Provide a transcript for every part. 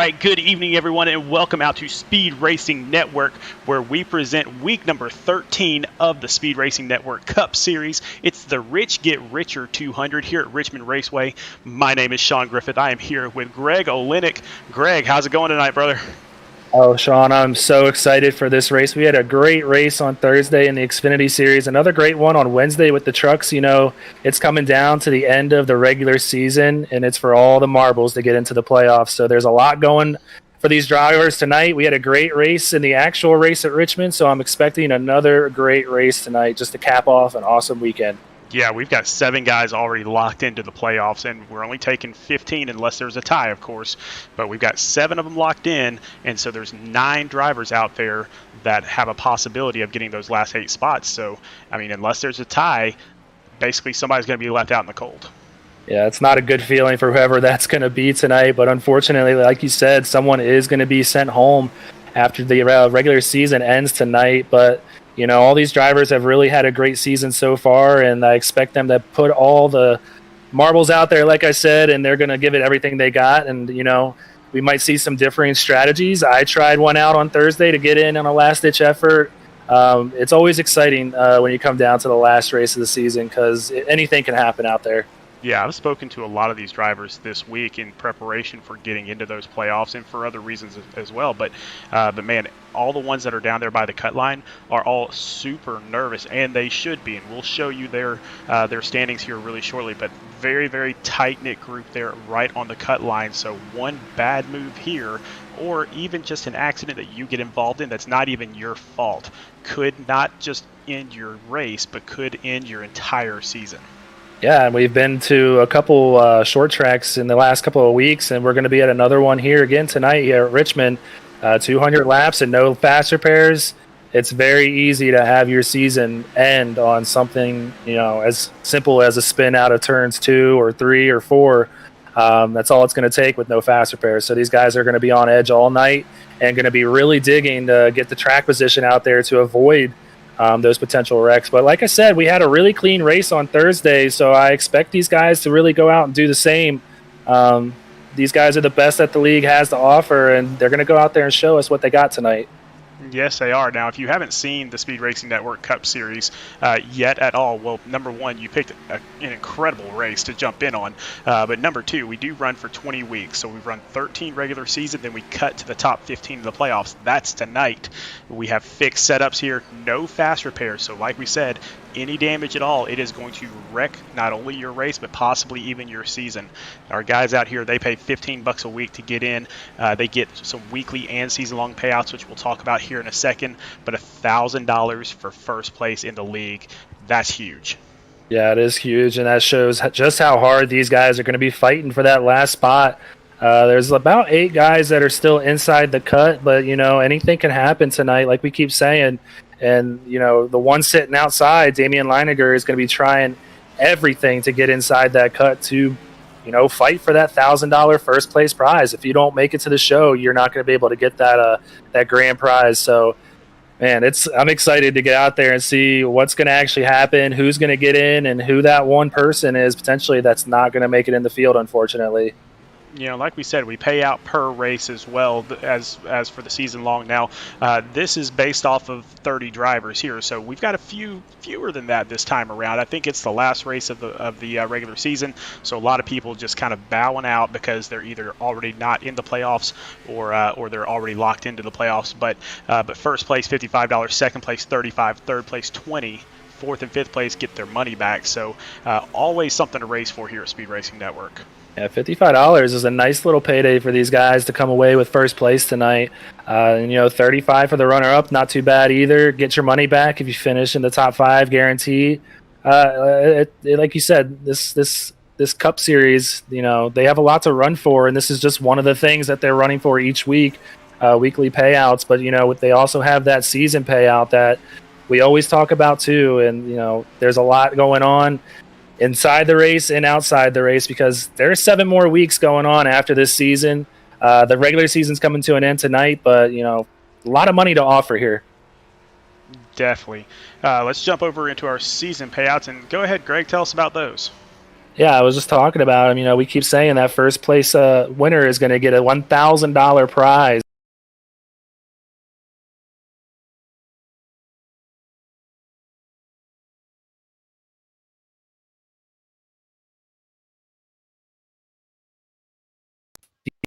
right, good evening, everyone, and welcome out to Speed Racing Network, where we present week number 13 of the Speed Racing Network Cup Series. It's the Rich Get Richer 200 here at Richmond Raceway. My name is Sean Griffith. I am here with Greg Olenek. Greg, how's it going tonight, brother? Oh, Sean, I'm so excited for this race. We had a great race on Thursday in the Xfinity Series, another great one on Wednesday with the trucks. You know, it's coming down to the end of the regular season, and it's for all the marbles to get into the playoffs. So there's a lot going for these drivers tonight. We had a great race in the actual race at Richmond, so I'm expecting another great race tonight just to cap off an awesome weekend. Yeah, we've got 7 guys already locked into the playoffs, and we're only taking 15 unless there's a tie, of course. But we've got 7 of them locked in, and so there's 9 drivers out there that have a possibility of getting those last 8 spots. So, I mean, unless there's a tie, basically somebody's going to be left out in the cold. Yeah, it's not a good feeling for whoever that's going to be tonight, but unfortunately, like you said, someone is going to be sent home after the regular season ends tonight. But you know, all these drivers have really had a great season so far, and I expect them to put all the marbles out there, like I said, and they're going to give it everything they got. And, you know, we might see some differing strategies. I tried one out on Thursday to get in on a last-ditch effort. It's always exciting when you come down to the last race of the season because anything can happen out there. Yeah, I've spoken to a lot of these drivers this week in preparation for getting into those playoffs and for other reasons as well. But man, all the ones that are down there by the cut line are all super nervous, and they should be. And we'll show you their standings here really shortly. But very, very tight-knit group there right on the cut line. So one bad move here, or even just an accident that you get involved in that's not even your fault, could not just end your race, but could end your entire season. Yeah, and we've been to a couple short tracks in the last couple of weeks, and we're going to be at another one here again tonight here at Richmond. 200 laps and no fast repairs. It's very easy to have your season end on something, you know, as simple as a spin out of turns 2 or 3 or 4. That's all it's going to take with no fast repairs. So these guys are going to be on edge all night and going to be really digging to get the track position out there to avoid those potential wrecks. But like I said, we had a really clean race on Thursday, so I expect these guys to really go out and do the same. These guys are the best that the league has to offer, and they're going to go out there and show us what they got tonight. Yes, they are. Now, if you haven't seen the Speed Racing Network Cup Series yet at all, well, number one, you picked an incredible race to jump in on. But number two, we do run for 20 weeks. So we've run 13 regular season, then we cut to the top 15 of the playoffs. That's tonight. We have fixed setups here, no fast repairs. So like we said, any damage at all, it is going to wreck not only your race, but possibly even your season. Our guys out here, they pay $15 a week to get in. They get some weekly and season-long payouts, which we'll talk about here in a second, but $1,000 for first place in the league. That's huge. Yeah, it is huge, and that shows just how hard these guys are going to be fighting for that last spot. There's about 8 guys that are still inside the cut, but, you know, anything can happen tonight, like we keep saying. And, you know, the one sitting outside, Damian Leininger, is going to be trying everything to get inside that cut to, you know, fight for that $1,000 first place prize. If you don't make it to the show, you're not going to be able to get that grand prize. So, man, I'm excited to get out there and see what's going to actually happen, who's going to get in, and who that one person is potentially that's not going to make it in the field, unfortunately. You know, like we said, we pay out per race as well as for the season long. Now, this is based off of 30 drivers here, so we've got fewer than that this time around. I think it's the last race of the regular season, so a lot of people just kind of bowing out because they're either already not in the playoffs or they're already locked into the playoffs. But first place $55, second place $35, third place $20. Fourth and fifth place get their money back. So always something to race for here at Speed Racing Network. Yeah, $55 is a nice little payday for these guys to come away with first place tonight. And, you know, $35 for the runner-up, not too bad either. Get your money back if you finish in the top 5, guaranteed. Like you said, this Cup Series, you know, they have a lot to run for, and this is just one of the things that they're running for each week, weekly payouts. But, you know, they also have that season payout that we always talk about too, and, you know, there's a lot going on inside the race and outside the race because there's 7 more weeks going on after this season. The regular season's coming to an end tonight, but, you know, a lot of money to offer here. Definitely. Let's jump over into our season payouts, and go ahead, Greg, tell us about those. Yeah, I was just talking about him. We keep saying that first place winner is going to get a $1,000 prize.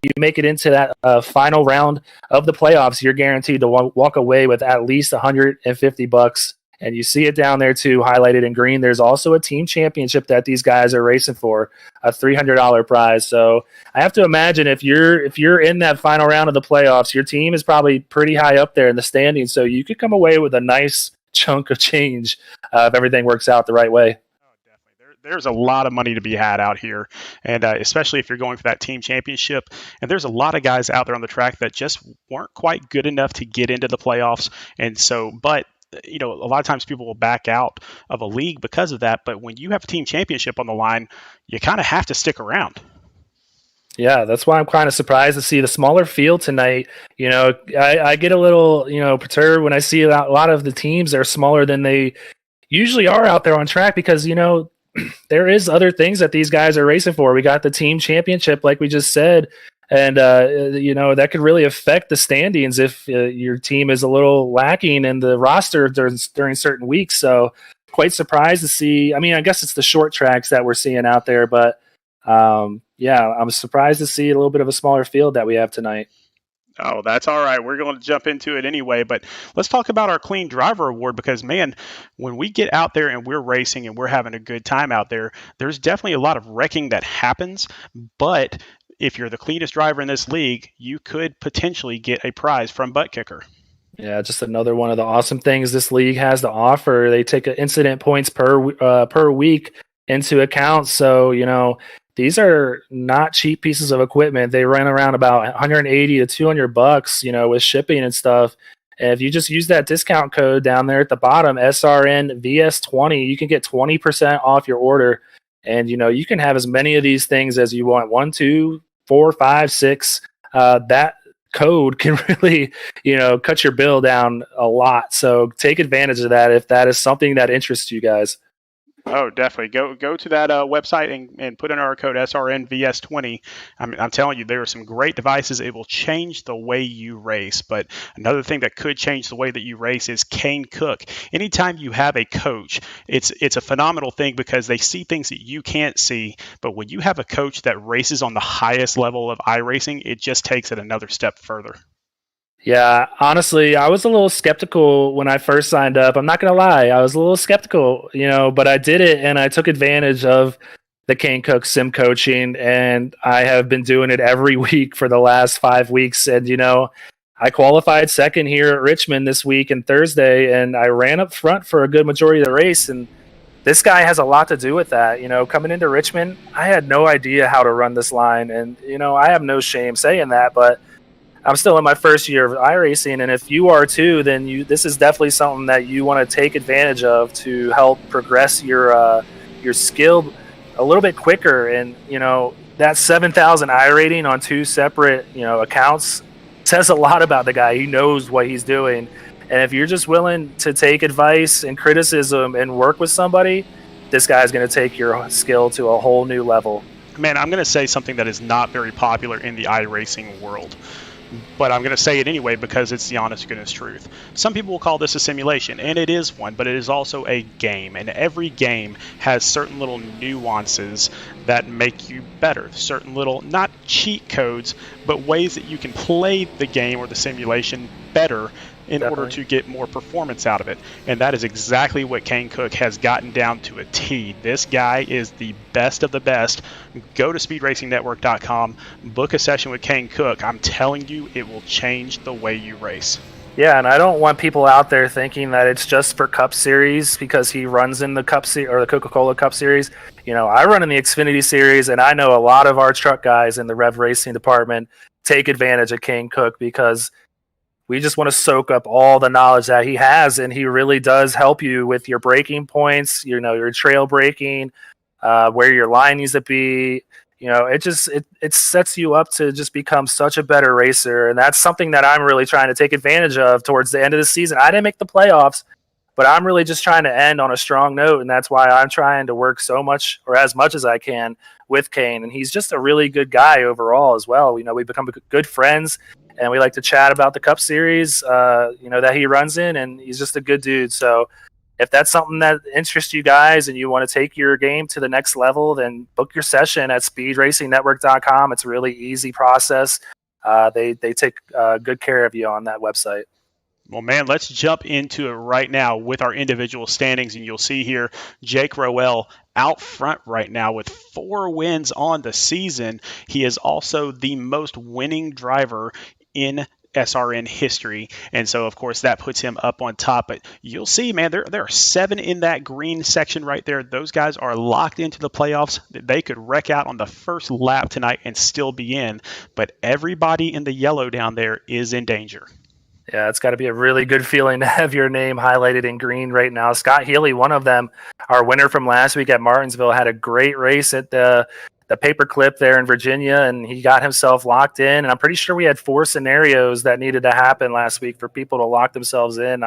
You make it into that final round of the playoffs, you're guaranteed to walk away with at least $150. And you see it down there too, highlighted in green. There's also a team championship that these guys are racing for, a $300 prize. So I have to imagine if you're in that final round of the playoffs, your team is probably pretty high up there in the standings. So you could come away with a nice chunk of change if everything works out the right way. There's a lot of money to be had out here, and especially if you're going for that team championship. And there's a lot of guys out there on the track that just weren't quite good enough to get into the playoffs. And so, but a lot of times people will back out of a league because of that. But when you have a team championship on the line, you kind of have to stick around. Yeah, that's why I'm kind of surprised to see the smaller field tonight. I get a little, perturbed when I see a lot of the teams are smaller than they usually are out there on track because, there is other things that these guys are racing for. We got the team championship, like we just said, and that could really affect the standings if your team is a little lacking in the roster during certain weeks. So, quite surprised to see. I mean, I guess it's the short tracks that we're seeing out there, but yeah, I'm surprised to see a little bit of a smaller field that we have tonight. Oh, that's all right. We're going to jump into it anyway, but let's talk about our Clean Driver Award because, man, when we get out there and we're racing and we're having a good time out there, there's definitely a lot of wrecking that happens. But if you're the cleanest driver in this league, you could potentially get a prize from Butt Kicker. Yeah, just another one of the awesome things this league has to offer. They take incident points per week into account. So, these are not cheap pieces of equipment. They run around about 180 to $200, with shipping and stuff. And if you just use that discount code down there at the bottom, SRN VS20, you can get 20% off your order. And, you can have as many of these things as you want. 1, 2, 4, 5, 6. That code can really, cut your bill down a lot. So take advantage of that if that is something that interests you guys. Oh, definitely. Go to that website and put in our code SRNVS20. I'm telling you, there are some great devices. It will change the way you race. But another thing that could change the way that you race is Kane Cook. Anytime you have a coach, it's a phenomenal thing because they see things that you can't see. But when you have a coach that races on the highest level of iRacing, it just takes it another step further. Yeah, honestly, I was a little skeptical when I first signed up. I'm not going to lie. I was a little skeptical, but I did it and I took advantage of the Kane Cook sim coaching and I have been doing it every week for the last 5 weeks. And, I qualified second here at Richmond this week and Thursday, and I ran up front for a good majority of the race. And this guy has a lot to do with that. Coming into Richmond, I had no idea how to run this line. And, I have no shame saying that, but I'm still in my first year of iRacing, and if you are too, then this is definitely something that you want to take advantage of to help progress your skill a little bit quicker. And that 7,000 iRating on 2 separate accounts says a lot about the guy. He knows what he's doing, and if you're just willing to take advice and criticism and work with somebody, this guy's going to take your skill to a whole new level. Man, I'm going to say something that is not very popular in the iRacing world. But I'm going to say it anyway because it's the honest goodness truth. Some people will call this a simulation, and it is one, but it is also a game. And every game has certain little nuances that make you better. Certain little, not cheat codes, but ways that you can play the game or the simulation better in order to get more performance out of it. And that is exactly what Kane Cook has gotten down to a T. This guy is the best of the best. Go to speedracingnetwork.com, book a session with Kane Cook. I'm telling you, it will change the way you race. Yeah, and I don't want people out there thinking that it's just for Cup Series because he runs in the Cup Series or the Coca-Cola Cup Series. I run in the Xfinity Series, and I know a lot of our truck guys in the Rev Racing department take advantage of Kane Cook because we just want to soak up all the knowledge that he has, and he really does help you with your braking points, your trail braking, where your line needs to be. It sets you up to just become such a better racer, and that's something that I'm really trying to take advantage of towards the end of the season. I didn't make the playoffs, But I'm really just trying to end on a strong note, and that's why I'm trying to work so much or as much as I can with Kane. And he's just a really good guy overall as well. You know, we've become good friends, and we like to chat about the Cup Series, that he runs in, and he's just a good dude. So if that's something that interests you guys and you want to take your game to the next level, then book your session at speedracingnetwork.com. It's a really easy process. They take good care of you on that website. Well, man, let's jump into it right now with our individual standings. And you'll see here Jake Rowell out front right now with 4 wins on the season. He is also the most winning driver in SRN history. And so, of course, that puts him up on top. But you'll see, man, there are 7 in that green section right there. Those guys are locked into the playoffs. They could wreck out on the first lap tonight and still be in. But everybody in the yellow down there is in danger. Yeah, it's got to be a really good feeling to have your name highlighted in green right now. Scott Healy, one of them, our winner from last week at Martinsville, had a great race at the paperclip there in Virginia, and he got himself locked in. And I'm pretty sure we had 4 scenarios that needed to happen last week for people to lock themselves in.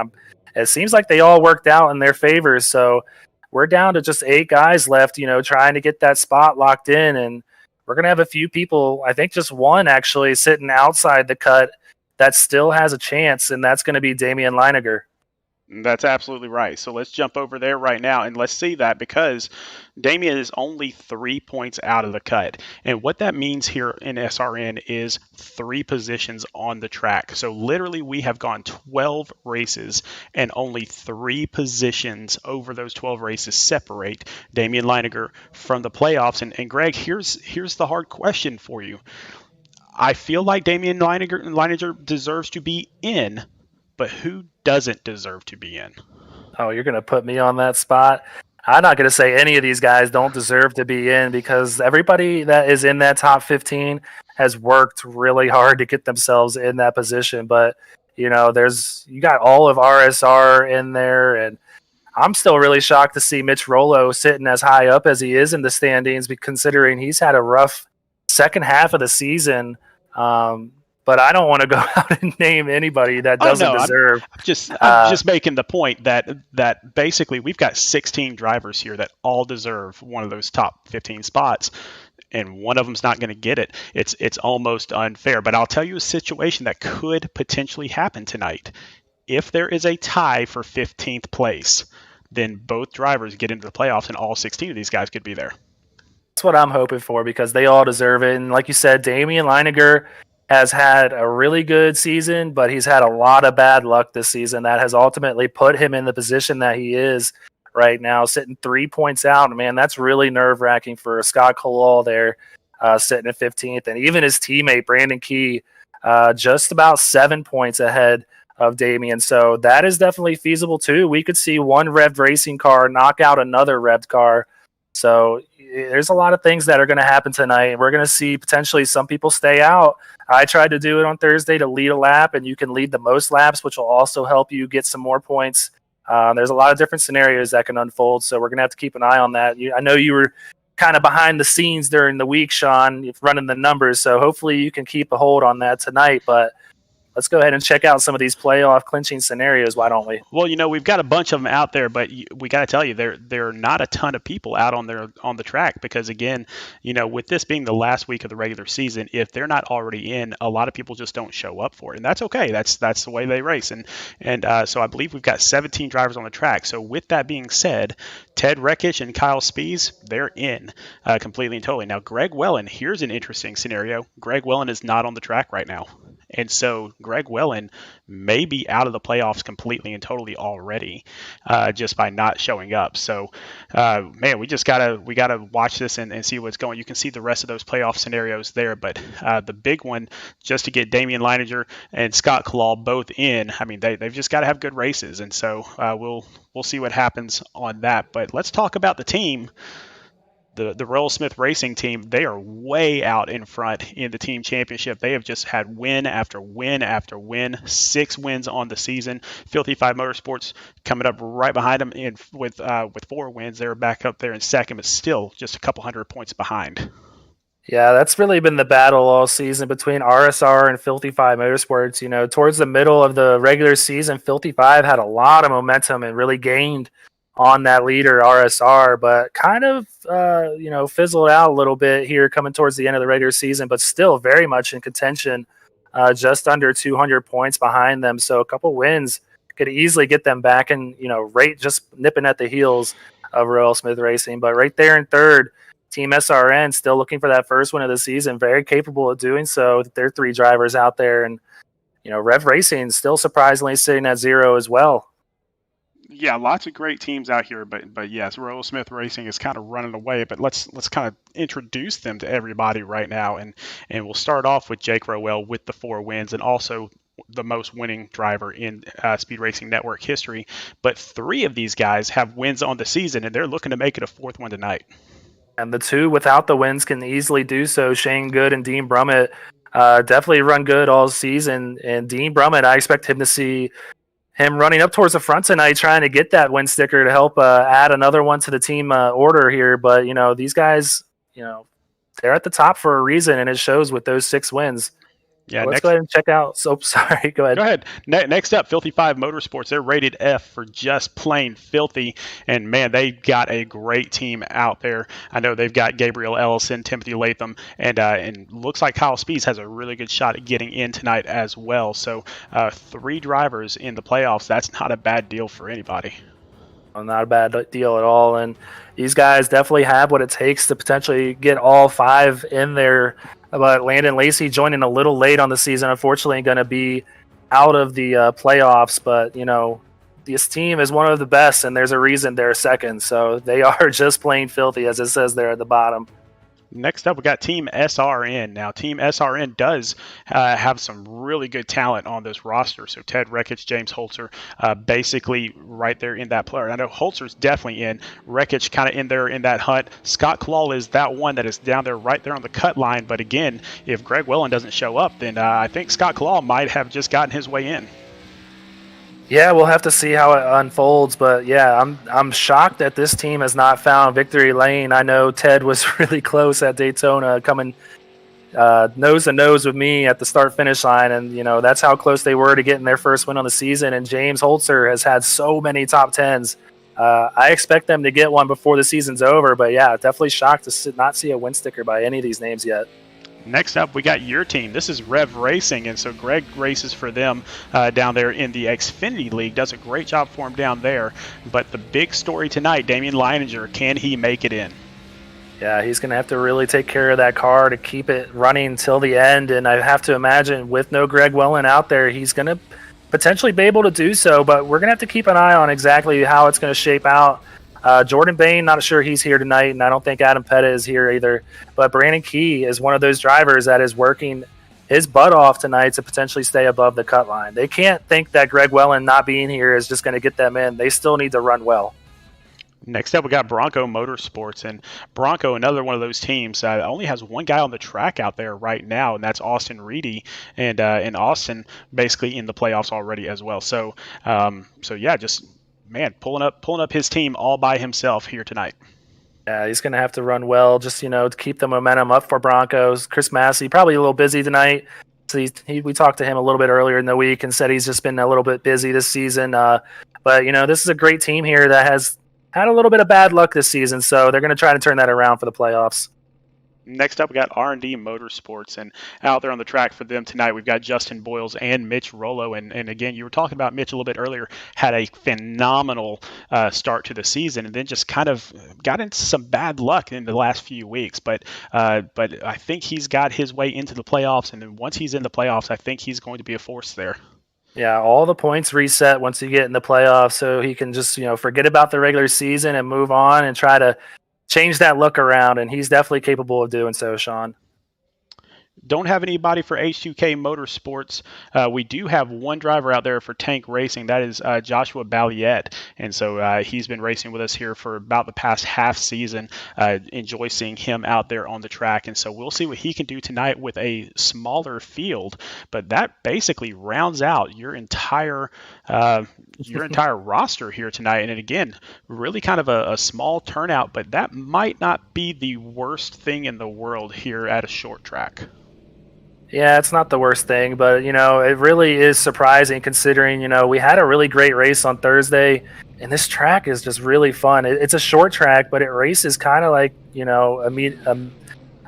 It seems like they all worked out in their favor. So we're down to just 8 guys left, trying to get that spot locked in. And we're going to have a few people, I think just one actually, sitting outside the cut that still has a chance, and that's going to be Damian Leiniger. That's absolutely right. So let's jump over there right now and let's see that, because Damian is only 3 points out of the cut. And what that means here in SRN is 3 positions on the track. So literally we have gone 12 races and only 3 positions over those 12 races separate Damian Leiniger from the playoffs. And Greg, here's the hard question for you. I feel like Damian Leiniger deserves to be in, but who doesn't deserve to be in? Oh, you're going to put me on that spot? I'm not going to say any of these guys don't deserve to be in, because everybody that is in that top 15 has worked really hard to get themselves in that position. But, you got all of RSR in there, and I'm still really shocked to see Mitch Rollo sitting as high up as he is in the standings, considering he's had a rough second half of the season. But I don't want to go out and name anybody that doesn't deserve. I'm just making the point that basically we've got 16 drivers here that all deserve one of those top 15 spots, and one of them's not going to get it. It's almost unfair. But I'll tell you a situation that could potentially happen tonight. If there is a tie for 15th place, then both drivers get into the playoffs, and all 16 of these guys could be there. That's what I'm hoping for, because they all deserve it. And like you said, Damian Leiniger has had a really good season, but he's had a lot of bad luck this season that has ultimately put him in the position that he is right now, sitting 3 points out. Man, that's really nerve-wracking for Scott Kalal there, sitting at 15th. And even his teammate, Brandon Key, just about 7 points ahead of Damian. So that is definitely feasible too. We could see one Rev Racing car knock out another Rev car. So there's a lot of things that are going to happen tonight. We're going to see potentially some people stay out. I tried to do it on Thursday to lead a lap, and you can lead the most laps, which will also help you get some more points. There's a lot of different scenarios that can unfold, so we're going to have to keep an eye on that. I know you were kind of behind the scenes during the week, Sean, running the numbers, so hopefully you can keep a hold on that tonight. But let's go ahead and check out some of these playoff clinching scenarios. Why don't we? Well, we've got a bunch of them out there, but we got to tell you, there are not a ton of people out on the track, because again, with this being the last week of the regular season, if they're not already in, a lot of people just don't show up for it, and that's okay. That's the way they race, and so I believe we've got 17 drivers on the track. So with that being said, Ted Rekic and Kyle Spies, they're in completely and totally. Now, Greg Wellen, here's an interesting scenario. Greg Wellen is not on the track right now. And so Greg Wellen may be out of the playoffs completely and totally already, just by not showing up. So, man, we gotta watch this and see what's going. You can see the rest of those playoff scenarios there, but the big one, just to get Damian Leiniger and Scott Kalal both in. I mean, they've just got to have good races, and so we'll see what happens on that. But let's talk about the team. The Rowell Smith Racing team, they are way out in front in the team championship. They have just had win after win after win, 6 wins on the season. Filthy Five Motorsports coming up right behind them with 4 wins. They're back up there in second, but still just a couple hundred points behind. Yeah, that's really been the battle all season between RSR and Filthy Five Motorsports. Towards the middle of the regular season, Filthy Five had a lot of momentum and really gained on that leader RSR, but kind of fizzled out a little bit here coming towards the end of the regular season, but still very much in contention, just under 200 points behind them. So a couple wins could easily get them back and right just nipping at the heels of Rowell Smith Racing, but right there in third. Team SRN still looking for that first win of the season, very capable of doing so. There are 3 drivers out there, and Rev Racing still surprisingly sitting at 0 as well. Yeah, lots of great teams out here, but yes, Rowell Smith Racing is kind of running away. But let's kind of introduce them to everybody right now, and we'll start off with Jake Rowell with the 4 wins, and also the most winning driver in Speed Racing Network history. But 3 of these guys have wins on the season, and they're looking to make it a 4th one tonight. And the 2 without the wins can easily do so. Shane Good and Dean Brummett definitely run good all season. And Dean Brummett, I expect him to see him running up towards the front tonight, trying to get that win sticker to help add another one to the team order here. But, these guys, they're at the top for a reason, and it shows with those 6 wins. Yeah, let's go ahead and check out. So sorry, go ahead. Go ahead. Next up, Filthy Five Motorsports. They're rated F for just plain filthy, and man, they got a great team out there. I know they've got Gabriel Ellison, Timothy Latham, and looks like Kyle Spees has a really good shot at getting in tonight as well. So 3 drivers in the playoffs. That's not a bad deal for anybody. Not a bad deal at all, and these guys definitely have what it takes to potentially get all 5 in there. But Landon Lacy joining a little late on the season, unfortunately, going to be out of the playoffs. But this team is one of the best, and there's a reason they're second. So they are just plain filthy, as it says there at the bottom. Next up, we got Team SRN. Now, Team SRN does have some really good talent on this roster. So Ted Rekich, James Holzer, basically right there in that player. I know Holzer's definitely in. Rekich kind of in there in that hunt. Scott Claw is that one that is down there right there on the cut line. But again, if Greg Wellen doesn't show up, then I think Scott Claw might have just gotten his way in. Yeah, we'll have to see how it unfolds, but yeah, I'm shocked that this team has not found victory lane. I know Ted was really close at Daytona, coming nose to nose with me at the start-finish line, and that's how close they were to getting their first win on the season. And James Holzer has had so many top 10s. I expect them to get one before the season's over, but yeah, definitely shocked to not see a win sticker by any of these names yet. Next up, we got your team. This is Rev Racing, and so Greg races for them down there in the Xfinity League. Does a great job for him down there. But the big story tonight, Damian Leininger, can he make it in? Yeah, he's going to have to really take care of that car to keep it running till the end, and I have to imagine with no Greg Wellen out there, he's going to potentially be able to do so, but we're going to have to keep an eye on exactly how it's going to shape out. Jordan Bain, not sure he's here tonight, and I don't think Adam Pettit is here either. But Brandon Key is one of those drivers that is working his butt off tonight to potentially stay above the cut line. They can't think that Greg Wellen not being here is just going to get them in. They still need to run well. Next up, we got Bronco Motorsports, and Bronco, another one of those teams, only has one guy on the track out there right now, and that's Austin Reedy, and Austin basically in the playoffs already as well. So yeah, just. Man, pulling up his team all by himself here tonight. Yeah, he's going to have to run well just, to keep the momentum up for Broncos. Chris Massey, probably a little busy tonight. So we talked to him a little bit earlier in the week and said he's just been a little bit busy this season. But, this is a great team here that has had a little bit of bad luck this season. So they're going to try to turn that around for the playoffs. Next up, we got R&D Motorsports, and out there on the track for them tonight, we've got Justin Boyles and Mitch Rollo. And again, you were talking about Mitch a little bit earlier, had a phenomenal start to the season, and then just kind of got into some bad luck in the last few weeks. But I think he's got his way into the playoffs, and then once he's in the playoffs, I think he's going to be a force there. Yeah, all the points reset once you get in the playoffs, so he can just forget about the regular season and move on and try to change that look around, and he's definitely capable of doing so, Sean. Don't have anybody for H2K Motorsports. We do have one driver out there for Tank Racing. That is Joshua Balliet. And so he's been racing with us here for about the past half season. Enjoy seeing him out there on the track. And so we'll see what he can do tonight with a smaller field. But that basically rounds out your entire roster here tonight. And again, really kind of a small turnout, but that might not be the worst thing in the world here at a short track. Yeah, it's not the worst thing, but, it really is surprising considering, we had a really great race on Thursday, and this track is just really fun. It's a short track, but it races kind of like,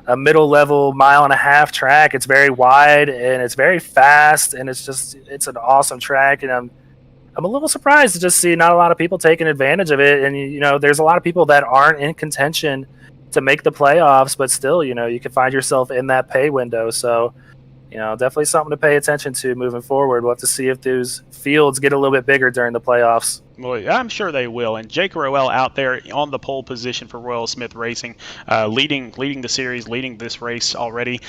a middle-level mile-and-a-half track. It's very wide, and it's very fast, and it's an awesome track, and I'm a little surprised to just see not a lot of people taking advantage of it, and, there's a lot of people that aren't in contention to make the playoffs, but still, you can find yourself in that pay window, so... definitely something to pay attention to moving forward. We'll have to see if those fields get a little bit bigger during the playoffs. Well, I'm sure they will. And Jake Rowell out there on the pole position for Royal Smith Racing, leading the series, leading this race already.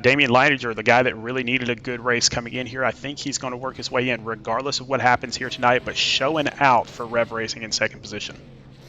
Damian Leininger, the guy that really needed a good race coming in here, I think he's going to work his way in regardless of what happens here tonight, but showing out for Rev Racing in second position.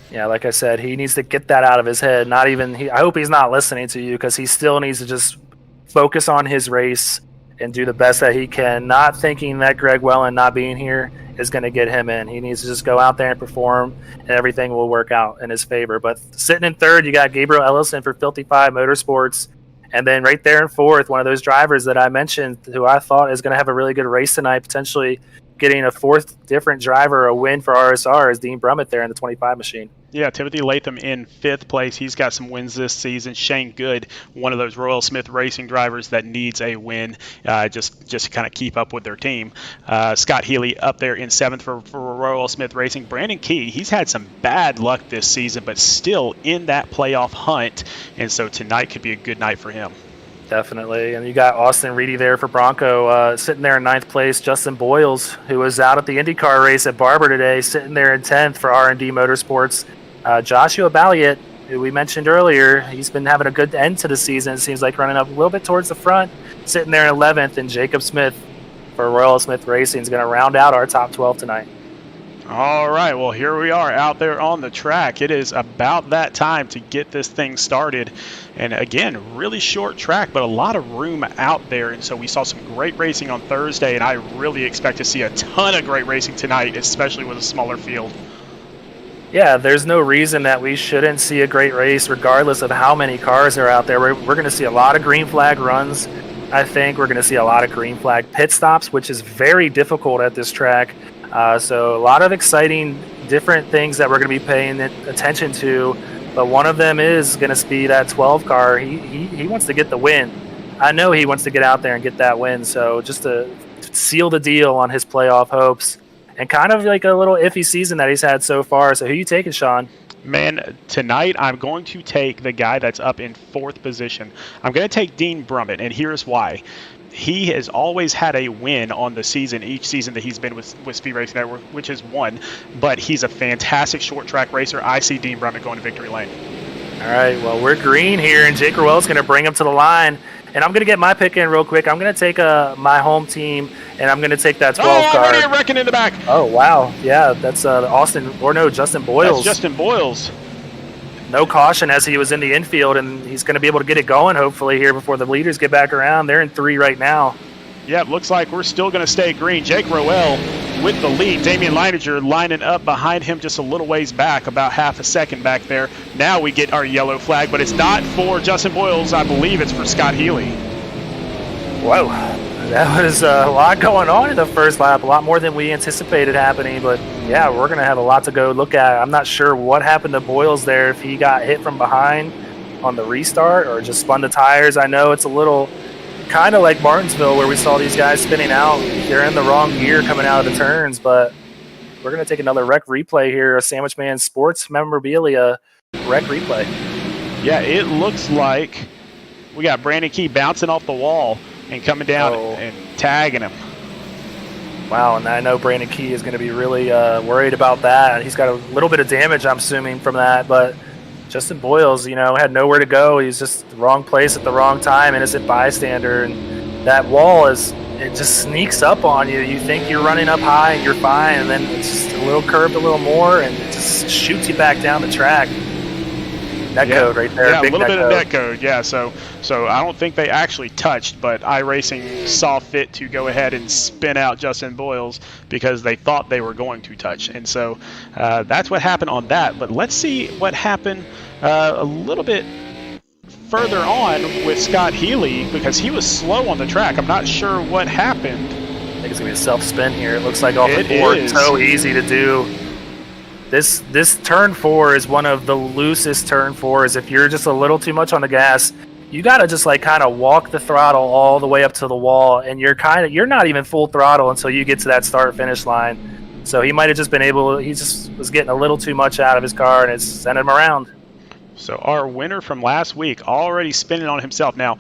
Yeah, like I said, he needs to get that out of his head. I hope he's not listening to you because he still needs to just focus on his race and do the best that he can, not thinking that Greg Wellen not being here is going to get him in. He needs to just go out there and perform, and everything will work out in his favor. But sitting in third, you got Gabriel Ellison for Filthy 5 Motorsports. And then right there in fourth, one of those drivers that I mentioned who I thought is going to have a really good race tonight, potentially getting a fourth different driver a win for RSR, is Dean Brummett there in the 25 machine. Yeah, Timothy Latham in fifth place. He's got some wins this season. Shane Good, one of those Royal Smith Racing drivers that needs a win just to kind of keep up with their team. Scott Healy up there in seventh for Royal Smith Racing. Brandon Key, he's had some bad luck this season, but still in that playoff hunt. And so tonight could be a good night for him. Definitely. And you got Austin Reedy there for Bronco, sitting there in ninth place. Justin Boyles, who was out at the IndyCar race at Barber today, sitting there in 10th for R&D Motorsports. Joshua Balliet, who we mentioned earlier, he's been having a good end to the season. It seems like running up a little bit towards the front, sitting there in 11th. And Jacob Smith for Royal Smith Racing is going to round out our top 12 tonight. All right, well, here we are out there on the track. It is about that time to get this thing started. And again, really short track, but a lot of room out there. And so we saw some great racing on Thursday, and I really expect to see a ton of great racing tonight, especially with a smaller field. Yeah, there's no reason that we shouldn't see a great race regardless of how many cars are out there. We're going to see a lot of green flag runs. I think we're going to see a lot of green flag pit stops, which is very difficult at this track. So a lot of exciting different things that we're going to be paying attention to. But one of them is going to be that 12 car. He wants to get the win. I know he wants to get out there and get that win. So just to seal the deal on his playoff hopes. And kind of like a little iffy season that he's had so far. So who you taking, Sean? Man, tonight I'm going to take the guy that's up in fourth position. I'm going to take Dean Brummett, and here's why. He has always had a win on the season, each season that he's been with Speed Racing Network, which is one. But he's a fantastic short track racer. I see Dean Brummett going to victory lane. All right, well, we're green here, and Jake Rowell's going to bring him to the line. And I'm going to get my pick in real quick. I'm going to take my home team, and I'm going to take that 12 car. Oh, wrecking in the back. Oh, wow. Yeah, that's Justin Boyles. That's Justin Boyles. No caution as he was in the infield, and he's going to be able to get it going, hopefully, here before the leaders get back around. They're in 3 right now. Yeah, it looks like we're still going to stay green. Jake Rowell with the lead. Damian Leininger lining up behind him just a little ways back, about half a second back there. Now we get our yellow flag, but it's not for Justin Boyles. I believe it's for Scott Healy. Whoa. That was a lot going on in the first lap, a lot more than we anticipated happening. But, yeah, we're going to have a lot to go look at. I'm not sure what happened to Boyles there, if he got hit from behind on the restart or just spun the tires. I know it's a little kind of like Martinsville where we saw these guys spinning out. They're in the wrong gear coming out of the turns. But we're going to take another rec replay here, a Sandwich Man Sports memorabilia rec replay. Yeah, it looks like we got Brandon Key bouncing off the wall and coming down and tagging him. Wow, and I know Brandon Key is going to be really worried about that. He's got a little bit of damage, I'm assuming, from that. But Justin Boyles, had nowhere to go. He's just the wrong place at the wrong time, innocent bystander. And that wall it just sneaks up on you. You think you're running up high and you're fine, and then it's just a little curved a little more, and it just shoots you back down the track. Net code right there. Yeah, a little bit of net code. Yeah, so I don't think they actually touched, but iRacing saw fit to go ahead and spin out Justin Boyles because they thought they were going to touch. And so that's what happened on that. But let's see what happened a little bit further on with Scott Healy, because he was slow on the track. I'm not sure what happened. I think it's going to be a self-spin here. It looks like off the board. It's so easy to do. This turn 4 is one of the loosest turn 4s. If you're just a little too much on the gas, you got to just kind of walk the throttle all the way up to the wall, and you're not even full throttle until you get to that start-finish line. So he might have just been he just was getting a little too much out of his car, and it's sent him around. So our winner from last week already spinning on himself. Now,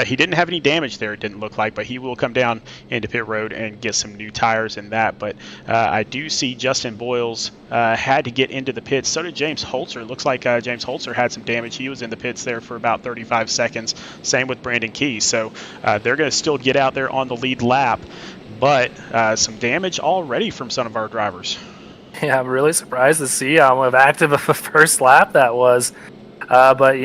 he didn't have any damage there, it didn't look like, but he will come down into pit road and get some new tires in that. But I do see Justin Boyles had to get into the pits. So did James Holzer. It looks like James Holzer had some damage. He was in the pits there for about 35 seconds. Same with Brandon Key. So they're going to still get out there on the lead lap. But some damage already from some of our drivers. Yeah, I'm really surprised to see how active of a first lap that was. But,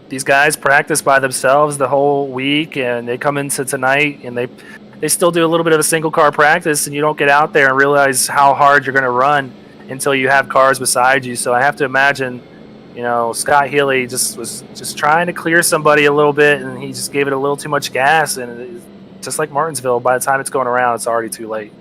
these guys practice by themselves the whole week, and they come into tonight, and they still do a little bit of a single-car practice, and you don't get out there and realize how hard you're going to run until you have cars beside you. So I have to imagine, Scott Healy was just trying to clear somebody a little bit, and he just gave it a little too much gas, and just like Martinsville, by the time it's going around, it's already too late.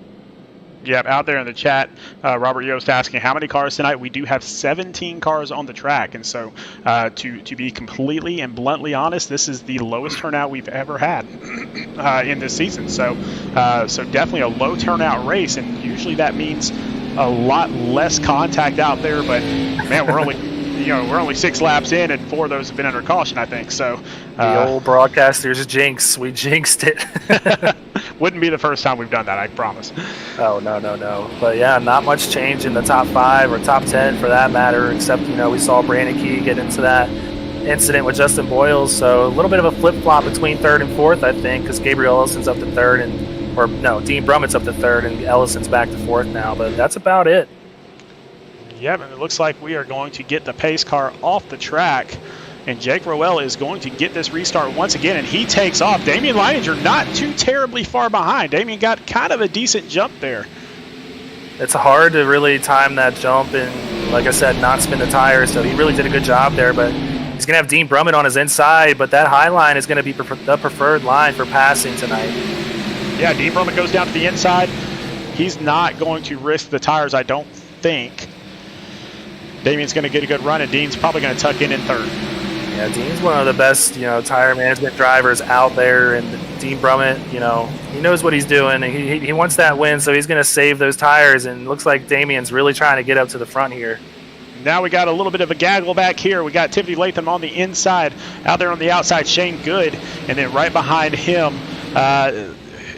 Yep, out there in the chat, Robert Yost asking how many cars tonight. We do have 17 cars on the track, and so to be completely and bluntly honest, this is the lowest turnout we've ever had in this season. So definitely a low turnout race, and usually that means a lot less contact out there. But man, we're only 6 laps in, and 4 of those have been under caution, I think. So the old broadcaster's jinx. We jinxed it. Wouldn't be the first time we've done that, I promise. Oh, no. But yeah, not much change in the top 5 or top 10 for that matter, except, we saw Brandon Key get into that incident with Justin Boyles. So a little bit of a flip-flop between 3rd and 4th, I think, because Gabriel Ellison's up to 3rd, Dean Brummett's up to 3rd, and Ellison's back to 4th now. But that's about it. Yeah, and it looks like we are going to get the pace car off the track. And Jake Rowell is going to get this restart once again, and he takes off. Damian Leininger not too terribly far behind. Damian got kind of a decent jump there. It's hard to really time that jump and, like I said, not spin the tires, so he really did a good job there. But he's going to have Dean Brummett on his inside, but that high line is going to be the preferred line for passing tonight. Yeah, Dean Brummett goes down to the inside. He's not going to risk the tires, I don't think. Damian's going to get a good run, and Dean's probably going to tuck in 3rd. Yeah, Dean's one of the best, tire management drivers out there, and Dean Brummett, he knows what he's doing. He wants that win, so he's going to save those tires, and it looks like Damian's really trying to get up to the front here. Now we got a little bit of a gaggle back here. We got Tiffany Latham on the inside. Out there on the outside, Shane Good, and then right behind him,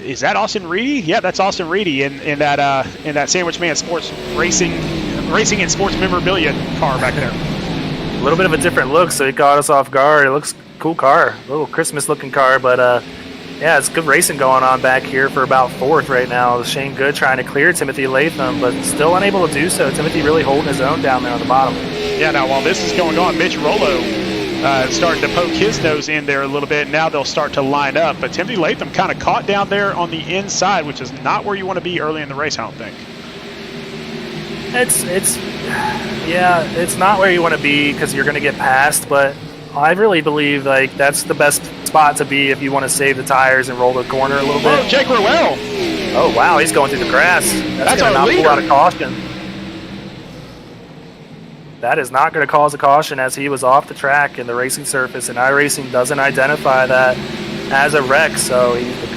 is that Austin Reedy? Yeah, that's Austin Reedy in that Sandwich Man Sports Racing and Sports Memorabilia car back there. A little bit of a different look, so he caught us off guard. It looks cool car, a little Christmas-looking car, but yeah, it's good racing going on back here for about 4th right now. Shane Good trying to clear Timothy Latham, but still unable to do so. Timothy really holding his own down there on the bottom. Yeah, now while this is going on, Mitch Rollo starting to poke his nose in there a little bit. Now they'll start to line up, but Timothy Latham kind of caught down there on the inside, which is not where you want to be early in the race, I don't think. It's not where you want to be because you're going to get passed, but I really believe that's the best spot to be if you want to save the tires and roll the corner a little bit. Oh, Jake Rowell. Oh, wow, he's going through the grass. That's going to not pull out a caution. That is not going to cause a caution as he was off the track in the racing surface, and iRacing doesn't identify that as a wreck, so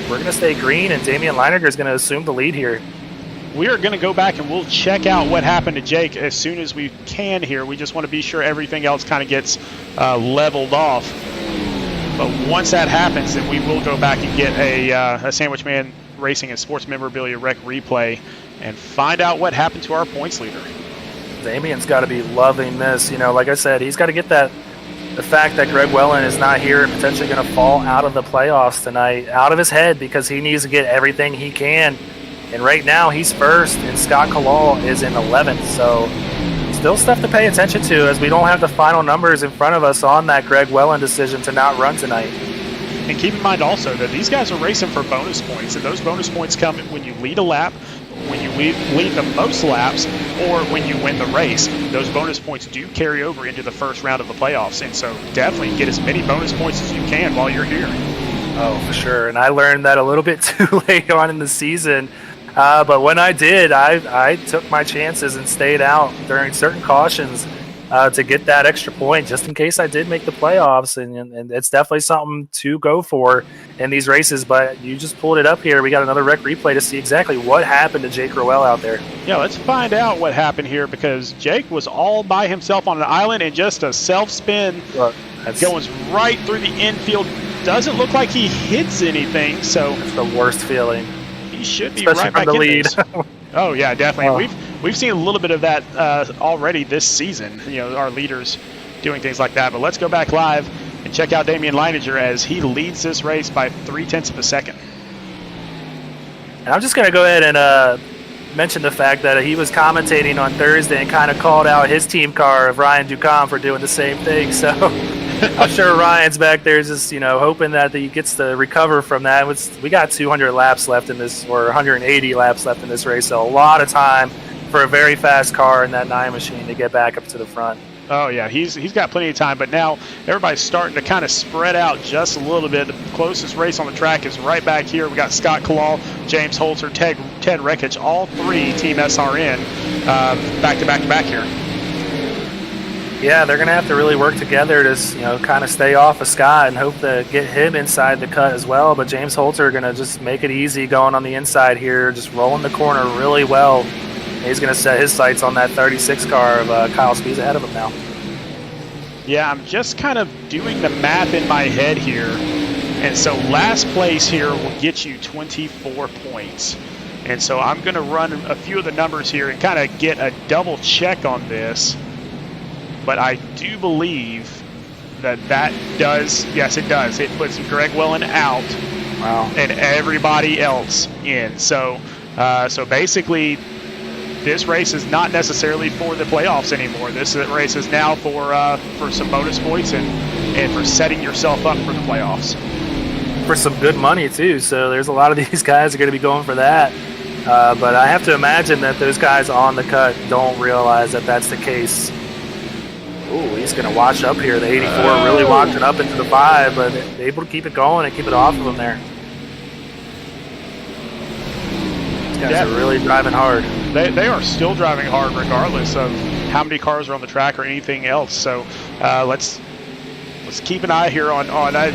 we're going to stay green, and Damian Leininger is going to assume the lead here. We are going to go back and we'll check out what happened to Jake as soon as we can here. We just want to be sure everything else kind of gets leveled off. But once that happens, then we will go back and get a Sandwich Man Racing and Sports Memorabilia Rec replay and find out what happened to our points leader. Damien's got to be loving this. Like I said, he's got to get the fact that Greg Wellen is not here and potentially going to fall out of the playoffs tonight out of his head, because he needs to get everything he can. And right now he's first, and Scott Kalal is in 11th. So still stuff to pay attention to, as we don't have the final numbers in front of us on that Greg Wellen decision to not run tonight. And keep in mind also that these guys are racing for bonus points, and those bonus points come when you lead a lap, when you lead the most laps, or when you win the race. Those bonus points do carry over into the first round of the playoffs, and so definitely get as many bonus points as you can while you're here. Oh, for sure. And I learned that a little bit too late on in the season. But when I did, I took my chances and stayed out during certain cautions to get that extra point, just in case I did make the playoffs. And it's definitely something to go for in these races. But you just pulled it up here. We got another rec replay to see exactly what happened to Jake Rowell out there. Yeah, let's find out what happened here, because Jake was all by himself on an island, and just a self-spin going right through the infield. Doesn't look like he hits anything, so it's the worst feeling. He should be especially right back from the in lead. Oh yeah, definitely. We've seen a little bit of that already this season. Our leaders doing things like that. But let's go back live and check out Damien Leininger as he leads this race by 0.3 of a second. And I'm just going to go ahead and mention the fact that he was commentating on Thursday and kind of called out his team car of Ryan Ducombe for doing the same thing. So I'm sure Ryan's back there just, hoping that he gets to recover from that. We got 200 laps left in this, or 180 laps left in this race, so a lot of time for a very fast car in that 9 machine to get back up to the front. Oh, yeah, he's got plenty of time, but now everybody's starting to kind of spread out just a little bit. The closest race on the track is right back here. We got Scott Kalal, James Holzer, Ted Rekich, all three Team SRN back to back here. Yeah, they're going to have to really work together to, kind of stay off of Scott and hope to get him inside the cut as well. But James Holzer are going to just make it easy going on the inside here, just rolling the corner really well. He's going to set his sights on that 36 car of Kyle Spees ahead of him now. Yeah, I'm just kind of doing the math in my head here. And so last place here will get you 24 points. And so I'm going to run a few of the numbers here and kind of get a double check on this. But I do believe that does, yes, it does. It puts Greg Wellen out. Wow. And everybody else in. So basically, this race is not necessarily for the playoffs anymore. This race is now for some bonus points and for setting yourself up for the playoffs. For some good money, too. So there's a lot of these guys are going to be going for that. But I have to imagine that those guys on the cut don't realize that that's the case. Ooh, he's going to wash up here. The 84 really walked it up into the 5, but able to keep it going and keep it off of him there. These guys are really driving hard. They are still driving hard regardless of how many cars are on the track or anything else. So let's keep an eye here on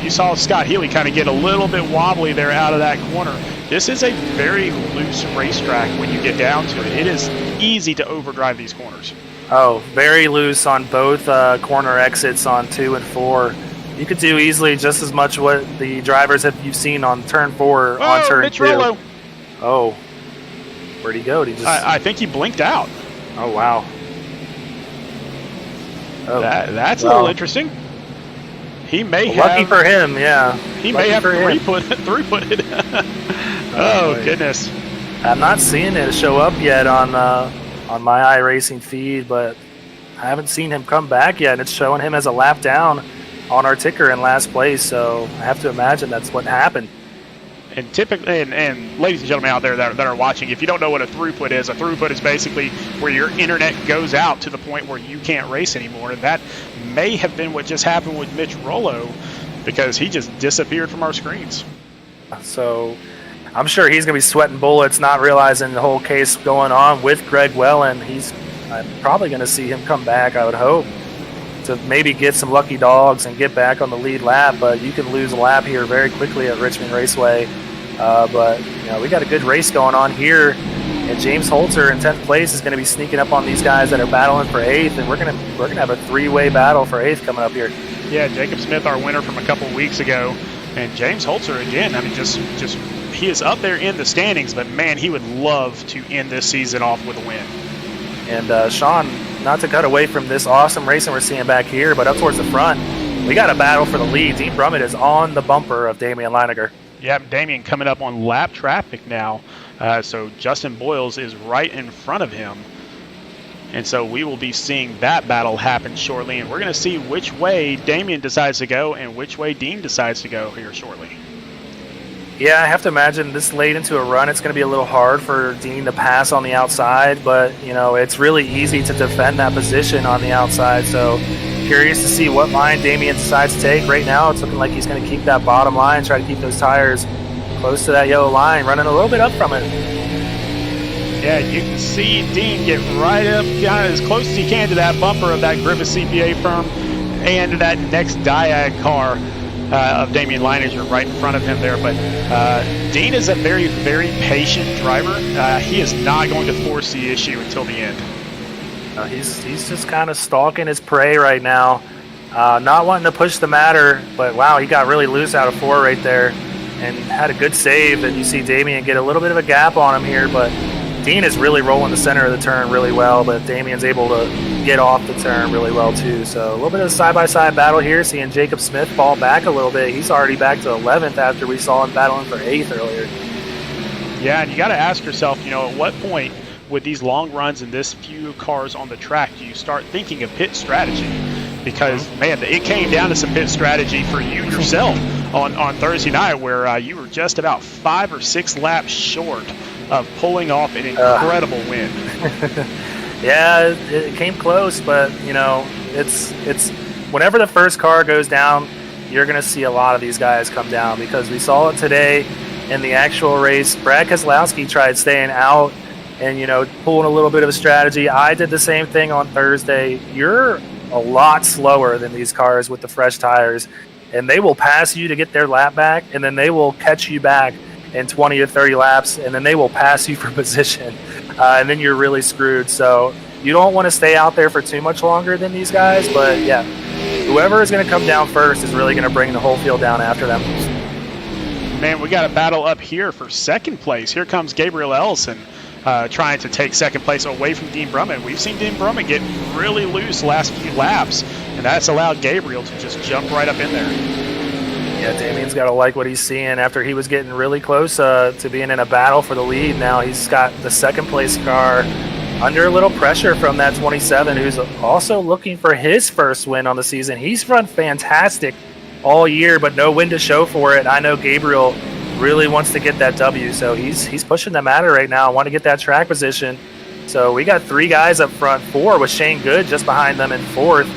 you saw Scott Healy kind of get a little bit wobbly there out of that corner. This is a very loose racetrack when you get down to it. It is easy to overdrive these corners. Oh, very loose on both corner exits on 2 and 4. You could do easily just as much what the drivers you've seen on turn 4 on turn Mitch 2. Rowell. Oh, where'd he go? Did he just? I think he blinked out. Oh wow. Oh, that's a little interesting. He may have. Lucky for him, yeah. He may have throughputted. Oh goodness. I'm not seeing it show up yet on my iRacing feed, but I haven't seen him come back yet. It's showing him as a lap down on our ticker in last place, so I have to imagine that's what happened. And typically, and ladies and gentlemen out there that are watching, if you don't know what a throughput is basically where your internet goes out to the point where you can't race anymore. And that may have been what just happened with Mitch Rowell, because he just disappeared from our screens. So I'm sure he's going to be sweating bullets, not realizing the whole case going on with Greg Wellen. I'm probably going to see him come back, I would hope, to maybe get some lucky dogs and get back on the lead lap. But you can lose a lap here very quickly at Richmond Raceway. But we got a good race going on here, and James Holzer in 10th place is going to be sneaking up on these guys that are battling for 8th, and we're going to have a 3-way battle for 8th coming up here. Yeah, Jacob Smith, our winner from a couple weeks ago, and James Holzer again. I mean, just he is up there in the standings, but man, he would love to end this season off with a win. And Sean not to cut away from this awesome racing we're seeing back here, but up towards the front, we got a battle for the lead. Dean Brummett is on the bumper of Damian Leininger. Yep, Damian coming up on lap traffic now. So Justin Boyles is right in front of him. And so we will be seeing that battle happen shortly. And we're going to see which way Damian decides to go and which way Dean decides to go here shortly. Yeah, I have to imagine this late into a run, it's going to be a little hard for Dean to pass on the outside, but, it's really easy to defend that position on the outside. So curious to see what line Damian decides to take. Right now, it's looking like he's going to keep that bottom line, try to keep those tires close to that yellow line, running a little bit up from it. Yeah, you can see Dean get right up kind of as close as he can to that bumper of that Griffith CPA firm and that next Diag car of Damian Leininger right in front of him there. But Dean is a very, very patient driver. He is not going to force the issue until the end. He's just kind of stalking his prey right now, not wanting to push the matter, but wow, he got really loose out of 4 right there and had a good save. And you see Damian get a little bit of a gap on him here, but Dean is really rolling the center of the turn really well, but Damian's able to get off the turn really well too. So a little bit of a side-by-side battle here, seeing Jacob Smith fall back a little bit. He's already back to 11th after we saw him battling for 8th earlier. Yeah, and you got to ask yourself, at what point with these long runs and this few cars on the track do you start thinking of pit strategy? Because, man, it came down to some pit strategy for you yourself on Thursday night where you were just about 5 or 6 laps short of pulling off an incredible win. Yeah, it came close, but, it's whenever the first car goes down, you're going to see a lot of these guys come down because we saw it today in the actual race. Brad Keselowski tried staying out and, pulling a little bit of a strategy. I did the same thing on Thursday. You're a lot slower than these cars with the fresh tires, and they will pass you to get their lap back, and then they will catch you back in 20 to 30 laps, and then they will pass you for position, and then you're really screwed. So you don't want to stay out there for too much longer than these guys, but yeah, whoever is going to come down first is really going to bring the whole field down after them. Man, we got a battle up here for second place. Here comes Gabriel Ellison trying to take second place away from Dean Brummett. We've seen Dean Brummett get really loose last few laps, and that's allowed Gabriel to just jump right up in there. Yeah, Damian's got to like what he's seeing after he was getting really close to being in a battle for the lead. Now he's got the second place car under a little pressure from that 27, who's also looking for his first win on the season. He's run fantastic all year, but no win to show for it. I know Gabriel really wants to get that W, so he's pushing the matter right now. Want to get that track position. So we got 3 guys up front, 4 with Shane Good just behind them in 4th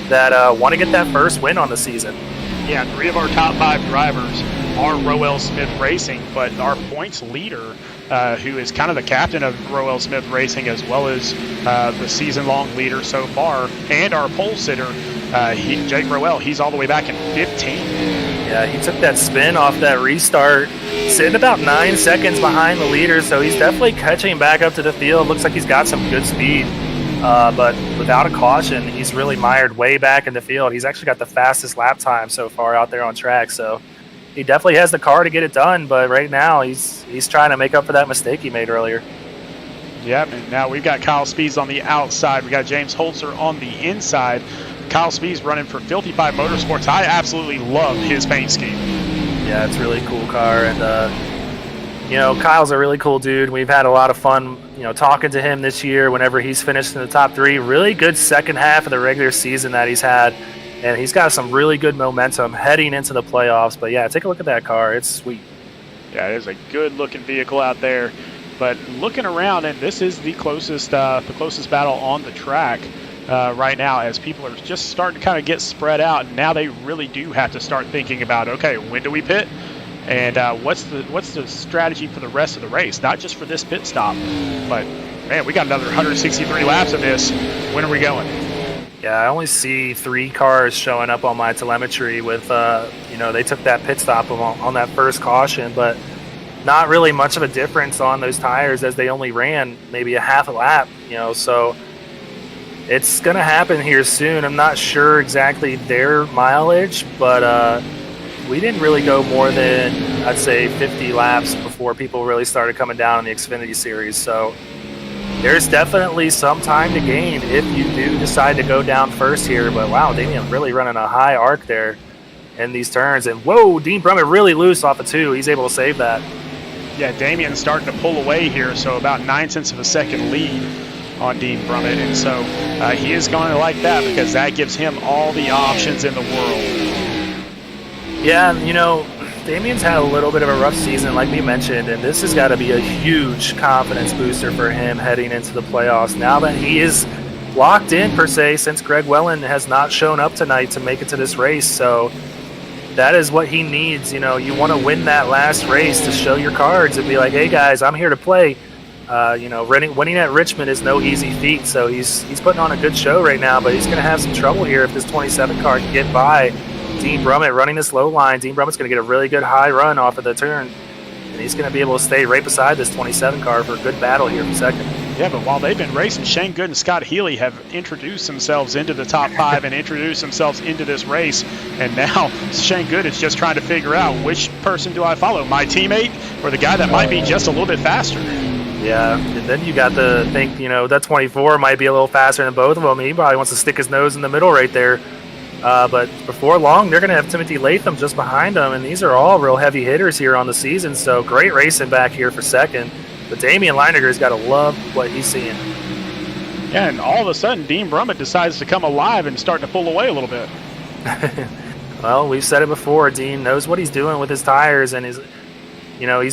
that want to get that first win on the season. Yeah, 3 of our top 5 drivers are Rowell Smith Racing, but our points leader, who is kind of the captain of Rowell Smith Racing as well as the season-long leader so far, and our pole sitter, Jake Rowell, he's all the way back in 15. Yeah, he took that spin off that restart, sitting about 9 seconds behind the leader, so he's definitely catching back up to the field. Looks like he's got some good speed. But without a caution, he's really mired way back in the field. He's actually got the fastest lap time so far out there on track. So he definitely has the car to get it done. But right now, he's trying to make up for that mistake he made earlier. Yep, and now we've got Kyle Spees on the outside. We got James Holzer on the inside. Kyle Spees running for Filthy Five Motorsports. I absolutely love his paint scheme. Yeah, it's a really cool car. And, Kyle's a really cool dude. We've had a lot of fun, talking to him this year whenever he's finished in the top 3. Really good second half of the regular season that he's had. And he's got some really good momentum heading into the playoffs. But, yeah, take a look at that car. It's sweet. Yeah, it is a good-looking vehicle out there. But looking around, and this is the closest battle on the track right now, as people are just starting to kind of get spread out. And now they really do have to start thinking about, okay, when do we pit? And what's the strategy for the rest of the race? Not just for this pit stop, but, man, we got another 163 laps of this. When are we going? Yeah, I only see 3 cars showing up on my telemetry with, they took that pit stop on that first caution, but not really much of a difference on those tires as they only ran maybe a half a lap, so it's going to happen here soon. I'm not sure exactly their mileage, but we didn't really go more than, I'd say, 50 laps before people really started coming down in the Xfinity Series. So there's definitely some time to gain if you do decide to go down first here. But wow, Damian really running a high arc there in these turns. And whoa, Dean Brummett really loose off of 2. He's able to save that. Yeah, Damian's starting to pull away here, so about 9/10 of a second lead on Dean Brummett. And so he is going to like that because that gives him all the options in the world. Yeah, you know, Damian's had a little bit of a rough season, like we mentioned, and this has got to be a huge confidence booster for him heading into the playoffs. Now that he is locked in, per se, since Greg Welland has not shown up tonight to make it to this race. So that is what he needs. You know, you want to win that last race to show your cards and be like, hey, guys, I'm here to play. You know, winning at Richmond is no easy feat, so he's putting on a good show right now, but he's going to have some trouble here if this 27 car can get by Dean Brummett running this low line. Dean Brummett's going to get a really good high run off of the turn, and he's going to be able to stay right beside this 27 car for a good battle here for second. Yeah, but while they've been racing, Shane Good and Scott Healy have introduced themselves into the top 5 and introduced themselves into this race, and now Shane Good is just trying to figure out which person do I follow, my teammate or the guy that might be just a little bit faster. Yeah, and then you got to think, you know, that 24 might be a little faster than both of them. He probably wants to stick his nose in the middle right there. But before long, they're going to have Timothy Latham just behind them, and these are all real heavy hitters here on the season, so great racing back here for second. But Damian Leininger's got to love what he's seeing. Yeah, and all of a sudden, Dean Brummett decides to come alive and start to pull away a little bit. Well, we've said it before. Dean knows what he's doing with his tires, and he's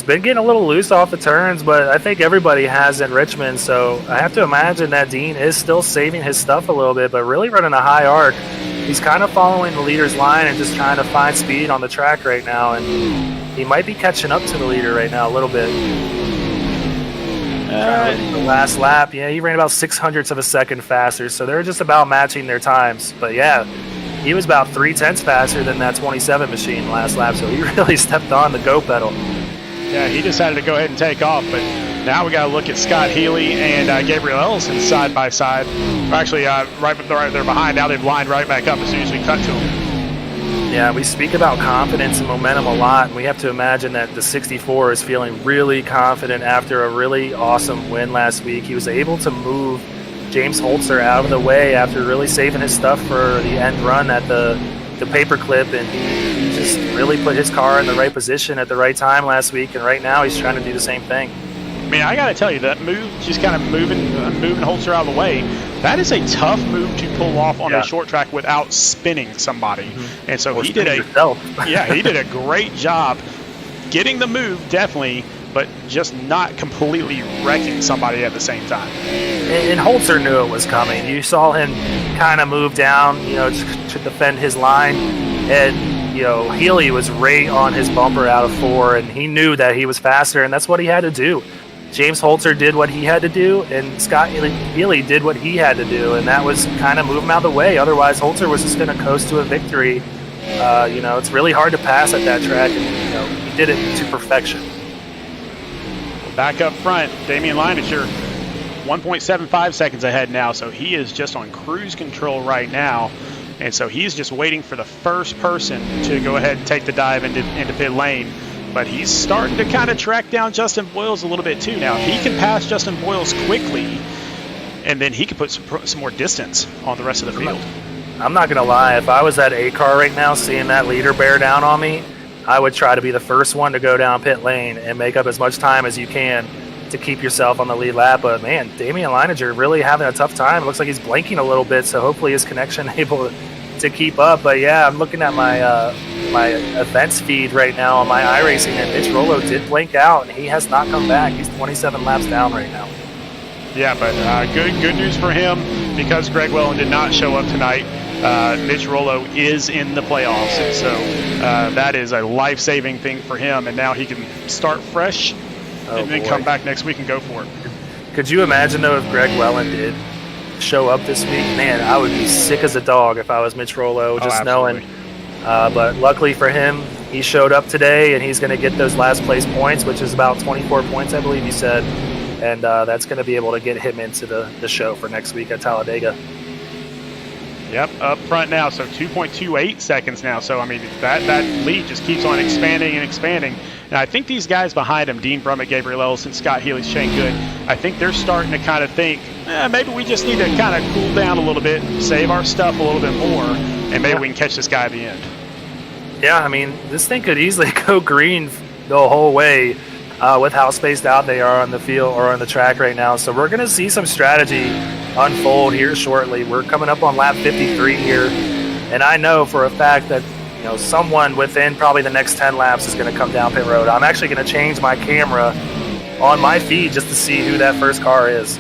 been getting a little loose off the turns, but I think everybody has in Richmond, so I have to imagine that Dean is still saving his stuff a little bit, but really running a high arc. He's kind of following the leader's line and just trying to find speed on the track right now, and he might be catching up to the leader right now a little bit. The last lap, yeah, he ran about 0.06 of a second faster, so they're just about matching their times. But yeah, he was about 0.3 faster than that 27 machine last lap, so he really stepped on the go pedal. Yeah, he decided to go ahead and take off, but now we got to look at Scott Healy and Gabriel Ellison side by side. Actually, right there behind. Now they've lined right back up as soon as we cut to them. Yeah, we speak about confidence and momentum a lot, and we have to imagine that the 64 is feeling really confident after a really awesome win last week. He was able to move James Holzer out of the way after really saving his stuff for the end run at the paperclip, and he just really put his car in the right position at the right time last week, and right now he's trying to do the same thing. I mean, I got to tell you, that move, just kind of moving Holzer out of the way, that is a tough move to pull off on a short track without spinning somebody. Mm-hmm. And so he did he did a great job getting the move, definitely, but just not completely wrecking somebody at the same time. And Holzer knew it was coming. You saw him kind of move down, just to defend his line, and Healy was right on his bumper out of 4, and he knew that he was faster, and that's what he had to do. James Holzer did what he had to do, and Scott Healy did what he had to do, and that was kind of move him out of the way. Otherwise, Holzer was just going to coast to a victory. It's really hard to pass at that track, and he did it to perfection. Back up front, Damian Leininger, 1.75 seconds ahead now, so he is just on cruise control right now. And so he's just waiting for the first person to go ahead and take the dive into pit lane. But he's starting to kind of track down Justin Boyles a little bit too now. He can pass Justin Boyles quickly, and then he can put some more distance on the rest of the field. I'm not going to lie. If I was at A car right now seeing that leader bear down on me, I would try to be the first one to go down pit lane and make up as much time as you can to keep yourself on the lead lap. But man, Damian Leininger really having a tough time. It looks like he's blinking a little bit, so hopefully his connection able to keep up. But yeah, I'm looking at my my events feed right now on my iRacing, and Mitch Rollo did blink out, and he has not come back. He's 27 laps down right now. Yeah, but good news for him, because Greg Welland did not show up tonight. Mitch Rollo is in the playoffs, and so that is a life-saving thing for him, and now he can start fresh and then come back next week and go for it. Could you imagine, though, if Greg Welland did show up this week? Man, I would be sick as a dog if I was Mitch Rollo, just knowing. But luckily for him, he showed up today, and he's going to get those last place points, which is about 24 points, I believe you said. And that's going to be able to get him into the show for next week at Talladega. Yep, up front now, so 2.28 seconds now. So, I mean, that lead just keeps on expanding and expanding. And I think these guys behind him, Dean Brummett, Gabriel Ellison, Scott Healy, Shane Good, I think they're starting to kind of think, maybe we just need to kind of cool down a little bit, save our stuff a little bit more, and maybe we can catch this guy at the end. Yeah, I mean, this thing could easily go green the whole way with how spaced out they are on the field or on the track right now. So we're going to see some strategy unfold here shortly. We're coming up on lap 53 here, and I know for a fact that someone within probably the next 10 laps is going to come down pit road. I'm actually going to change my camera on my feed just to see who that first car is.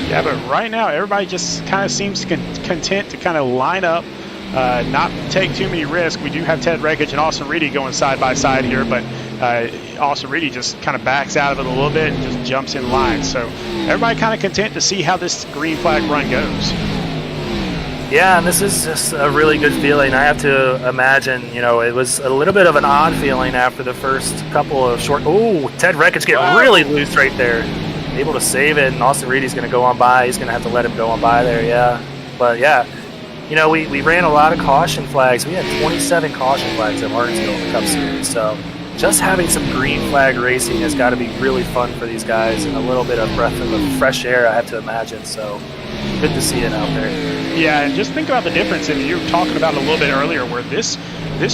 Yeah, but right now everybody just kind of seems content to kind of line up, not take too many risks. We do have Ted Rekich and Austin Reedy going side by side here, but Austin Reedy just kind of backs out of it a little bit and just jumps in line. So everybody kind of content to see how this green flag run goes. Yeah, and this is just a really good feeling. I have to imagine, it was a little bit of an odd feeling after the first couple of short. Oh, Ted Rekich get really loose right there. Able to save it, and Austin Reedy's going to go on by. He's going to have to let him go on by there, yeah. But, yeah, we ran a lot of caution flags. We had 27 caution flags at Martinsville in the Cup Series. So just having some green flag racing has got to be really fun for these guys and a little bit of breath of fresh air, I have to imagine. So good to see it out there. Yeah, and just think about the difference. And you were talking about it a little bit earlier where this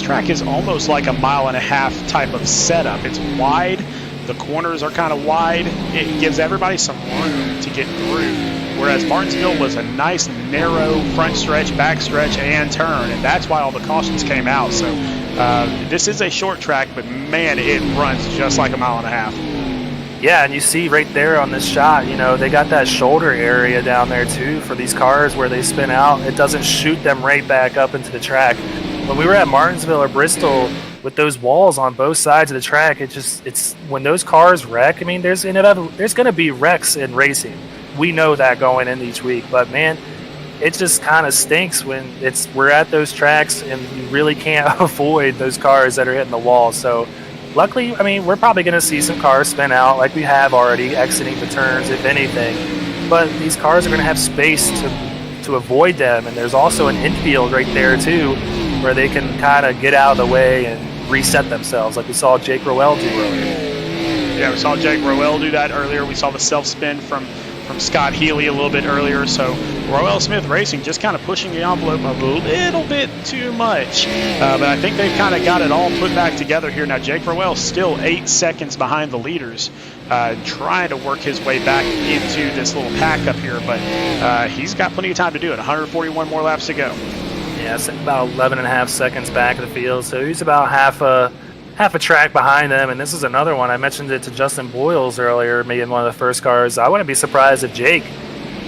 track is almost like a 1.5 mile type of setup. It's wide. The corners are kind of wide. It gives everybody some room to get through. Whereas Martinsville was a nice, narrow front stretch, back stretch, and turn. And that's why all the cautions came out. So this is a short track, but, man, it runs just like a 1.5 miles. Yeah, and you see right there on this shot, they got that shoulder area down there, too, for these cars where they spin out. It doesn't shoot them right back up into the track. When we were at Martinsville or Bristol, with those walls on both sides of the track, it's when those cars wreck. I mean, there's going to be wrecks in racing. We know that going in each week, but man, it just kind of stinks when we're at those tracks and you really can't avoid those cars that are hitting the wall. So luckily, I mean, we're probably going to see some cars spin out like we have already exiting the turns, if anything. But these cars are going to have space to avoid them, and there's also an infield right there too, where they can kind of get out of the way and reset themselves, like we saw Jake Rowell do earlier. Yeah, we saw Jake Rowell do that earlier. We saw the self-spin from Scott Healy a little bit earlier. So Rowell Smith Racing just kind of pushing the envelope a little bit too much. But I think they've kind of got it all put back together here. Now, Jake Rowell still 8 seconds behind the leaders, trying to work his way back into this little pack up here. But he's got plenty of time to do it. 141 more laps to go. Yeah, it's about 11.5 seconds back of the field, so he's about half a track behind them. And this is another one. I mentioned it to Justin Boyles earlier, maybe in one of the first cars. I wouldn't be surprised if Jake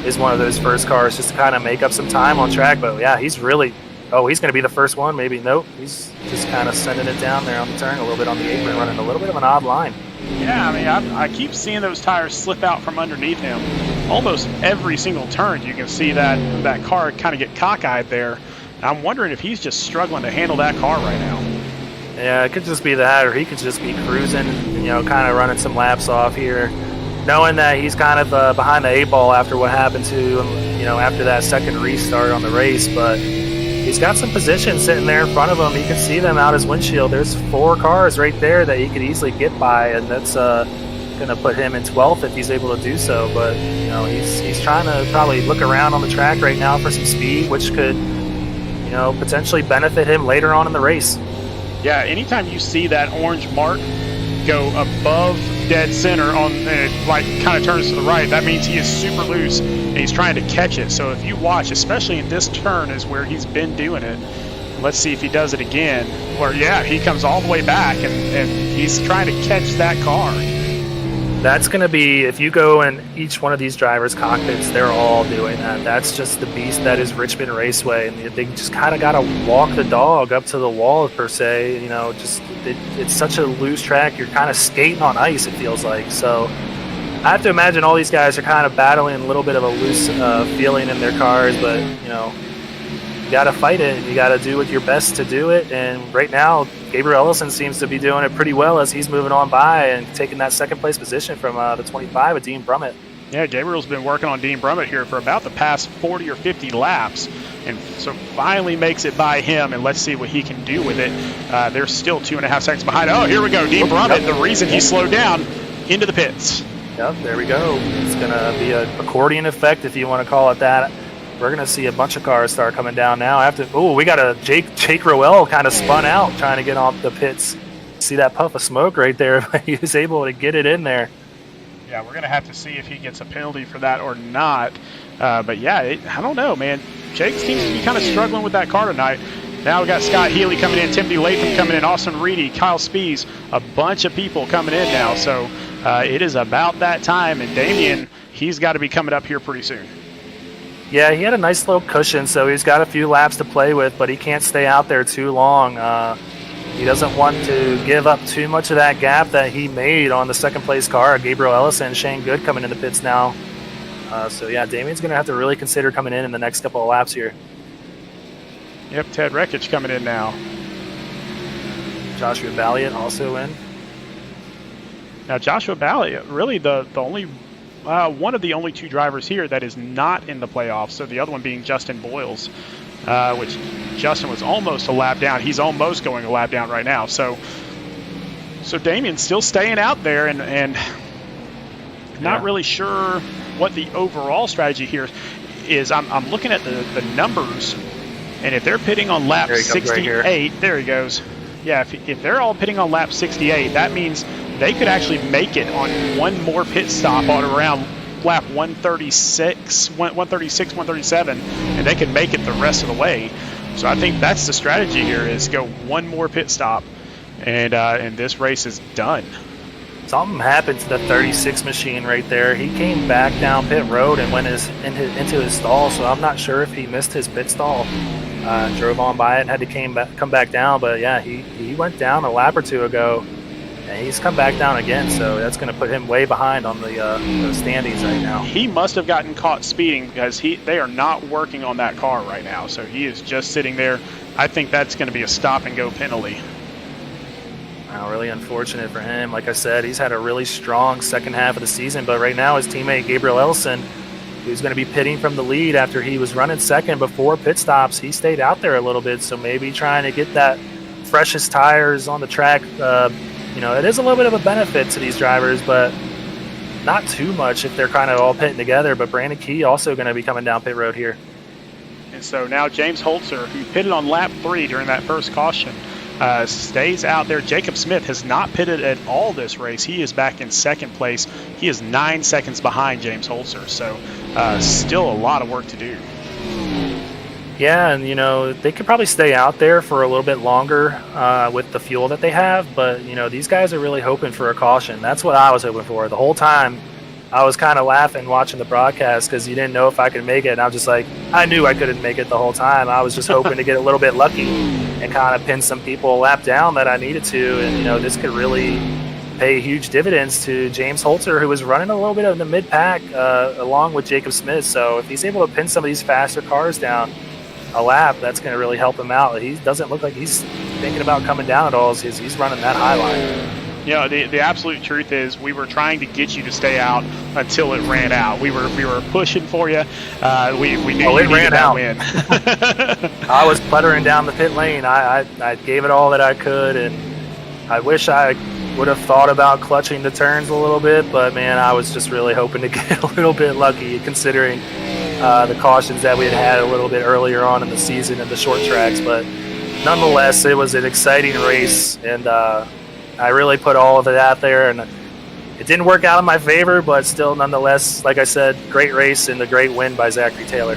is one of those first cars just to kind of make up some time on track. But yeah, he's going to be the first one. Maybe nope. He's just kind of sending it down there on the turn, a little bit on the apron, running a little bit of an odd line. Yeah, I mean, I keep seeing those tires slip out from underneath him. Almost every single turn, you can see that car kind of get cockeyed there. I'm wondering if he's just struggling to handle that car right now. Yeah, it could just be that, or he could just be cruising, kind of running some laps off here, knowing that he's kind of behind the 8 ball after what happened to him, after that second restart on the race. But he's got some position sitting there in front of him. You can see them out his windshield. There's 4 cars right there that he could easily get by, and that's going to put him in 12th if he's able to do so. But, he's trying to probably look around on the track right now for some speed, which could potentially benefit him later on in the race. Yeah, anytime you see that orange mark go above dead center on kind of turns to the right, that means he is super loose and he's trying to catch it. So if you watch, especially in this turn is where he's been doing it. Let's see if he does it again. Or yeah, he comes all the way back and he's trying to catch that car. That's going to be, if you go in each one of these drivers' cockpits, they're all doing that. That's just the beast that is Richmond Raceway. And they just kind of got to walk the dog up to the wall, per se. It's such a loose track. You're kind of skating on ice, it feels like. So I have to imagine all these guys are kind of battling a little bit of a loose feeling in their cars. But, you got to fight it. You got to do your best to do it. And right now, Gabriel Ellison seems to be doing it pretty well as he's moving on by and taking that second place position from the 25 with Dean Brummett. Yeah, Gabriel's been working on Dean Brummett here for about the past 40 or 50 laps, and so finally makes it by him, and let's see what he can do with it. They're still 2.5 seconds behind. Oh, here we go. Dean Brummett, the reason he slowed down, into the pits. Yep, there we go. It's going to be an accordion effect, if you want to call it that. We're going to see a bunch of cars start coming down now. We got a Jake Rowell kind of spun out trying to get off the pits. See that puff of smoke right there? He was able to get it in there. Yeah, we're going to have to see if he gets a penalty for that or not. But yeah, I don't know, man. Jake seems to be kind of struggling with that car tonight. Now we got Scott Healy coming in, Timothy Latham coming in, Austin Reedy, Kyle Spees, a bunch of people coming in now. So it is about that time, and Damian, he's got to be coming up here pretty soon. Yeah, he had a nice little cushion, so he's got a few laps to play with, but he can't stay out there too long. He doesn't want to give up too much of that gap that he made on the second-place car. Gabriel Ellison, Shane Good coming in the pits now. So, yeah, Damian's going to have to really consider coming in the next couple of laps here. Yep, Ted Rekich coming in now. Joshua Balliot also in. Now, Joshua Balliot, really the only one of the only two drivers here that is not in the playoffs, so the other one being Justin Boyles, which Justin was almost a lap down. He's almost going a lap down right now. So Damian's still staying out there and not really sure what the overall strategy here is. I'm looking at the numbers, and if they're pitting on lap 68, right, there he goes. Yeah, if they're all pitting on lap 68, that means they could actually make it on one more pit stop on around lap 136, 137, and they can make it the rest of the way. So I think that's the strategy here, is go one more pit stop, and this race is done. Something happened to the 36 machine right there. He came back down pit road and went into his stall, so I'm not sure if he missed his pit stall. Drove on by it and had to come back down, but yeah, he went down a lap or two ago, and he's come back down again, so that's going to put him way behind on the standings right now. He must have gotten caught speeding, because they are not working on that car right now, so he is just sitting there. I think that's going to be a stop-and-go penalty. Really unfortunate for him. Like I said, he's had a really strong second half of the season, but right now his teammate Gabriel Ellison, who's going to be pitting from the lead after he was running second before pit stops, he stayed out there a little bit, so maybe trying to get that freshest tires on the track. It is a little bit of a benefit to these drivers, but not too much if they're kind of all pitting together. But Brandon Key also going to be coming down pit road here. And so now James Holzer, who pitted on lap 3 during that first caution, stays out there. Jacob Smith has not pitted at all this race. He is back in second place. He is 9 seconds behind James Holzer, so still a lot of work to do. Yeah, and they could probably stay out there for a little bit longer with the fuel that they have, but these guys are really hoping for a caution. That's what I was hoping for the whole time. I was kind of laughing watching the broadcast because you didn't know if I could make it, and I was just like, I knew I couldn't make it the whole time. I was just hoping to get a little bit lucky and kind of pin some people a lap down that I needed to, and this could really pay huge dividends to James Holzer, who was running a little bit of the mid-pack along with Jacob Smith. So if he's able to pin some of these faster cars down a lap, that's going to really help him out. He doesn't look like he's thinking about coming down at all. He's running that high line. The absolute truth is we were trying to get you to stay out until it ran out. We were pushing for you. We knew you needed that win. I was puttering down the pit lane. I gave it all that I could, and I wish I would have thought about clutching the turns a little bit, but man, I was just really hoping to get a little bit lucky considering the cautions that we had a little bit earlier on in the season in the short tracks. But nonetheless, it was an exciting race, and I really put all of it out there, and it didn't work out in my favor, but still, nonetheless, like I said, great race and a great win by Zachary Taylor.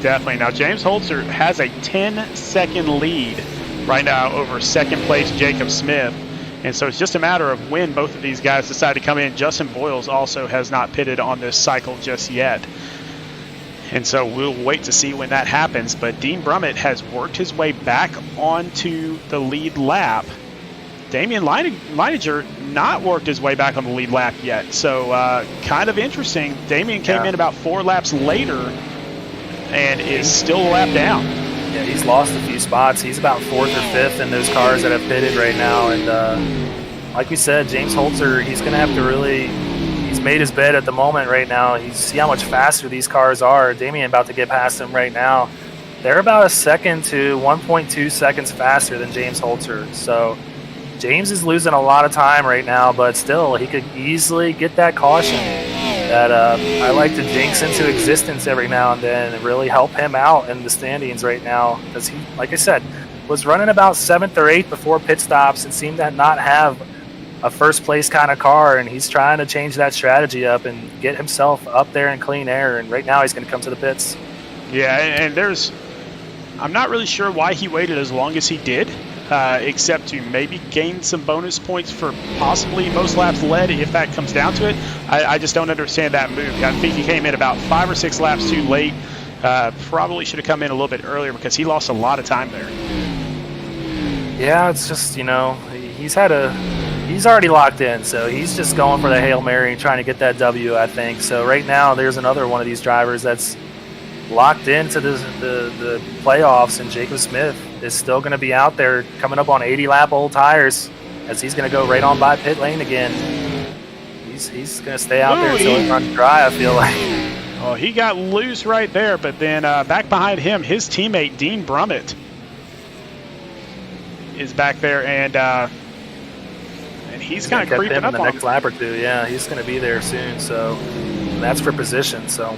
Definitely. Now, James Holzer has a 10-second lead right now over second place Jacob Smith, and so it's just a matter of when both of these guys decide to come in. Justin Boyles also has not pitted on this cycle just yet, and so we'll wait to see when that happens. But Dean Brummett has worked his way back onto the lead lap. Damian Leininger not worked his way back on the lead lap yet, so kind of interesting. Damian came in about 4 laps later and is still a lap down. Yeah, he's lost a few spots. He's about 4th or 5th in those cars that have pitted right now, and like we said, James Holzer, he's going to have to really – he's made his bed at the moment right now. You see how much faster these cars are. Damian about to get past him right now. They're about a second to 1.2 seconds faster than James Holzer. So James is losing a lot of time right now, but still, he could easily get that caution that I like to jinx into existence every now and then and really help him out in the standings right now. Because he, like I said, was running about 7th or 8th before pit stops and seemed to not have a first place kind of car, and he's trying to change that strategy up and get himself up there in clean air, and right now he's going to come to the pits. Yeah, and I'm not really sure why he waited as long as he did, except to maybe gain some bonus points for possibly most laps led if that comes down to it. I just don't understand that move. I think he came in about 5 or 6 laps too late. Probably should have come in a little bit earlier because he lost a lot of time there. Yeah, it's just, he's already locked in, so he's just going for the Hail Mary, trying to get that W, I think. So right now, there's another one of these drivers that's locked into the playoffs, and Jacob Smith is still going to be out there coming up on 80-lap old tires as he's going to go right on by pit lane again. He's going to stay out there until he runs dry, I feel like. Well, he got loose right there, but then back behind him, his teammate, Dean Brummett, is back there, and he's kind of creeping up on the next lap or two. Yeah, he's going to be there soon, so that's for position. So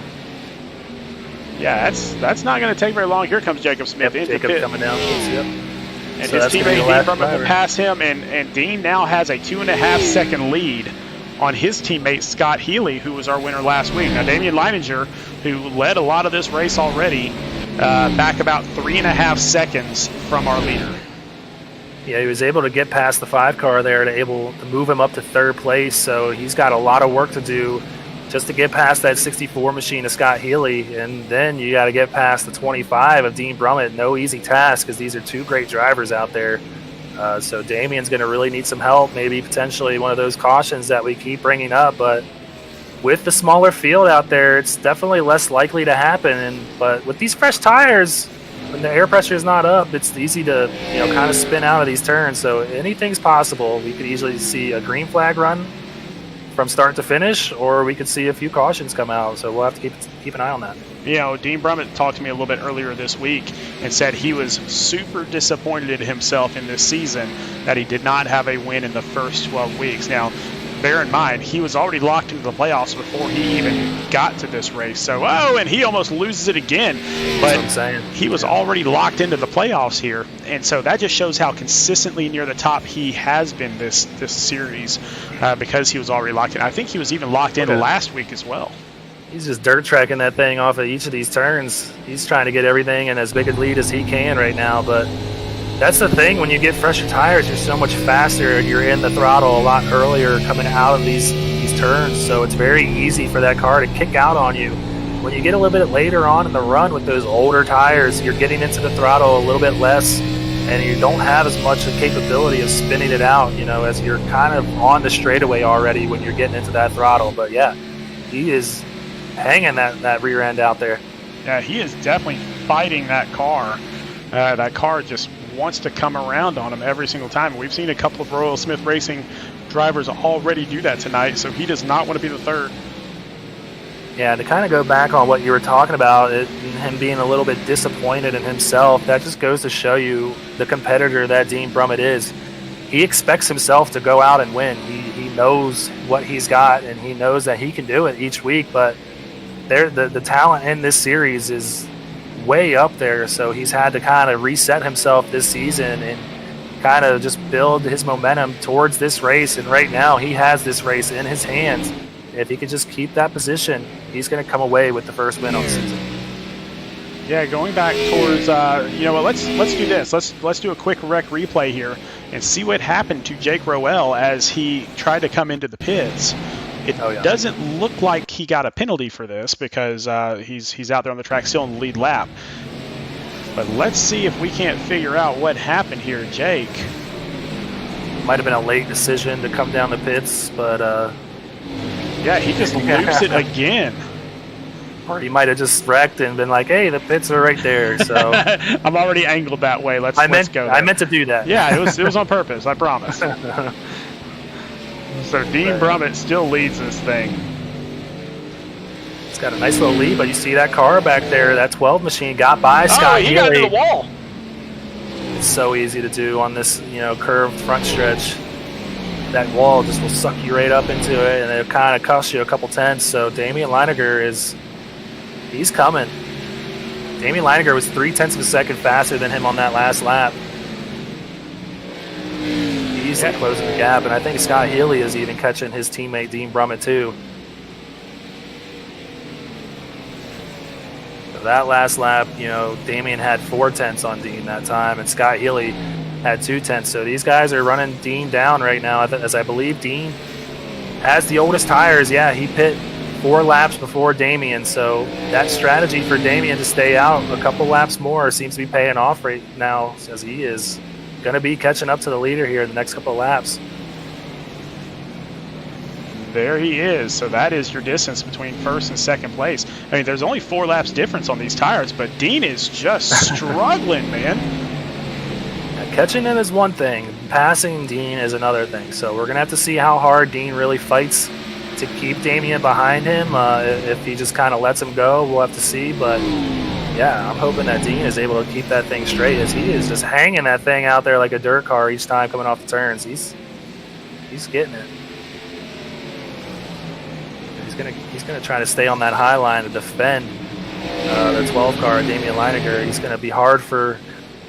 yeah, that's not going to take very long. Here comes Jacob Smith into the pit. Coming down. Yep. And so his teammate Dean Brummett will pass him, and Dean now has a 2.5-second lead on his teammate Scott Healy, who was our winner last week. Now Damian Leininger, who led a lot of this race already, back about 3.5 seconds from our leader. Yeah, he was able to get past the 5 car there to move him up to 3rd place. So he's got a lot of work to do just to get past that 64 machine of Scott Healy. And then you got to get past the 25 of Dean Brummett. No easy task because these are 2 great drivers out there. So Damian's going to really need some help, maybe potentially one of those cautions that we keep bringing up. But with the smaller field out there, it's definitely less likely to happen. But with these fresh tires, when the air pressure is not up, it's easy to kind of spin out of these turns. So anything's possible. We could easily see a green flag run from start to finish, or we could see a few cautions come out. So we'll have to keep an eye on that. Dean Brummett talked to me a little bit earlier this week and said he was super disappointed in himself in this season that he did not have a win in the first 12 weeks. Now, bear in mind, he was already locked into the playoffs before he even got to this race. So, and he almost loses it again. But he was already locked into the playoffs here. And so that just shows how consistently near the top he has been this series because he was already locked in. I think he was even locked in last week as well. He's just dirt tracking that thing off of each of these turns. He's trying to get everything in as big a lead as he can right now, but that's the thing. When you get fresher tires, you're so much faster. You're in the throttle a lot earlier coming out of these turns, so it's very easy for that car to kick out on you. When you get a little bit later on in the run with those older tires, you're getting into the throttle a little bit less, and you don't have as much of capability of spinning it out, as you're kind of on the straightaway already when you're getting into that throttle. But yeah, he is hanging that rear end out there. Yeah, he is definitely fighting that car. That car just wants to come around on him every single time. We've seen a couple of Royal Smith Racing drivers already do that tonight, so he does not want to be the third. Yeah, to kind of go back on what you were talking about, him being a little bit disappointed in himself, that just goes to show you the competitor that Dean Brummett is. He expects himself to go out and win. He knows what he's got, and he knows that he can do it each week, but the talent in this series is way up there, so he's had to kind of reset himself this season and kind of just build his momentum towards this race. And right now he has this race in his hands. If he could just keep that position, he's going to come away with the first win on the season. Yeah, going back towards let's do this. Let's do a quick rec replay here and see what happened to Jake Rowell as he tried to come into the pits. It doesn't look like he got a penalty for this because he's out there on the track still in the lead lap. But let's see if we can't figure out what happened here, Jake. Might have been a late decision to come down the pits, but yeah, he just loops it again. Or he might have just wrecked and been like, "Hey, the pits are right there." So I'm already angled that way. Let's go there. I meant to do that. Yeah, it was on purpose. I promise. So Dean Brummett still leads this thing. He's got a nice little lead, but you see that car back there, that 12 machine got by Scott he Healy. got into the wall. It's so easy to do on this, curved front stretch. That wall just will suck you right up into it, and it'll kind of cost you a couple tenths. So Damian Leininger he's coming. Damian Leininger was 0.3 of a second faster than him on that last lap. Easily closing the gap, and I think Scott Healy is even catching his teammate Dean Brummett too. So that last lap, Damian had 0.4 on Dean that time, and Scott Healy had 0.2. So these guys are running Dean down right now, as I believe Dean has the oldest tires. Yeah, he pit 4 laps before Damian, so that strategy for Damian to stay out a couple laps more seems to be paying off right now, as he is going to be catching up to the leader here in the next couple of laps. There he is. So that is your distance between first and second place. I mean, there's only 4 laps difference on these tires, but Dean is just struggling, man. Catching him is one thing. Passing Dean is another thing. So we're going to have to see how hard Dean really fights to keep Damian behind him. If he just kind of lets him go, we'll have to see. But, yeah, I'm hoping that Dean is able to keep that thing straight, as he is just hanging that thing out there like a dirt car each time coming off the turns. He's getting it. He's gonna try to stay on that high line to defend the 12 car, Damian Leininger. He's going to be hard for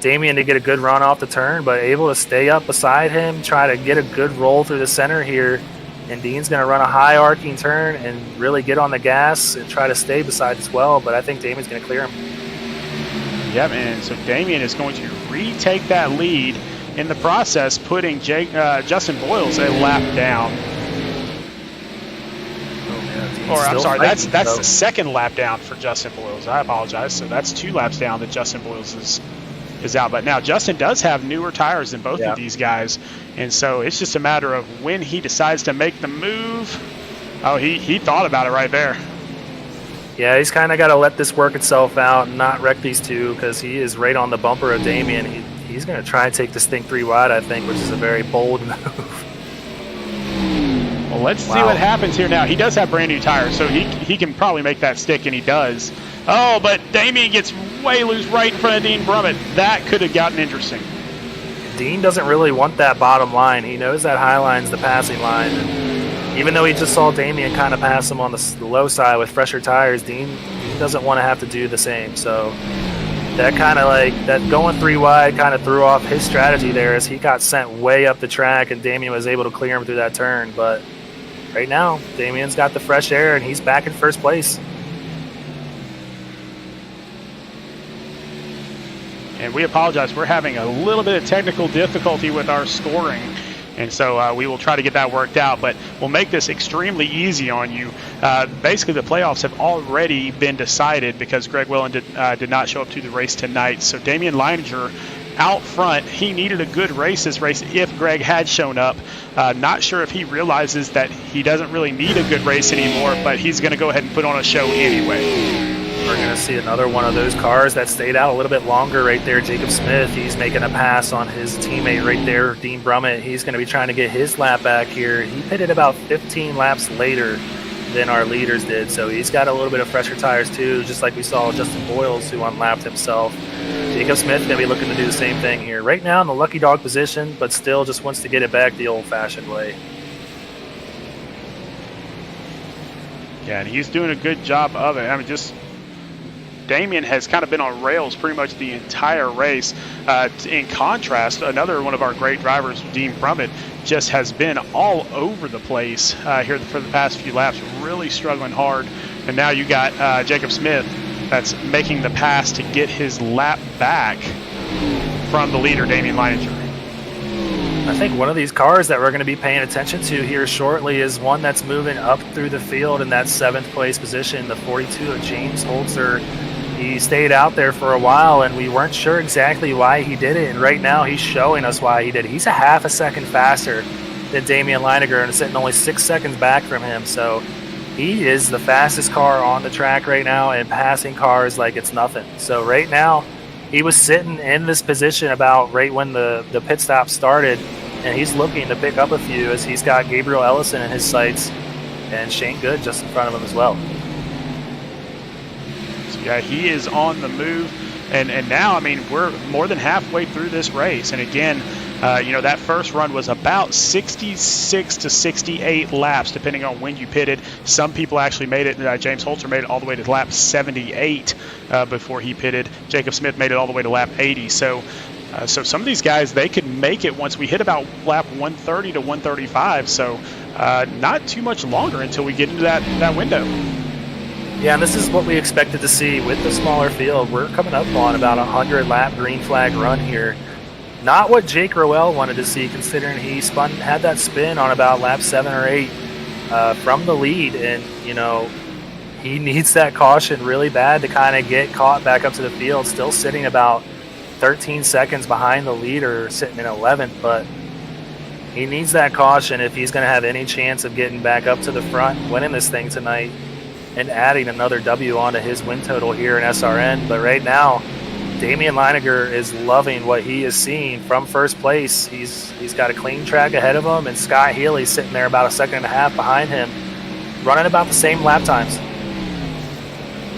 Damian to get a good run off the turn, but able to stay up beside him, try to get a good roll through the center here. And Dean's going to run a high arcing turn and really get on the gas and try to stay beside the 12, but I think Damian's going to clear him. Yep, and so Damian is going to retake that lead, in the process putting Justin Boyles a lap down. Or I'm sorry, that's the second lap down for Justin Boyles. I apologize. So that's 2 laps down that Justin Boyles is out. But now Justin does have newer tires than both of these guys, and so it's just a matter of when he decides to make the move. Oh, he thought about it right there. Yeah, he's kind of got to let this work itself out and not wreck these two, because he is right on the bumper of Damian. He's going to try and take this thing 3 wide, I think, which is a very bold move. Well, let's see what happens here now. He does have brand new tires, so he can probably make that stick, and he does. Oh, but Damian gets way loose right in front of Dean Brummett. That could have gotten interesting. Dean doesn't really want that bottom line. He knows that high line's the passing line. And even though he just saw Damian kind of pass him on the low side with fresher tires, Dean doesn't want to have to do the same. So that kind of that going 3 wide kind of threw off his strategy there, as he got sent way up the track and Damian was able to clear him through that turn. But right now, Damian's got the fresh air and he's back in first place. And we apologize. We're having a little bit of technical difficulty with our scoring. And so we will try to get that worked out. But we'll make this extremely easy on you. Basically, the playoffs have already been decided because Greg Willen did not show up to the race tonight. So Damian Leininger out front. He needed a good race this race if Greg had shown up. Not sure if he realizes that he doesn't really need a good race anymore, but he's going to go ahead and put on a show anyway. We're going to see another one of those cars that stayed out a little bit longer right there. Jacob Smith, he's making a pass on his teammate right there, Dean Brummett. He's going to be trying to get his lap back here. He pitted about 15 laps later than our leaders did, so he's got a little bit of fresher tires too, just like we saw Justin Boyles, who unlapped himself. Jacob Smith going to be looking to do the same thing here. Right now in the lucky dog position, but still just wants to get it back the old-fashioned way. Yeah, and he's doing a good job of it. I mean, just Damian has kind of been on rails pretty much the entire race. In contrast, another one of our great drivers, Dean Brummett, just has been all over the place here for the past few laps, really struggling hard. And now you got Jacob Smith that's making the pass to get his lap back from the leader, Damian Leininger. I think one of these cars that we're going to be paying attention to here shortly is one that's moving up through the field in that 7th place position, the 42 of James Holzer. He stayed out there for a while, and we weren't sure exactly why he did it. And right now, he's showing us why he did it. He's a half a second faster than Damian Leininger and sitting only 6 seconds back from him. So he is the fastest car on the track right now and passing cars like it's nothing. So right now, he was sitting in this position about right when the pit stop started, and he's looking to pick up a few as he's got Gabriel Ellison in his sights and Shane Good just in front of him as well. Yeah, he is on the move. And now, I mean, we're more than halfway through this race. And again, that first run was about 66 to 68 laps, depending on when you pitted. Some people actually made it. James Holzer made it all the way to lap 78 before he pitted. Jacob Smith made it all the way to lap 80. So some of these guys, they could make it once we hit about lap 130 to 135. So not too much longer until we get into that window. Yeah, and this is what we expected to see with the smaller field. We're coming up on about a 100-lap green flag run here. Not what Jake Rowell wanted to see, considering he had that spin on about lap 7 or 8 from the lead. And, he needs that caution really bad to kind of get caught back up to the field, still sitting about 13 seconds behind the leader, sitting in 11th. But he needs that caution if he's going to have any chance of getting back up to the front, winning this thing tonight, and adding another W onto his win total here in SRN. But right now, Damian Leiniger is loving what he is seeing from first place. He's got a clean track ahead of him, and Scott Healy's sitting there about a second and a half behind him, running about the same lap times.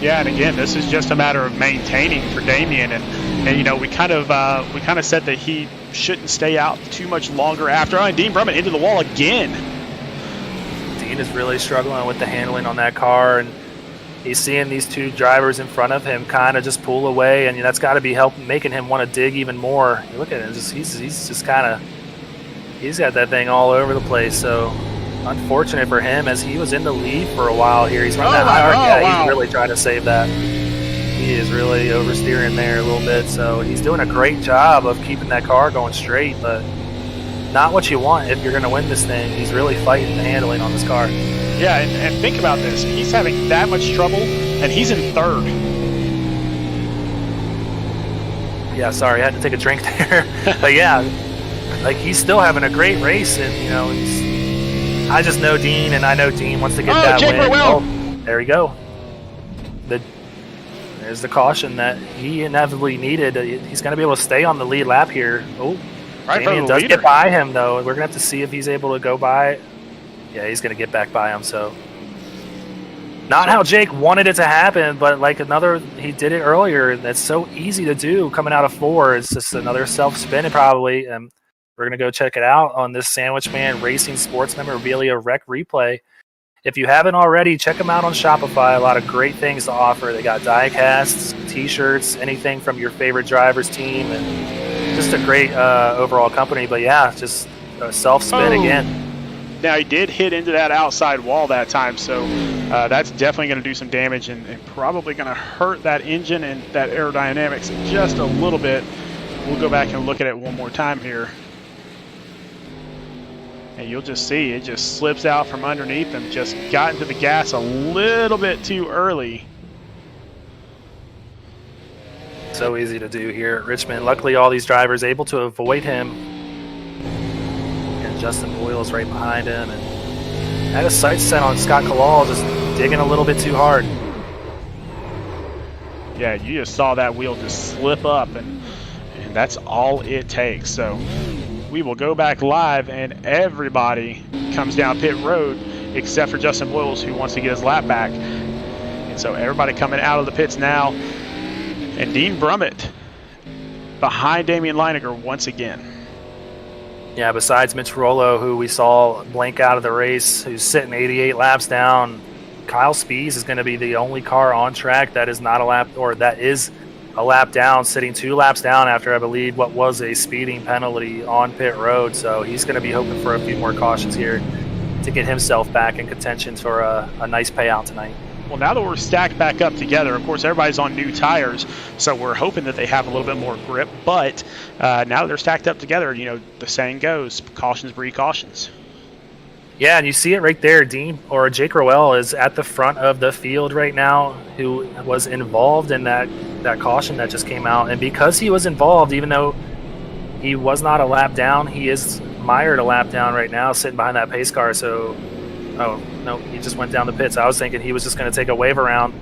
Yeah, and again, this is just a matter of maintaining for Damian, and we kind of said that he shouldn't stay out too much longer after. And Dean Brummett into the wall again. Dean is really struggling with the handling on that car, and he's seeing these two drivers in front of him kind of just pull away, and that's got to be making him want to dig even more. Look at him, he's just kind of, he's got that thing all over the place. So unfortunate for him, as he was in the lead for a while here. He's running that high. Wow. He's really trying to save that. He is really oversteering there a little bit. So he's doing a great job of keeping that car going straight, but not what you want if you're going to win this thing. He's really fighting the handling on this car. Yeah, and think about this. He's having that much trouble, and he's in third. Yeah, sorry, I had to take a drink there. But yeah, he's still having a great race, and I just know Dean, and I know Dean wants to get that Jake win. Rowell. There we go. There's the caution that he inevitably needed. He's going to be able to stay on the lead lap here. Oh, Damian does get by him, though. We're going to have to see if he's able to go by. Yeah, he's going to get back by him. So, not how Jake wanted it to happen, but he did it earlier. That's so easy to do coming out of 4. It's just another self-spin probably. And we're going to go check it out on this Sandwich Man Racing Sports Memorabilia Rec Replay. If you haven't already, check them out on Shopify. A lot of great things to offer. They got die casts, T-shirts, anything from your favorite driver's team, and just a great overall company. But yeah, just a self-spin again. Now, he did hit into that outside wall that time, so that's definitely going to do some damage and probably going to hurt that engine and that aerodynamics just a little bit. We'll go back and look at it one more time here. And you'll just see it just slips out from underneath him. Just got into the gas a little bit too early. So easy to do here at Richmond. Luckily, all these drivers able to avoid him. And Justin Boyle's right behind him. And had a sight set on Scott Kalal, just digging a little bit too hard. Yeah, you just saw that wheel just slip up, and that's all it takes. So we will go back live, and everybody comes down pit road except for Justin Boyles, who wants to get his lap back. And so everybody coming out of the pits now. And Dean Brummett behind Damian Leiniger once again. Yeah, besides Mitch Rollo, who we saw blink out of the race, who's sitting 88 laps down, Kyle Spees is going to be the only car on track that is not a lap, or that is a lap down, sitting 2 laps down after, I believe, what was a speeding penalty on pit road. So he's going to be hoping for a few more cautions here to get himself back in contention for a nice payout tonight. Well, now that we're stacked back up together, of course, everybody's on new tires, so we're hoping that they have a little bit more grip. But now that they're stacked up together, the saying goes, cautions breed cautions. Yeah, and you see it right there. Jake Rowell is at the front of the field right now, who was involved in that caution that just came out. And because he was involved, even though he was not a lap down, he is mired a lap down right now, sitting behind that pace car. So, oh, no, he just went down the pits. I was thinking he was just going to take a wave around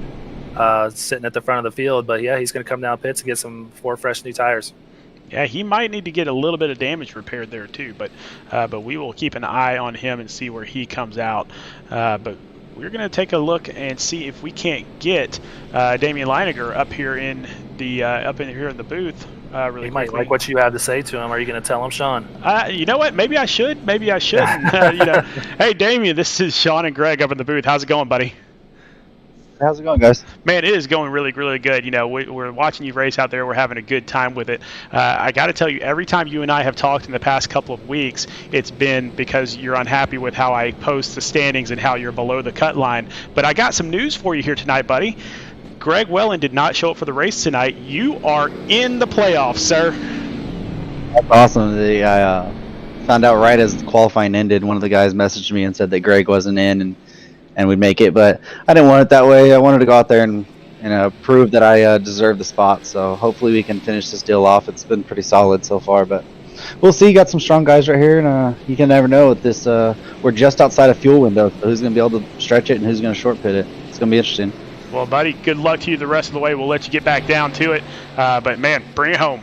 sitting at the front of the field. But, yeah, he's going to come down pits to get some 4 fresh new tires. Yeah, he might need to get a little bit of damage repaired there too, but we will keep an eye on him and see where he comes out. But we're going to take a look and see if we can't get Damian Leiniger up here in the booth. Really he might quickly. like what you have to say to him. Are you going to tell him, Sean? You know what? Maybe I should. Maybe I shouldn't. Hey, Damian, this is Sean and Greg up in the booth. How's it going, buddy? How's it going, guys? Man, it is going really, really good. We're watching you race out there. We're having a good time with it. I got to tell you, every time you and I have talked in the past couple of weeks, it's been because you're unhappy with how I post the standings and how you're below the cut line. But I got some news for you here tonight, buddy. Greg Welland did not show up for the race tonight. You are in the playoffs, sir. That's awesome. I found out right as qualifying ended. One of the guys messaged me and said that Greg wasn't in and we'd make it, but I didn't want it that way. I wanted to go out there and prove that I deserve the spot. So hopefully we can finish this deal off. It's been pretty solid so far, but we'll see. You got some strong guys right here, and you can never know with this. We're just outside of fuel window, so who's going to be able to stretch it and who's going to short pit it? It's going to be interesting. Well, buddy, good luck to you the rest of the way. We'll let you get back down to it, but man, bring it home.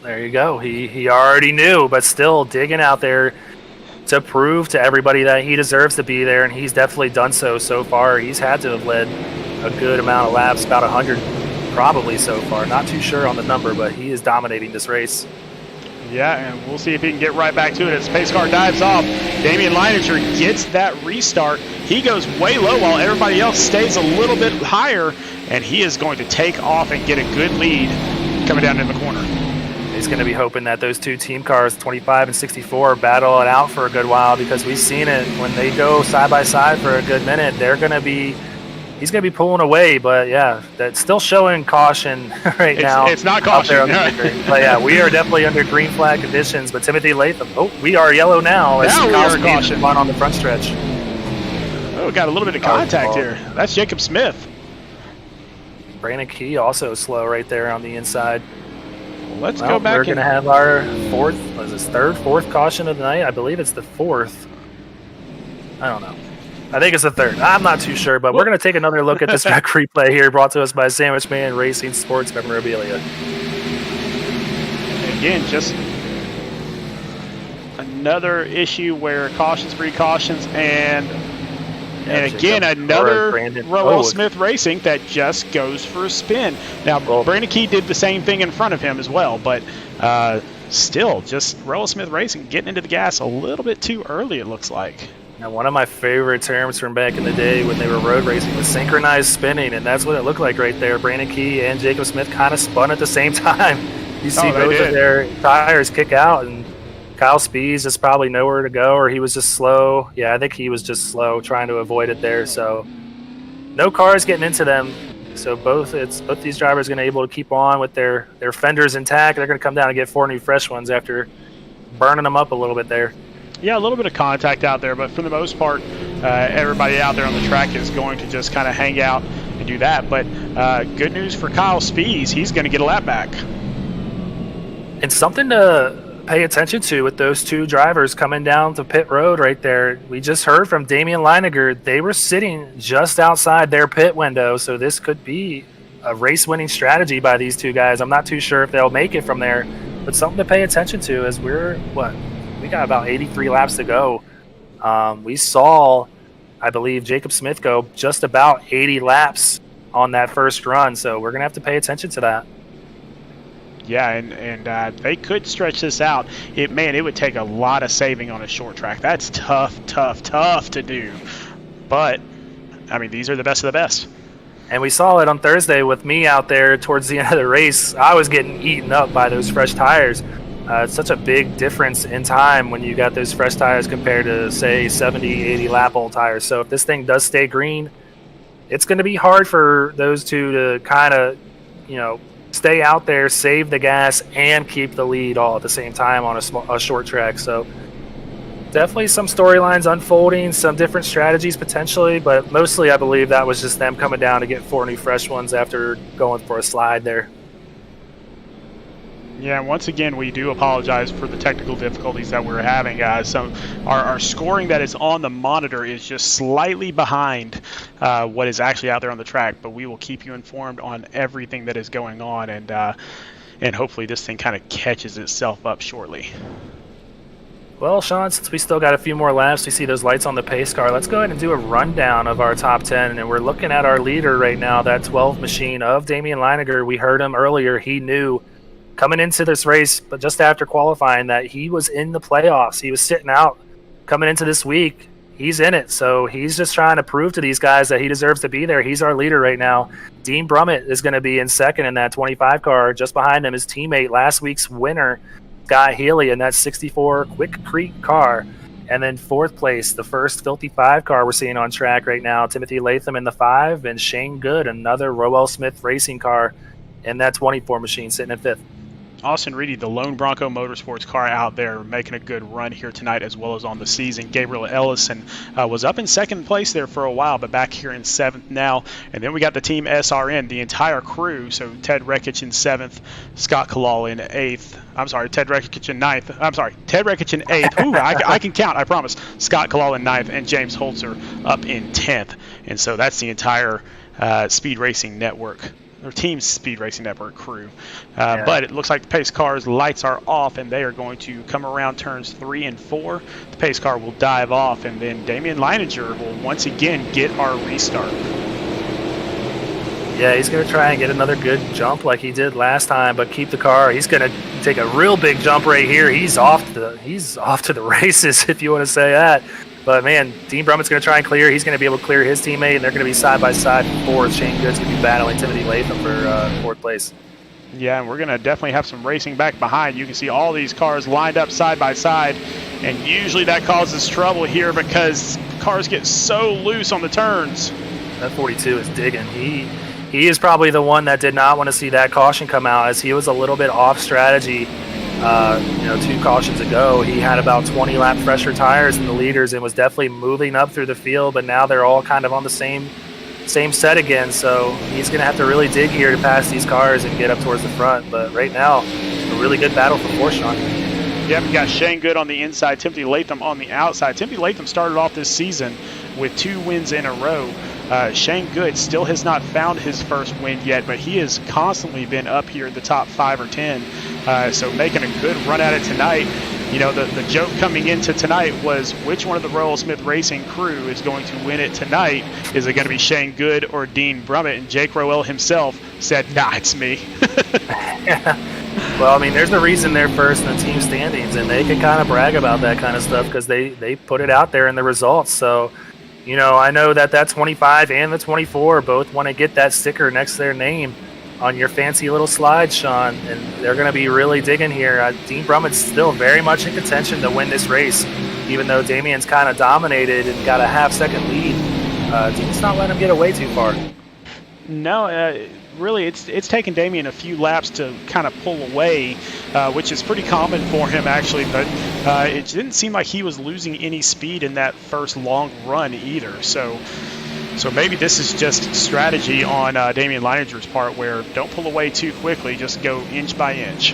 There you go. He already knew, but still digging out there to prove to everybody that he deserves to be there, and he's definitely done so far. He's had to have led a good amount of laps, about 100 probably so far. Not too sure on the number, but he is dominating this race. Yeah, and we'll see if he can get right back to it as pace car dives off. Damian Leiniger gets that restart. He goes way low while everybody else stays a little bit higher, and he is going to take off and get a good lead coming down in the corner. He's going to be hoping that those two team cars, 25 and 64, battle it out for a good while, because we've seen it when they go side by side for a good minute. He's going to be pulling away, but yeah, that's still showing caution now. It's not caution. But yeah, we are definitely under green flag conditions. But Timothy Latham, we are yellow now. Now we are caution. On the front stretch. Oh, got a little bit of contact here. That's Jacob Smith. Brandon Key also slow right there on the inside. Let's go back. We're going to have our fourth caution of the night. I believe it's the fourth. I don't know. I think it's the third. I'm not too sure, but we're going to take another look at this track replay here, brought to us by Sandwich Man Racing Sports Memorabilia. Again, just another issue where cautions, precautions, and again, another Rowell Smith Racing that just goes for a spin. Now, Brandon Key did the same thing in front of him as well, but still, just Rowell Smith Racing getting into the gas a little bit too early, it looks like. Now, one of my favorite terms from back in the day when they were road racing was synchronized spinning, and that's what it looked like right there. Brandon Key and Jacob Smith kind of spun at the same time. You see both of their tires kick out, and Kyle Spees is probably nowhere to go, or he was just slow. Yeah, I think he was just slow, trying to avoid it there. So no cars getting into them. So both these drivers are going to be able to keep on with their fenders intact. They're going to come down and get 4 new fresh ones after burning them up a little bit there. Yeah, a little bit of contact out there, but for the most part, everybody out there on the track is going to just kind of hang out and do that. But good news for Kyle Spees, he's going to get a lap back. And something to pay attention to with those two drivers coming down to pit road right there. We just heard from Damian Leiniger. They were sitting just outside their pit window, so this could be a race-winning strategy by these two guys. I'm not too sure if they'll make it from there, but something to pay attention to as we got about 83 laps to go. We saw, I believe, Jacob Smith go just about 80 laps on that first run, so we're going to have to pay attention to that. Yeah, and they could stretch this out. It would take a lot of saving on a short track. That's tough to do. But, I mean, these are the best of the best. And we saw it on Thursday with me out there towards the end of the race. I was getting eaten up by those fresh tires. It's such a big difference in time when you got those fresh tires compared to, say, 70, 80 lap old tires. So if this thing does stay green, it's going to be hard for those two to kind of, stay out there, save the gas, and keep the lead all at the same time on a short track. So definitely some storylines unfolding, some different strategies potentially, but mostly I believe that was just them coming down to get 4 new fresh ones after going for a slide there. Yeah, once again, we do apologize for the technical difficulties that we're having, guys. So our scoring that is on the monitor is just slightly behind what is actually out there on the track, but we will keep you informed on everything that is going on, and hopefully this thing kind of catches itself up shortly. Well, Sean, since we still got a few more laps, we see those lights on the pace car. Let's go ahead and do a rundown of our top 10. And we're looking at our leader right now, that 12 machine of Damian Leiniger. We heard him earlier. He knew coming into this race, but just after qualifying, that he was in the playoffs. He was sitting out. Coming into this week, he's in it. So he's just trying to prove to these guys that he deserves to be there. He's our leader right now. Dean Brummett is going to be in second in that 25 car. Just behind him, his teammate, last week's winner, Scott Healy, in that 64 Quick Creek car. And then fourth place, the first Filthy 5 car we're seeing on track right now, Timothy Latham in the 5, and Shane Good, another Rowell Smith racing car in that 24 machine, sitting in fifth. Austin Reedy, the lone Bronco Motorsports car out there, making a good run here tonight as well as on the season. Gabriel Ellison was up in second place there for a while, but back here in seventh now. And then we got the Team SRN, the entire crew. So Ted Rekich in seventh, Scott Kalal in eighth. I'm sorry, Ted Rekich in ninth. I'm sorry, Ted Rekich in eighth. Ooh, I can count, I promise. Scott Kalal in ninth, and James Holzer up in 10th. And so that's the entire Speed Racing Network, or Team Speed Racing Network crew. But it looks like the pace car's lights are off, and they are going to come around turns 3 and 4. The pace car will dive off, and then Damian Leininger will once again get our restart. Yeah, he's going to try and get another good jump like he did last time, but keep the car. He's going to take a real big jump right here. He's off to the races, if you want to say that. But, man, Dean Brummett's going to try and clear. He's going to be able to clear his teammate, and they're going to be side by side for fourth. Shane Good's going to be battling Timothy Latham for fourth place. Yeah, and we're going to definitely have some racing back behind. You can see all these cars lined up side by side, and usually that causes trouble here because cars get so loose on the turns. That 42 is digging. He is probably the one that did not want to see that caution come out, as he was a little bit off strategy. 2 cautions ago, he had about 20 lap fresher tires in the leaders and was definitely moving up through the field, but now they're all kind of on the same set again, so he's going to have to really dig here to pass these cars and get up towards the front. But right now, a really good battle for fourth, Sean. Yep, we got Shane Good on the inside, Timothy Latham on the outside. Timothy Latham started off this season with 2 wins in a row. Shane Good still has not found his first win yet, but he has constantly been up here in the top 5 or 10. So making a good run at it tonight. You know, the joke coming into tonight was which one of the Rowell Smith Racing crew is going to win it tonight? Is it going to be Shane Good or Dean Brummett? And Jake Rowell himself said, nah, it's me. Well, I mean, there's a reason they're first in the team standings, and they can kind of brag about that kind of stuff because they put it out there in the results. So, you know, I know that 25 and the 24 both want to get that sticker next to their name on your fancy little slide, Sean, and they're going to be really digging here. Dean Brummett's still very much in contention to win this race, even though Damian's kind of dominated and got a half-second lead. Dean's not letting him get away too far. No, really, it's taken Damian a few laps to kind of pull away, which is pretty common for him, actually, but it didn't seem like he was losing any speed in that first long run either. So maybe this is just strategy on Damian Leininger's part, where don't pull away too quickly, just go inch by inch.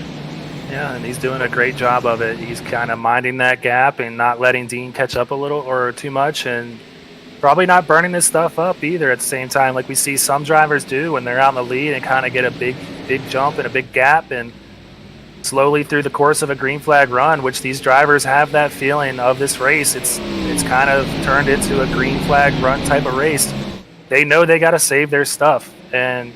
Yeah, and he's doing a great job of it. He's kind of minding that gap and not letting Dean catch up a little or too much, and probably not burning his stuff up either at the same time, like we see some drivers do when they're out in the lead and kind of get a big jump and a big gap, and slowly through the course of a green flag run, which these drivers have that feeling of this race, it's kind of turned into a green flag run type of race. They know they got to save their stuff, and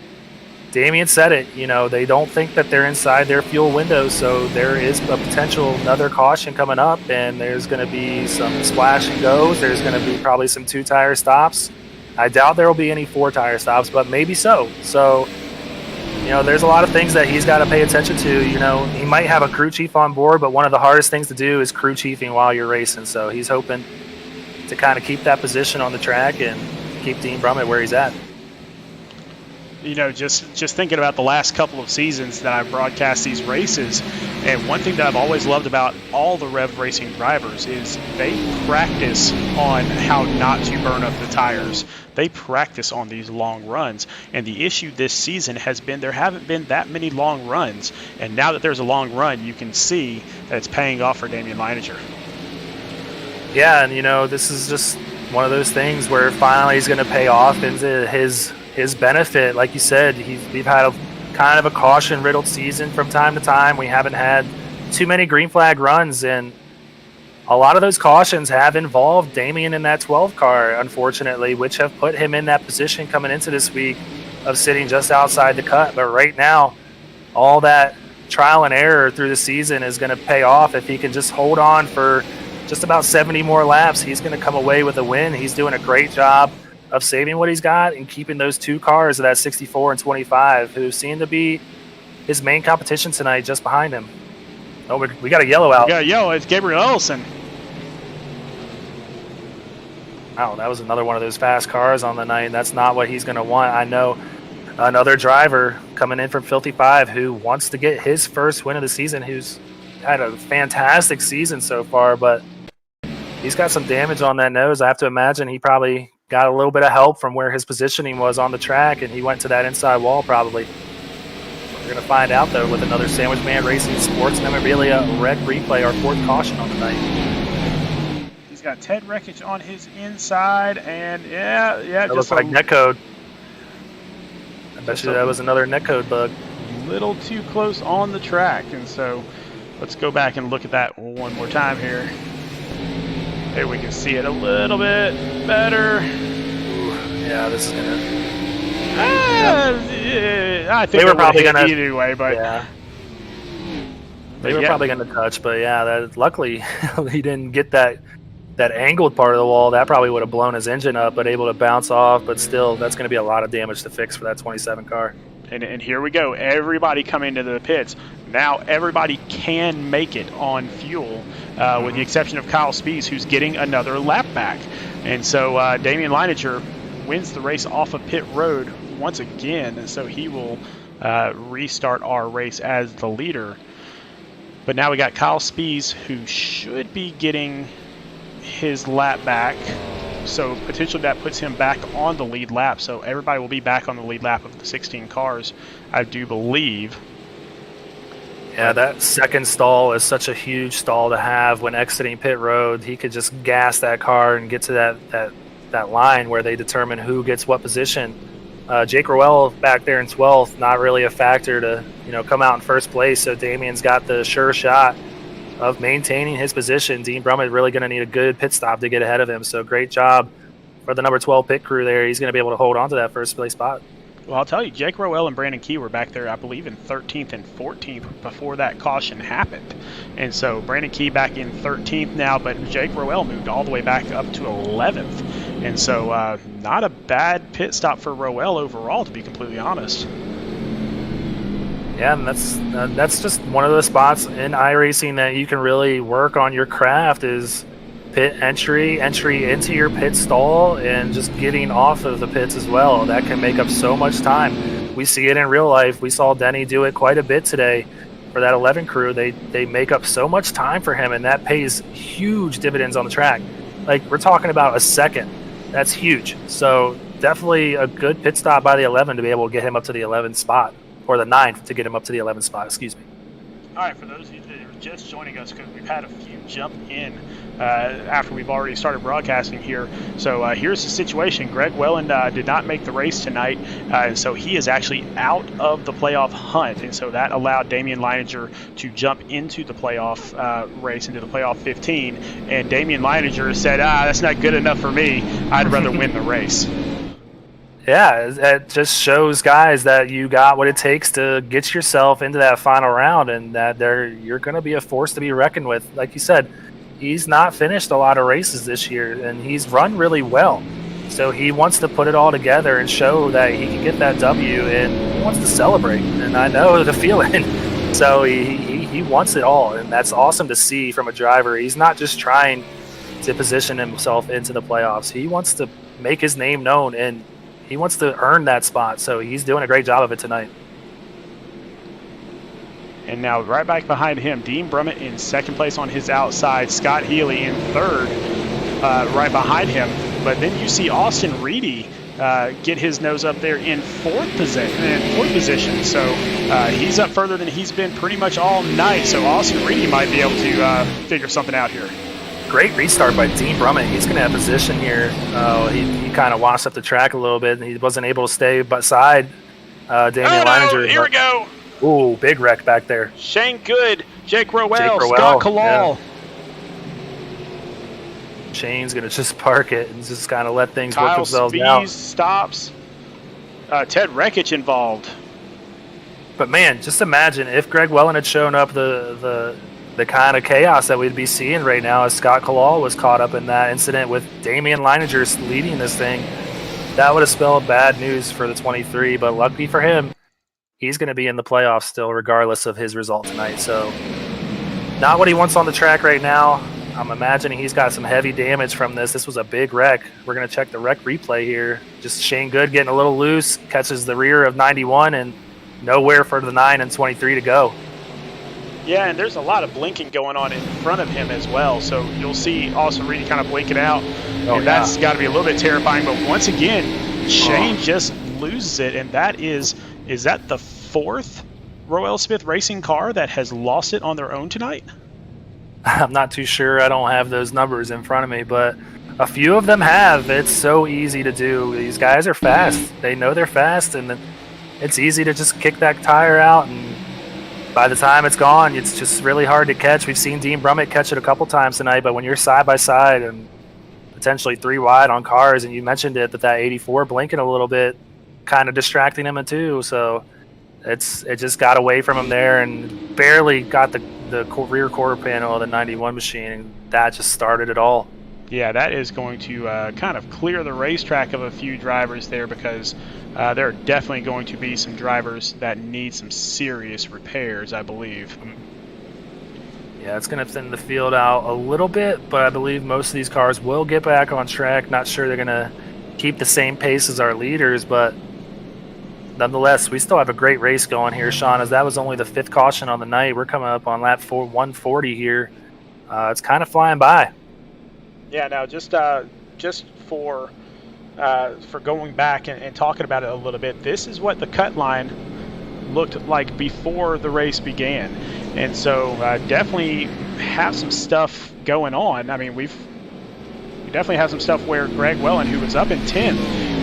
Damian said it, you know, they don't think that they're inside their fuel window, so there is a potential another caution coming up, and there's going to be some splash and goes. There's going to be probably some 2-tire stops. I doubt there will be any 4-tire stops, but maybe so. So, you know, there's a lot of things that he's got to pay attention to. You know, he might have a crew chief on board, but one of the hardest things to do is crew chiefing while you're racing. So he's hoping to kind of keep that position on the track and keep Dean Brummett where he's at. You know, just thinking about the last couple of seasons that I've broadcast these races, and one thing that I've always loved about all the Rev Racing drivers is they practice on how not to burn up the tires. They practice on these long runs, and the issue this season has been there haven't been that many long runs, and now that there's a long run, you can see that it's paying off for Damian Leininger. Yeah, and you know, this is just one of those things where finally he's going to pay off into his benefit. Like you said, we've had a kind of a caution-riddled season from time to time. We haven't had too many green flag runs, and a lot of those cautions have involved Damian in that 12 car, unfortunately, which have put him in that position coming into this week of sitting just outside the cut. But right now, all that trial and error through the season is going to pay off. If he can just hold on for just about 70 more laps, he's going to come away with a win. He's doing a great job of saving what he's got and keeping those two cars of that 64 and 25, who seem to be his main competition tonight, just behind him. Oh, we got a yellow out. We got a yellow. It's Gabriel Ellison. Wow, that was another one of those fast cars on the night. That's not what he's going to want. I know another driver coming in from Filthy 5 who wants to get his first win of the season, who's had a fantastic season so far, but he's got some damage on that nose. I have to imagine he probably got a little bit of help from where his positioning was on the track, and he went to that inside wall probably. We're going to find out, though, with another Sandwich Man Racing Sports Memorabilia Red Replay, our fourth caution on the night. He's got Ted wreckage on his inside, and yeah, that just looks like netcode. I bet you that was another netcode bug. Little too close on the track, and so let's go back and look at that one more time here. There we can see it a little bit better. Ooh, yeah, this is gonna. I think they were probably gonna either way, but yeah. They were probably gonna touch, but yeah, that luckily he didn't get that angled part of the wall. That probably would have blown his engine up, but able to bounce off. But still, that's going to be a lot of damage to fix for that 27 car. And here we go. Everybody coming into the pits. Now everybody can make it on fuel, with the exception of Kyle Spees, who's getting another lap back. And so Damian Leininger wins the race off of pit road once again, and so he will restart our race as the leader. But now we got Kyle Spees, who should be getting his lap back, so potentially that puts him back on the lead lap. So everybody will be back on the lead lap of the 16 cars, I do believe. Yeah, that second stall is such a huge stall to have when exiting pit road. He could just gas that car and get to that line where they determine who gets what position. Jake Rowell back there in 12th, not really a factor to come out in first place. So Damian's got the sure shot of maintaining his position. Dean Brummett really going to need a good pit stop to get ahead of him. So great job for the number 12 pit crew there. He's going to be able to hold on to that first place spot. Well, I'll tell you, Jake Rowell and Brandon Key were back there, I believe, in 13th and 14th before that caution happened. And so Brandon Key back in 13th now, but Jake Rowell moved all the way back up to 11th. And so not a bad pit stop for Rowell overall, to be completely honest. Yeah, and that's just one of the spots in iRacing that you can really work on your craft is pit entry into your pit stall, and just getting off of the pits as well. That can make up so much time. We see it in real life. We saw Denny do it quite a bit today for that 11 crew. They make up so much time for him, and that pays huge dividends on the track. Like, we're talking about a second. That's huge. So definitely a good pit stop by the 11 to be able to get him up to the 11th spot. Or the 9th to get him up to the 11th spot, excuse me. All right, for those of you that are just joining us, because we've had a few jump in after we've already started broadcasting here. So here's the situation. Greg Welland did not make the race tonight, and so he is actually out of the playoff hunt. And so that allowed Damian Leininger to jump into the playoff race, into the playoff 15. And Damian Leininger said, that's not good enough for me. I'd rather win the race. Yeah, it just shows guys that you got what it takes to get yourself into that final round, and that you're going to be a force to be reckoned with. Like you said, he's not finished a lot of races this year, and he's run really well. So he wants to put it all together and show that he can get that W, and he wants to celebrate. And I know the feeling. So he wants it all, and that's awesome to see from a driver. He's not just trying to position himself into the playoffs. He wants to make his name known, and he wants to earn that spot, so he's doing a great job of it tonight. And now right back behind him, Dean Brummett in second place on his outside, Scott Healy in third right behind him. But then you see Austin Reedy get his nose up there in fourth position. So he's up further than he's been pretty much all night. So Austin Reedy might be able to figure something out here. Great restart by Dean Brummett. He's going to have position here. He kind of washed up the track a little bit, and he wasn't able to stay beside Damian Leininger. Here we go. Ooh, big wreck back there. Shane Good, Jake Rowell, Scott Kalal. Shane's going to just park it and just kind of let things work Kyle themselves Spies out. stops. Ted Rekich involved. But man, just imagine if Greg Welland had shown up, the kind of chaos that we'd be seeing right now as Scott Kalal was caught up in that incident with Damian Leininger leading this thing. That would have spelled bad news for the 23, but lucky for him, he's going to be in the playoffs still regardless of his result tonight. So not what he wants on the track right now. I'm imagining he's got some heavy damage from this. This was a big wreck. We're going to check the wreck replay here. Just Shane Good getting a little loose, catches the rear of 91, and nowhere for the 9 and 23 to go. Yeah, and there's a lot of blinking going on in front of him as well. So you'll see Austin Reedy kind of blinking out, and that's got to be a little bit terrifying. But once again, Shane just loses it, and that is that the 4th Rowell Smith Racing car that has lost it on their own tonight? I'm not too sure. I don't have those numbers in front of me, but a few of them have. It's so easy to do. These guys are fast. They know they're fast, and it's easy to just kick that tire out, and by the time it's gone, it's just really hard to catch. We've seen Dean Brummett catch it a couple times tonight, but when you're side by side and potentially 3 wide on cars, and you mentioned it, that 84 blinking a little bit, kind of distracting him too. So it just got away from him there and barely got the rear quarter panel of the 91 machine, and that just started it all. Yeah, that is going to kind of clear the racetrack of a few drivers there, because there are definitely going to be some drivers that need some serious repairs, I believe. Yeah, it's going to thin the field out a little bit, but I believe most of these cars will get back on track. Not sure they're going to keep the same pace as our leaders, but nonetheless, we still have a great race going here, Sean, as that was only the 5th caution on the night. We're coming up on lap 140 here. It's kind of flying by. Yeah, now just for going back and talking about it a little bit, this is what the cut line looked like before the race began, and so definitely have some stuff going on. I mean, we definitely have some stuff where Greg Welland, who was up in 10th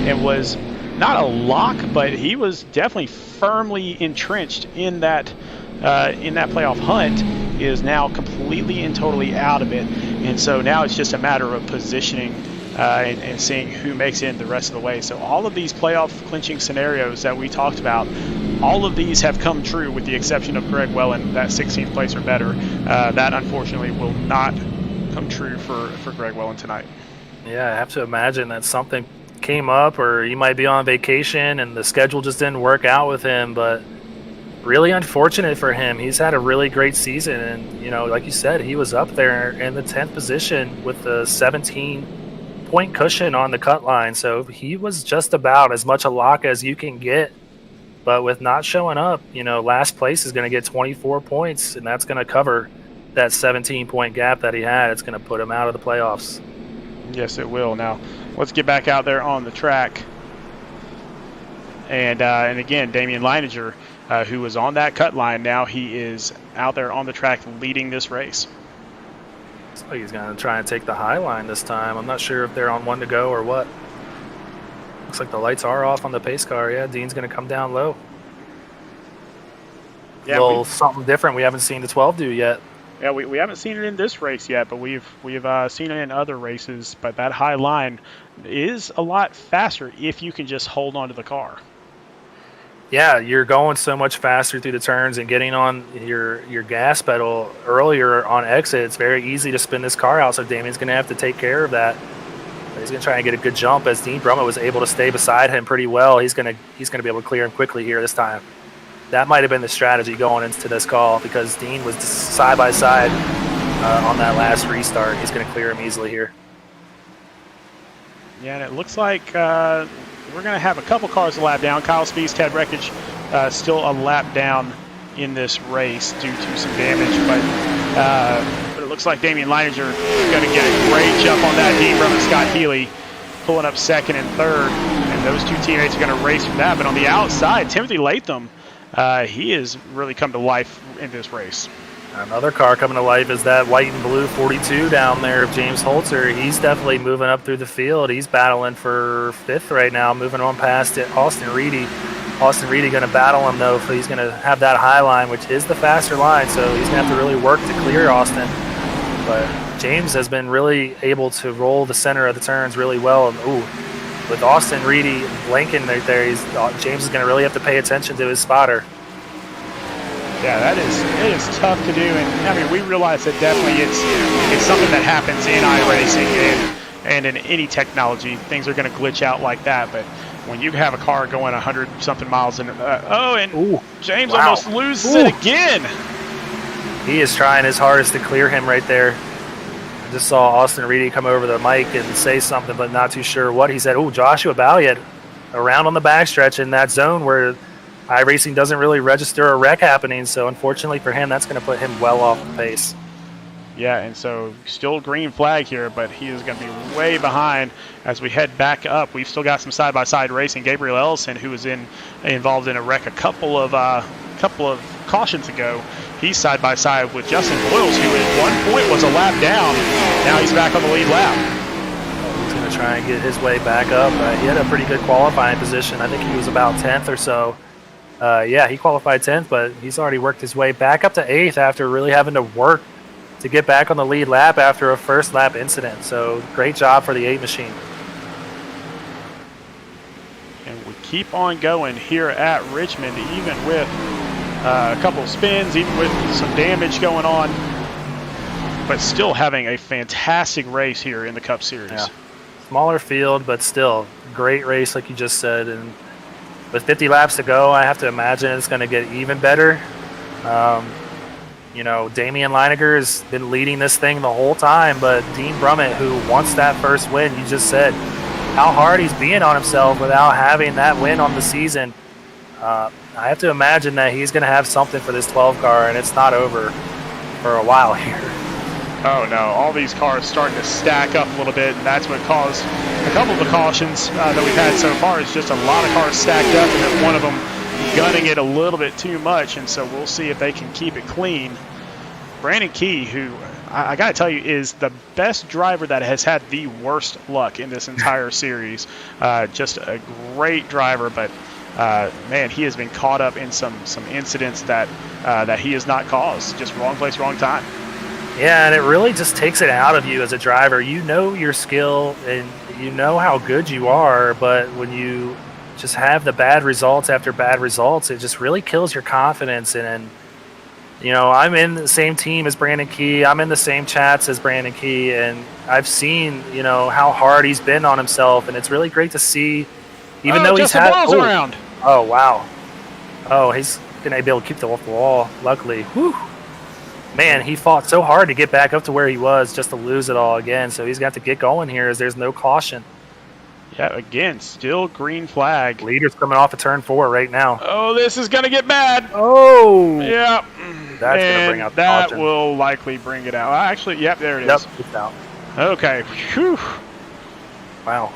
and was not a lock, but he was definitely firmly entrenched in that playoff hunt, is now completely and totally out of it. And so now it's just a matter of positioning and seeing who makes it the rest of the way. So all of these playoff clinching scenarios that we talked about, all of these have come true with the exception of Greg Welland, that 16th place or better. That unfortunately will not come true for Greg Welland tonight. Yeah, I have to imagine that something came up, or he might be on vacation and the schedule just didn't work out with him, but really unfortunate for him. He's had a really great season, and like you said, he was up there in the 10th position with the 17-point cushion on the cut line, so he was just about as much a lock as you can get. But with not showing up, last place is going to get 24 points, and that's going to cover that 17-point gap that he had. It's going to put him out of the playoffs. Yes, it will. Now let's get back out there on the track, and again, Damian Leininger, who was on that cut line, now he is out there on the track leading this race. Looks like he's going to try and take the high line this time. I'm not sure if they're on 1 to go or what. Looks like the lights are off on the pace car. Yeah, Dean's going to come down low. Yeah, something different we haven't seen the 12 do yet. Yeah, we haven't seen it in this race yet, but we've seen it in other races. But that high line is a lot faster if you can just hold on to the car. Yeah, you're going so much faster through the turns and getting on your gas pedal earlier on exit. It's very easy to spin this car out, so Damian's going to have to take care of that. But he's going to try and get a good jump, as Dean Brummett was able to stay beside him pretty well. He's going to be able to clear him quickly here this time. That might have been the strategy going into this call, because Dean was side by side on that last restart. He's going to clear him easily here. Yeah, and it looks like we're going to have a couple cars a lap down. Kyle Spies, Ted Rekich still a lap down in this race due to some damage, but it looks like Damian Leininger is going to get a great jump on that. Dean Brummett, Scott Healy pulling up 2nd and 3rd, and those two teammates are going to race for that. But on the outside, Timothy Latham, he has really come to life in this race. Another car coming to life is that white and blue 42 down there of James Holzer. He's definitely moving up through the field. He's battling for 5th right now, moving on past it. Austin Reedy. Austin Reedy going to battle him, though. He's going to have that high line, which is the faster line, so he's going to have to really work to clear Austin. But James has been really able to roll the center of the turns really well. And ooh, with Austin Reedy blanking right there, James is going to really have to pay attention to his spotter. Yeah, it is tough to do, and I mean we realize that definitely it's something that happens in iRacing and in any technology. Things are going to glitch out like that, but when you have a car going 100-something miles and ooh, James wow. almost loses it again. He is trying his hardest to clear him right there. I just saw Austin Reedy come over the mic and say something, but not too sure what he said. Oh, Joshua Balliet around on the backstretch in that zone where iRacing doesn't really register a wreck happening, so unfortunately for him, that's going to put him well off the pace. Yeah, and so still green flag here, but he is going to be way behind as we head back up. We've still got some side-by-side racing. Gabriel Ellison, who was involved in a wreck a couple of cautions ago, he's side-by-side with Justin Boyles, who at one point was a lap down. Now he's back on the lead lap. He's going to try and get his way back up. He had a pretty good qualifying position. I think he was about 10th or so. Yeah, he qualified 10th, but he's already worked his way back up to 8th after really having to work to get back on the lead lap after a first lap incident. So great job for the 8 machine. And we keep on going here at Richmond, even with a couple of spins, even with some damage going on, but still having a fantastic race here in the Cup Series. Yeah. Smaller field, but still great race, like you just said. And with 50 laps to go, I have to imagine it's going to get even better. You know, Damian Leininger has been leading this thing the whole time, but Dean Brummett, who wants that first win, you just said how hard he's being on himself without having that win on the season. I have to imagine that he's going to have something for this 12 car, and it's not over for a while here. Oh no, all these cars starting to stack up a little bit, and that's what caused a couple of the cautions that we've had so far. Is just a lot of cars stacked up, and then one of them gunning it a little bit too much, and so we'll see if they can keep it clean. Brandon Key, who I got to tell you is the best driver that has had the worst luck in this entire series. Just a great driver, but man, he has been caught up in some incidents that he has not caused. Just wrong place, wrong time. Yeah, and it really just takes it out of you as a driver. You know your skill and you know how good you are, but when you just have the bad results after bad results, it just really kills your confidence. And you know, I'm in the same team as Brandon Key. I'm in the same chats as Brandon Key, and I've seen, you know, how hard he's been on himself, and it's really great to see, even though he's had around. Oh, wow. Oh, he's going to be able to keep the off the wall, luckily. Whew. Man, he fought so hard to get back up to where he was just to lose it all again, so he's got to get going here as there's no caution. Yeah, again, still green flag. Leader's coming off of turn 4 right now. Oh, this is going to get bad. Oh. Yeah. That's going to bring out the that caution. will likely bring it out. Actually, yep, there it is. Yep, it's out. Okay. Whew. Wow.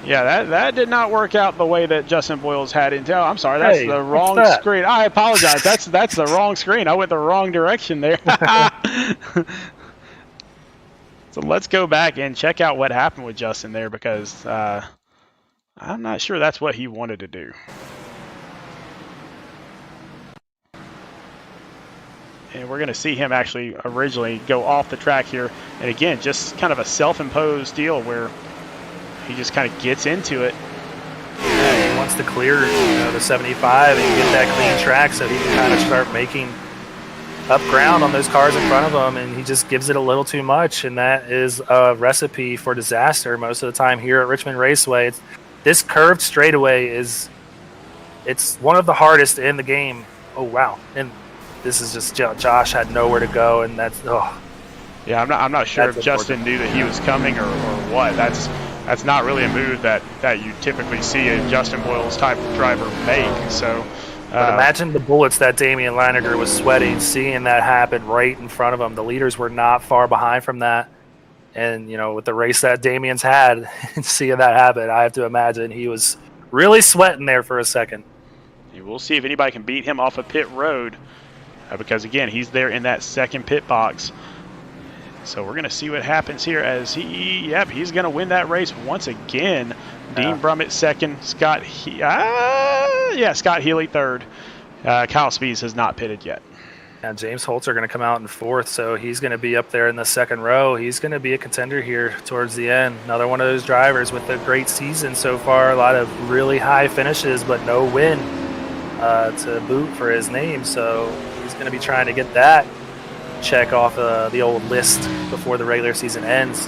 Yeah, that did not work out the way that Justin Boyles had it. Oh, I'm sorry, that's the wrong screen. I apologize. That's the wrong screen. I went the wrong direction there. So let's go back and check out what happened with Justin there, because I'm not sure that's what he wanted to do. And we're going to see him actually originally go off the track here. And again, just kind of a self-imposed deal where he just kind of gets into it. Yeah, he wants to clear, the 75 and get that clean track so he can kind of start making up ground on those cars in front of him, and he just gives it a little too much, and that is a recipe for disaster most of the time here at Richmond Raceway. This curved straightaway it's one of the hardest in the game. Oh, wow. And this is just Josh had nowhere to go, and that's Yeah, I'm not sure if Justin knew that he was coming or what. That's not really a move that you typically see a Justin Boyles type of driver make. So, but imagine the bullets that Damian Leininger was sweating, seeing that happen right in front of him. The leaders were not far behind from that, and with the race that Damian's had, and seeing that happen, I have to imagine he was really sweating there for a second. We'll see if anybody can beat him off of pit road, because again, he's there in that second pit box. So we're going to see what happens here as he's going to win that race once again. Dean Brummett second, Scott Healy third. Kyle Spees has not pitted yet. And James Holtz are going to come out in fourth, so he's going to be up there in the second row. He's going to be a contender here towards the end. Another one of those drivers with a great season so far. A lot of really high finishes, but no win to boot for his name. So he's going to be trying to get that check off the old list before the regular season ends.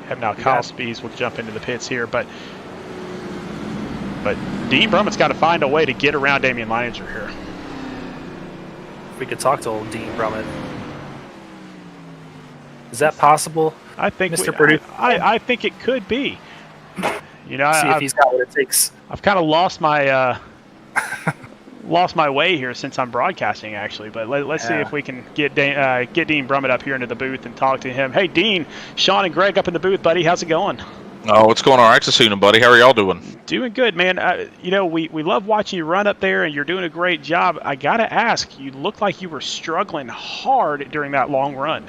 Have now Kyle Spees will jump into the pits here, but Dean Brummett's got to find a way to get around Damian Leininger here. We could talk to old Dean Brummett. Is that possible? I think Mr. Purdue? I think it could be. You know, see if he's got what it takes. I've kind of lost my way here since I'm broadcasting, actually. But let's see if we can get Dean Brummett up here into the booth and talk to him. Hey, Dean, Sean and Greg up in the booth, buddy. How's it going? Oh, it's going all right this evening, buddy. How are y'all doing? Doing good, man. You know, we love watching you run up there, and you're doing a great job. I got to ask, you look like you were struggling hard during that long run.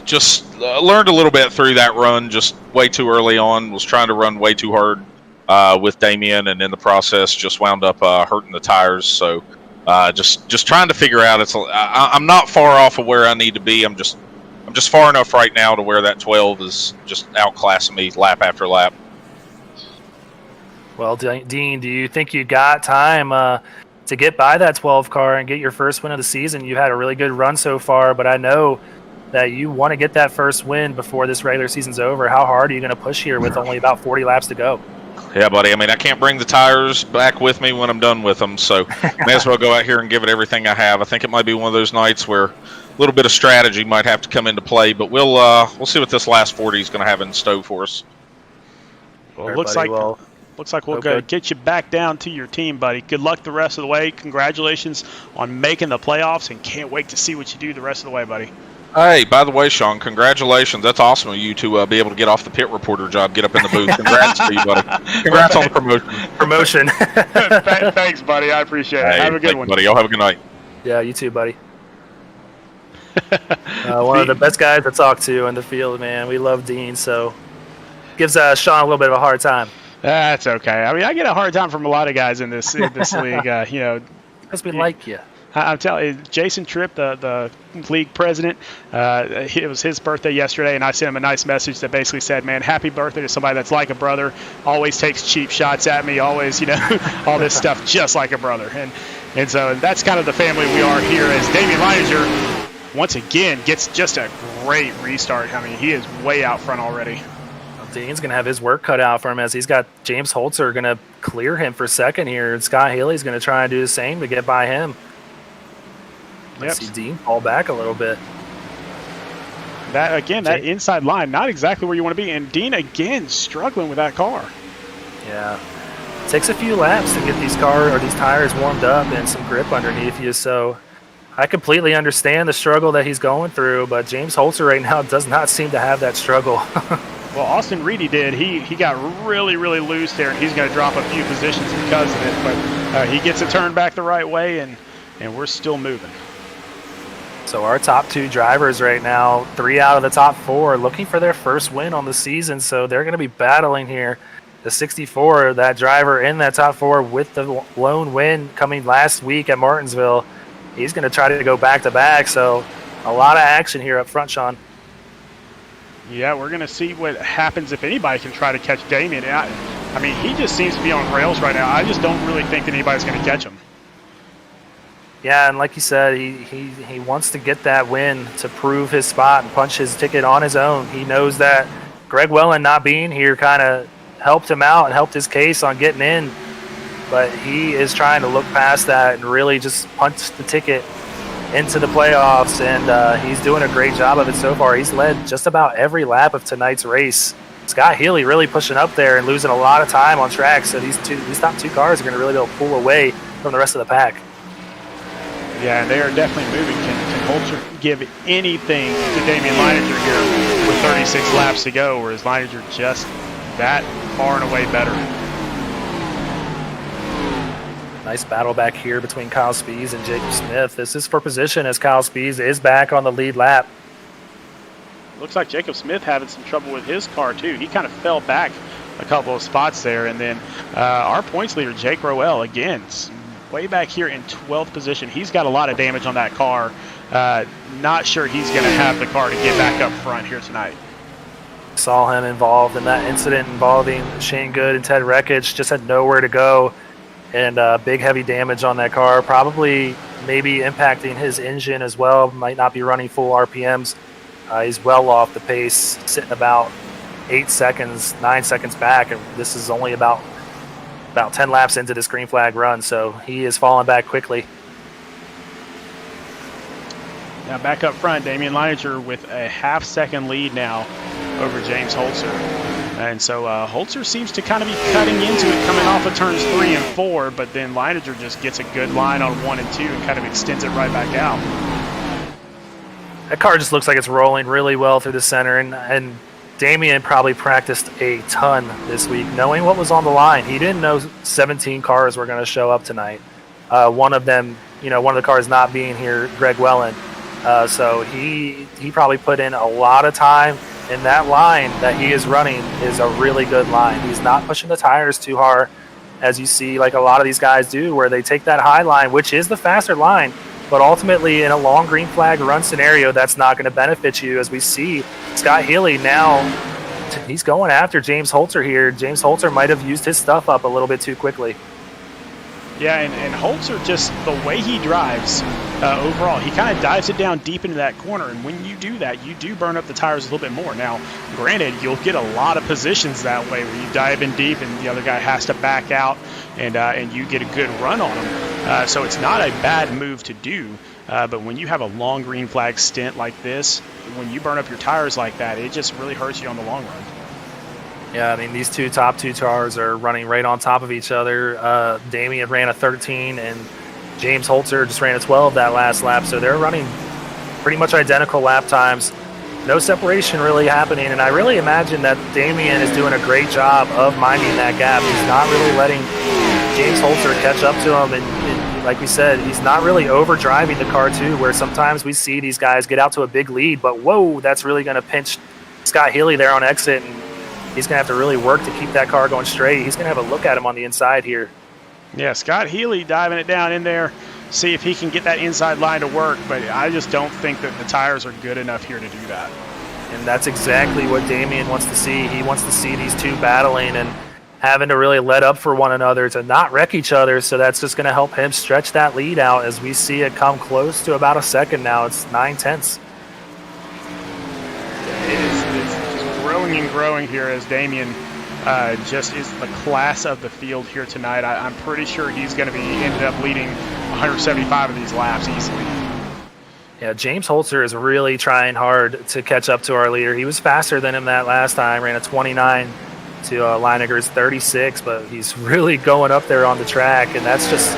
Just learned a little bit through that run, just way too early on. Was trying to run way too hard with Damien, and in the process just wound up hurting the tires. So just trying to figure out. I'm not far off of where I need to be. I'm just far enough right now to where that 12 is just outclassing me lap after lap. Well, Dean, do you think you got time to get by that 12 car and get your first win of the season? You've had a really good run so far, but I know that you want to get that first win before this regular season's over. How hard are you going to push here with only about 40 laps to go? Yeah, buddy. I mean, I can't bring the tires back with me when I'm done with them, so may as well go out here and give it everything I have. I think it might be one of those nights where a little bit of strategy might have to come into play, but we'll see what this last 40 is going to have in stow for us. Well, looks like we'll go get you back down to your team, buddy. Good luck the rest of the way. Congratulations on making the playoffs, and can't wait to see what you do the rest of the way, buddy. Hey, by the way, Sean, congratulations. That's awesome of you to be able to get off the pit reporter job, get up in the booth. Congrats to you, buddy. Congrats on the promotion. Thanks, buddy. I appreciate it. Have a good one. Buddy. Y'all have a good night. Yeah, you too, buddy. One of the best guys to talk to in the field, man. We love Dean, so gives Sean a little bit of a hard time. That's okay. I mean, I get a hard time from a lot of guys in this league. You know, because we like you. I'm telling you, Jason Tripp, the league president, it was his birthday yesterday, and I sent him a nice message that basically said, man, happy birthday to somebody that's like a brother, always takes cheap shots at me, always, you know, all this stuff just like a brother. And so that's kind of the family we are here, as Damian Leininger, once again, gets just a great restart. I mean, he is way out front already. Dean's going to have his work cut out for him, as he's got James Holtzer going to clear him for second here, and Scott Haley's going to try and do the same to get by him. Let's see Dean fall back a little bit. That inside line, not exactly where you want to be. And Dean, again, struggling with that car. Yeah. It takes a few laps to get these tires warmed up and some grip underneath you. So I completely understand the struggle that he's going through, but James Holtzer right now does not seem to have that struggle. Well, Austin Reedy did. He got really, really loose there, and he's going to drop a few positions because of it. But he gets a turn back the right way, and we're still moving. So our top two drivers right now, 3 out of the top 4, looking for their first win on the season. So they're going to be battling here. The 64, that driver in that top 4 with the lone win coming last week at Martinsville, he's going to try to go back-to-back. So a lot of action here up front, Sean. Yeah, we're going to see what happens if anybody can try to catch Damien. I mean, he just seems to be on rails right now. I just don't really think that anybody's going to catch him. Yeah, and like you said, he wants to get that win to prove his spot and punch his ticket on his own. He knows that Greg Wellen not being here kind of helped him out and helped his case on getting in, but he is trying to look past that and really just punch the ticket into the playoffs, and he's doing a great job of it so far. He's led just about every lap of tonight's race. Scott Healy really pushing up there and losing a lot of time on track, so these top 2 cars are going to really be able to pull away from the rest of the pack. Yeah, and they are definitely moving. Can Holtzer give anything to Damian Leininger here with 36 laps to go, or is Leininger just that far and away better? Nice battle back here between Kyle Spees and Jacob Smith. This is for position, as Kyle Spees is back on the lead lap. Looks like Jacob Smith having some trouble with his car, too. He kind of fell back a couple of spots there. And then our points leader, Jake Rowell, again, way back here in 12th position. He's got a lot of damage on that car. Not sure he's going to have the car to get back up front here tonight. Saw him involved in that incident involving Shane Good and Ted Wreckage. Just had nowhere to go, and big heavy damage on that car. Probably maybe impacting his engine as well. Might not be running full RPMs. He's well off the pace, sitting about 8 seconds, 9 seconds back, and this is only about 10 laps into this green flag run, so he is falling back quickly. Now back up front, Damian Leininger with a half-second lead now over James Holzer. And so Holzer seems to kind of be cutting into it coming off of turns 3 and 4, but then Leininger just gets a good line on 1 and 2 and kind of extends it right back out. That car just looks like it's rolling really well through the center, and Damian probably practiced a ton this week, knowing what was on the line. He didn't know 17 cars were going to show up tonight. One of them, one of the cars not being here, Greg Wellen. So he probably put in a lot of time, and that line that he is running is a really good line. He's not pushing the tires too hard, as you see like a lot of these guys do, where they take that high line, which is the faster line, but ultimately in a long green flag run scenario, that's not going to benefit you. As we see Scott Healy now, he's going after James Holzer here. James Holzer might have used his stuff up a little bit too quickly. Yeah, and Holzer, just the way he drives overall, he kind of dives it down deep into that corner, and when you do that, you do burn up the tires a little bit more. Now, granted, you'll get a lot of positions that way where you dive in deep and the other guy has to back out, and you get a good run on him. So it's not a bad move to do, but when you have a long green flag stint like this, when you burn up your tires like that, it just really hurts you on the long run. Yeah, I mean, these top two cars are running right on top of each other. Damian ran a 13, and James Holzer just ran a 12 that last lap, so they're running pretty much identical lap times. No separation really happening, and I really imagine that Damian is doing a great job of minding that gap. He's not really letting James Holzer catch up to him, and like we said, he's not really overdriving the car too, where sometimes we see these guys get out to a big lead, but whoa, that's really going to pinch Scott Healy there on exit, and he's going to have to really work to keep that car going straight. He's going to have a look at him on the inside here. Yeah, Scott Healy diving it down in there, see if he can get that inside line to work, but I just don't think that the tires are good enough here to do that. And that's exactly what Damian wants to see. He wants to see these two battling and having to really let up for one another to not wreck each other, so that's just going to help him stretch that lead out as we see it come close to about a second now. It's 9/10. It's just growing and growing here as Damian just is the class of the field here tonight. I'm pretty sure he's going to be ended up leading 175 of these laps easily. Yeah, James Holzer is really trying hard to catch up to our leader. He was faster than him that last time, ran a 29 to Leininger's 36, but he's really going up there on the track, and that's just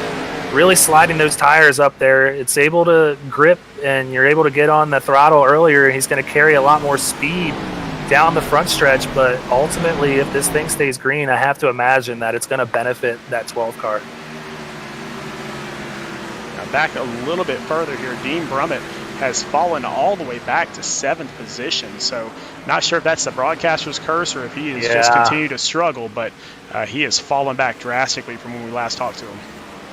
really sliding those tires up there. It's able to grip, and you're able to get on the throttle earlier. He's going to carry a lot more speed down the front stretch, but ultimately, if this thing stays green, I have to imagine that it's going to benefit that 12 car. Now back a little bit further here, Dean Brummett has fallen all the way back to 7th position, so not sure if that's the broadcaster's curse or if he has just continued to struggle, but he has fallen back drastically from when we last talked to him.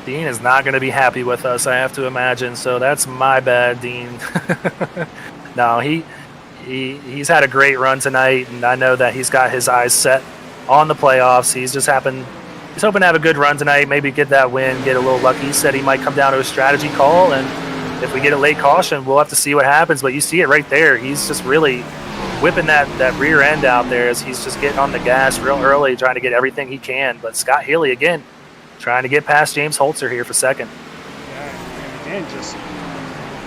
Dean is not going to be happy with us, I have to imagine, so that's my bad, Dean. No, he's had a great run tonight, and I know that he's got his eyes set on the playoffs. He's hoping to have a good run tonight, maybe get that win, get a little lucky. He said he might come down to a strategy call, and if we get a late caution, we'll have to see what happens. But you see it right there. He's just really whipping that rear end out there as he's just getting on the gas real early, trying to get everything he can. But Scott Healy, again, trying to get past James Holzer here for second. Yeah, and again, just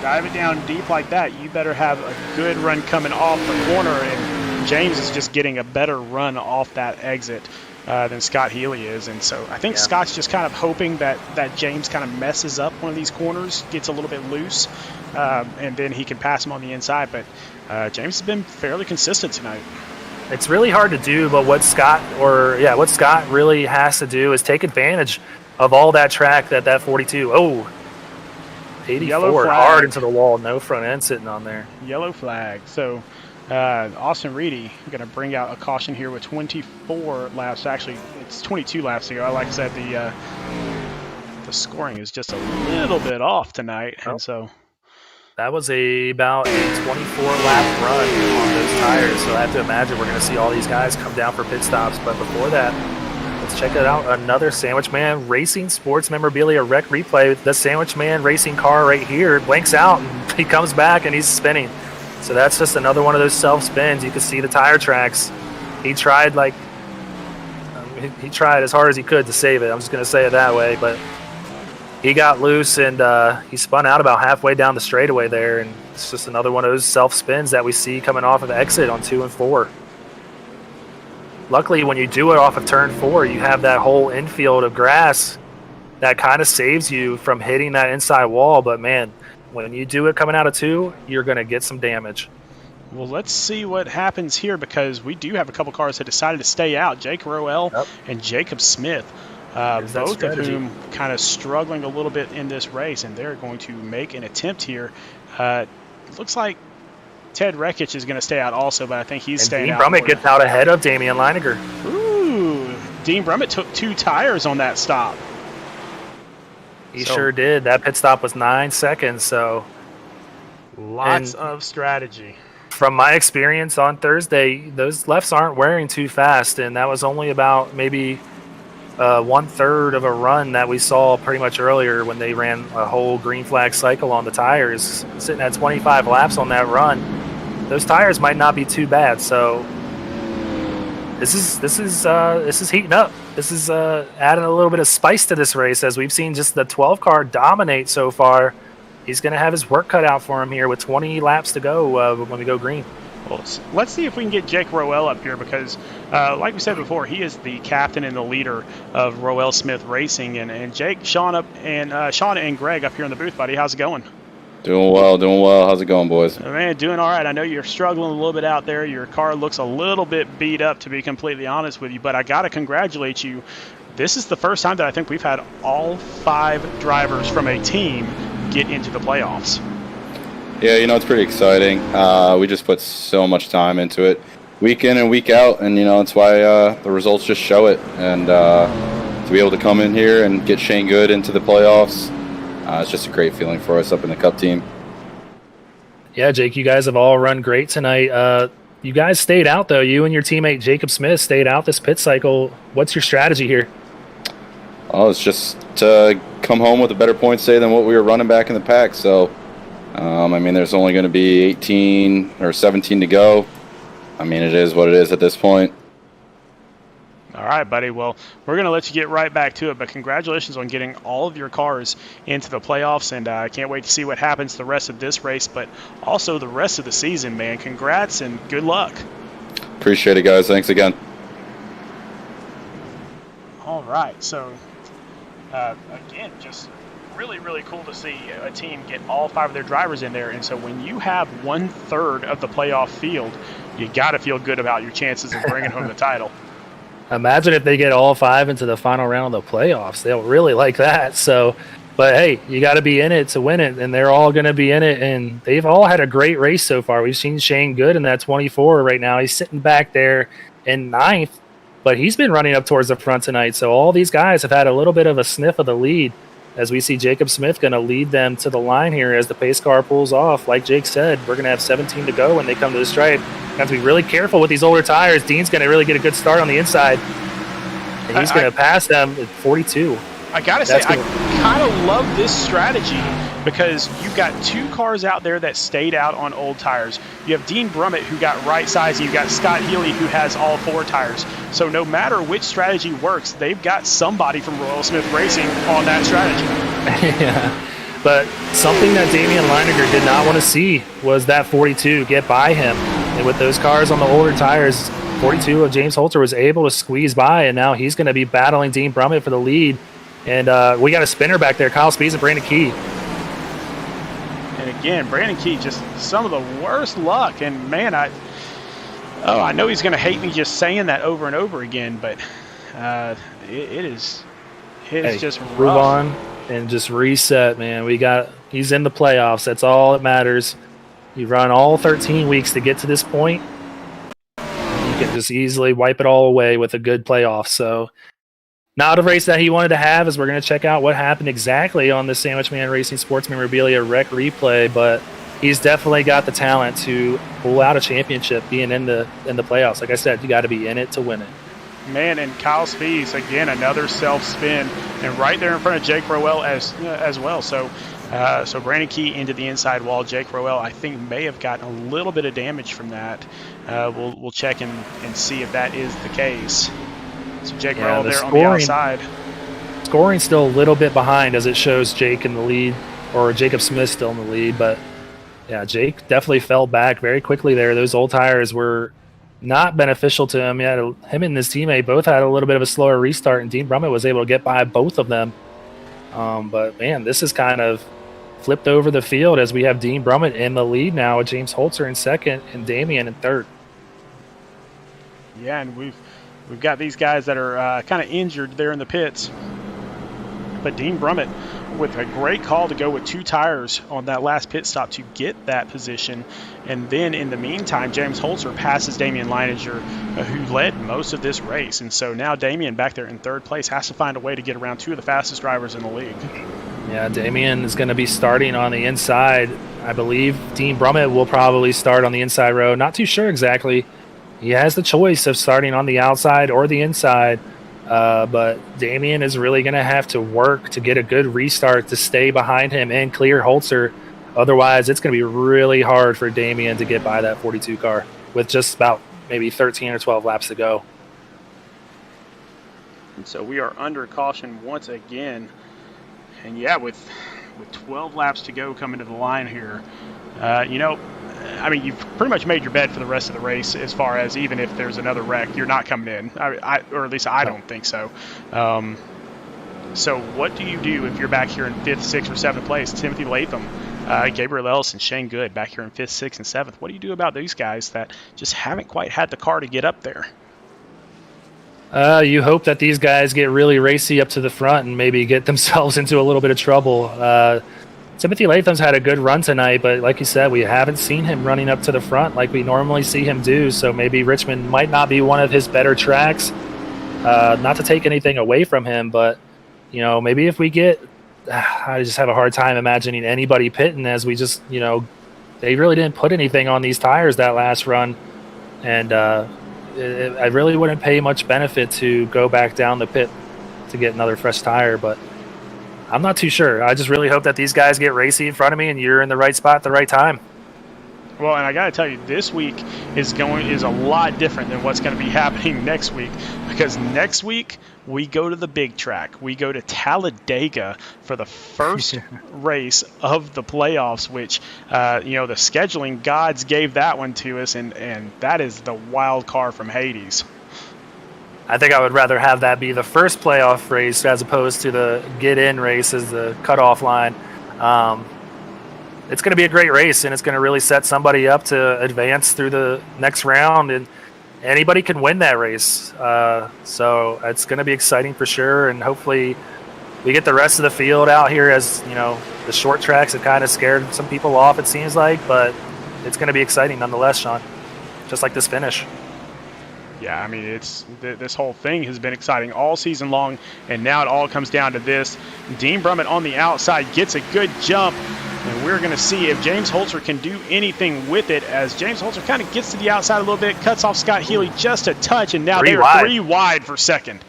dive it down deep like that. You better have a good run coming off the corner, and James is just getting a better run off that exit than Scott Healy is. And so I think Scott's just kind of hoping that James kind of messes up one of these corners, gets a little bit loose, and then he can pass him on the inside. But James has been fairly consistent tonight. It's really hard to do, but what Scott really has to do is take advantage of all that track that 42. Oh, 84 hard into the wall, no front end sitting on there. Yellow flag. So Austin Reedy going to bring out a caution here with 24 laps. Actually, it's 22 laps to go. Like I said, the scoring is just a little bit off tonight, and so that was about a 24-lap run on those tires. So I have to imagine we're going to see all these guys come down for pit stops. But before that, let's check it out. Another Sandwich Man Racing Sports Memorabilia Rec Replay. The Sandwich Man racing car right here blinks out, and he comes back, and he's spinning. So that's just another one of those self-spins. You can see the tire tracks. He tried he tried as hard as he could to save it. I'm just going to say it that way. But he got loose, and he spun out about halfway down the straightaway there. And it's just another one of those self-spins that we see coming off of exit on 2 and 4. Luckily, when you do it off of turn 4, you have that whole infield of grass that kind of saves you from hitting that inside wall. But, man, when you do it coming out of 2, you're going to get some damage. Well, let's see what happens here, because we do have a couple cars that decided to stay out. Jake Rowell and Jacob Smith, both of whom kind of struggling a little bit in this race, and they're going to make an attempt here. Looks like Ted Rekich is going to stay out also, but I think he's staying out. Dean Brummett gets out ahead of Damian Leininger. Ooh, Dean Brummett took 2 tires on that stop. He sure did. That pit stop was 9 seconds, so lots of strategy. From my experience on Thursday, those lefts aren't wearing too fast, and that was only about maybe 1/3 of a run that we saw pretty much earlier when they ran a whole green flag cycle on the tires, sitting at 25 laps on that run. Those tires might not be too bad, so this is heating up. This is adding a little bit of spice to this race, as we've seen just the 12 car dominate so far. He's going to have his work cut out for him here with 20 laps to go when we go green. Well, let's see if we can get Jake Rowell up here, because like we said before, he is the captain and the leader of Rowell Smith Racing. And Jake, Sean and Greg up here in the booth, buddy. How's it going? Doing well. How's it going, boys? Man, doing all right. I know you're struggling a little bit out there. Your car looks a little bit beat up, to be completely honest with you, but I got to congratulate you. This is the first time that I think we've had all 5 drivers from a team get into the playoffs. Yeah, it's pretty exciting. We just put so much time into it, week in and week out, and that's why the results just show it. And to be able to come in here and get Shane Good into the playoffs, it's just a great feeling for us up in the Cup team. Yeah, Jake, you guys have all run great tonight. You guys stayed out, though. You and your teammate Jacob Smith stayed out this pit cycle. What's your strategy here? Oh, it's just to come home with a better point say than what we were running back in the pack. So, there's only going to be 18 or 17 to go. It is what it is at this point. All right, buddy. Well, we're going to let you get right back to it, but congratulations on getting all of your cars into the playoffs, and I can't wait to see what happens the rest of this race, but also the rest of the season, man. Congrats and good luck. Appreciate it, guys. Thanks again. All right, so again, just really, really cool to see a team get all 5 of their drivers in there. And so when you have 1/3 of the playoff field, you got to feel good about your chances of bringing home the title. Imagine if they get all 5 into the final round of the playoffs. They'll really like that. So, but hey, you got to be in it to win it, and they're all going to be in it. And they've all had a great race so far. We've seen Shane Good in that 24 right now. He's sitting back there in 9th. But he's been running up towards the front tonight, so all these guys have had a little bit of a sniff of the lead, as we see Jacob Smith going to lead them to the line here as the pace car pulls off. Like Jake said, we're going to have 17 to go when they come to the stripe. Have to be really careful with these older tires. Dean's going to really get a good start on the inside, and he's going to pass them at 42. I got to say, I kind of love this strategy, because you've got 2 cars out there that stayed out on old tires. You have Dean Brummett, who got right size, and you've got Scott Healy, who has all 4 tires. So no matter which strategy works, they've got somebody from Rowell Smith Racing on that strategy. Yeah, but something that Damian Leininger did not want to see was that 42 get by him. And with those cars on the older tires, 42 of James Holter was able to squeeze by, and now he's going to be battling Dean Brummett for the lead. And we got a spinner back there, Kyle Spees and Brandon Key. And again, Brandon Key, just some of the worst luck. And man, I know he's going to hate me just saying that over and over again, but it is just rough. Move on and just reset, man. He's in the playoffs. That's all that matters. You run all 13 weeks to get to this point. You can just easily wipe it all away with a good playoff. So not a race that he wanted to have, as we're going to check out what happened exactly on the Sandwich Man Racing Sports Memorabilia Rec replay. But he's definitely got the talent to pull out a championship, being in the playoffs. Like I said, you got to be in it to win it. Man, and Kyle Spies, again, another self-spin, and right there in front of Jake Rowell as well. So Brandon Key into the inside wall. Jake Rowell, I think, may have gotten a little bit of damage from that. We'll check and see if that is the case. So Jake Rowell there on the outside. Scoring still a little bit behind, as it shows Jake in the lead, or Jacob Smith still in the lead. But, yeah, Jake definitely fell back very quickly there. Those old tires were not beneficial to him. Yeah, him and his teammate both had a little bit of a slower restart, and Dean Brummett was able to get by both of them. But, man, this is kind of flipped over the field as we have Dean Brummett in the lead now with James Holzer in second and Damian in third. Yeah, and we've got these guys that are kind of injured there in the pits. But Dean Brummett with a great call to go with 2 tires on that last pit stop to get that position. And then in the meantime, James Holzer passes Damian Leininger, who led most of this race. And so now Damian back there in third place has to find a way to get around 2 of the fastest drivers in the league. Yeah, Damian is going to be starting on the inside. I believe Dean Brummett will probably start on the inside row. Not too sure exactly. He has the choice of starting on the outside or the inside. But Damian is really going to have to work to get a good restart to stay behind him and clear Holzer. Otherwise, it's going to be really hard for Damian to get by that 42 car with just about maybe 13 or 12 laps to go. And so we are under caution once again. And yeah, with 12 laps to go coming to the line here, you've pretty much made your bed for the rest of the race as far as even if there's another wreck, you're not coming in. Or at least I don't think so. So what do you do if you're back here in 5th, 6th, or 7th place? Timothy Latham, Gabriel Ellis, and Shane Good back here in 5th, 6th, and 7th. What do you do about these guys that just haven't quite had the car to get up there? You hope that these guys get really racy up to the front and maybe get themselves into a little bit of trouble. Timothy Latham's had a good run tonight, but like you said, we haven't seen him running up to the front like we normally see him do, so maybe Richmond might not be one of his better tracks. Not to take anything away from him, but maybe if we get I just have a hard time imagining anybody pitting, as we just they really didn't put anything on these tires that last run, and I really wouldn't pay much benefit to go back down the pit to get another fresh tire, but I'm not too sure. I just really hope that these guys get racy in front of me and you're in the right spot at the right time. Well, and I got to tell you, this week is a lot different than what's going to be happening next week, because next week we go to the big track. We go to Talladega for the first race of the playoffs, which the scheduling gods gave that one to us, and that is the wild card from Hades. I think I would rather have that be the first playoff race as opposed to the get-in race as the cutoff line. It's going to be a great race, and it's going to really set somebody up to advance through the next round, and anybody can win that race. So it's going to be exciting for sure, and hopefully we get the rest of the field out here, as the short tracks have kind of scared some people off, it seems like, but it's going to be exciting nonetheless, Sean, just like this finish. Yeah, I mean, this whole thing has been exciting all season long, and now it all comes down to this. Dean Brummett on the outside gets a good jump, and we're going to see if James Holzer can do anything with it, as James Holzer kind of gets to the outside a little bit, cuts off Scott Healy just a touch, and now they're 3 wide for second.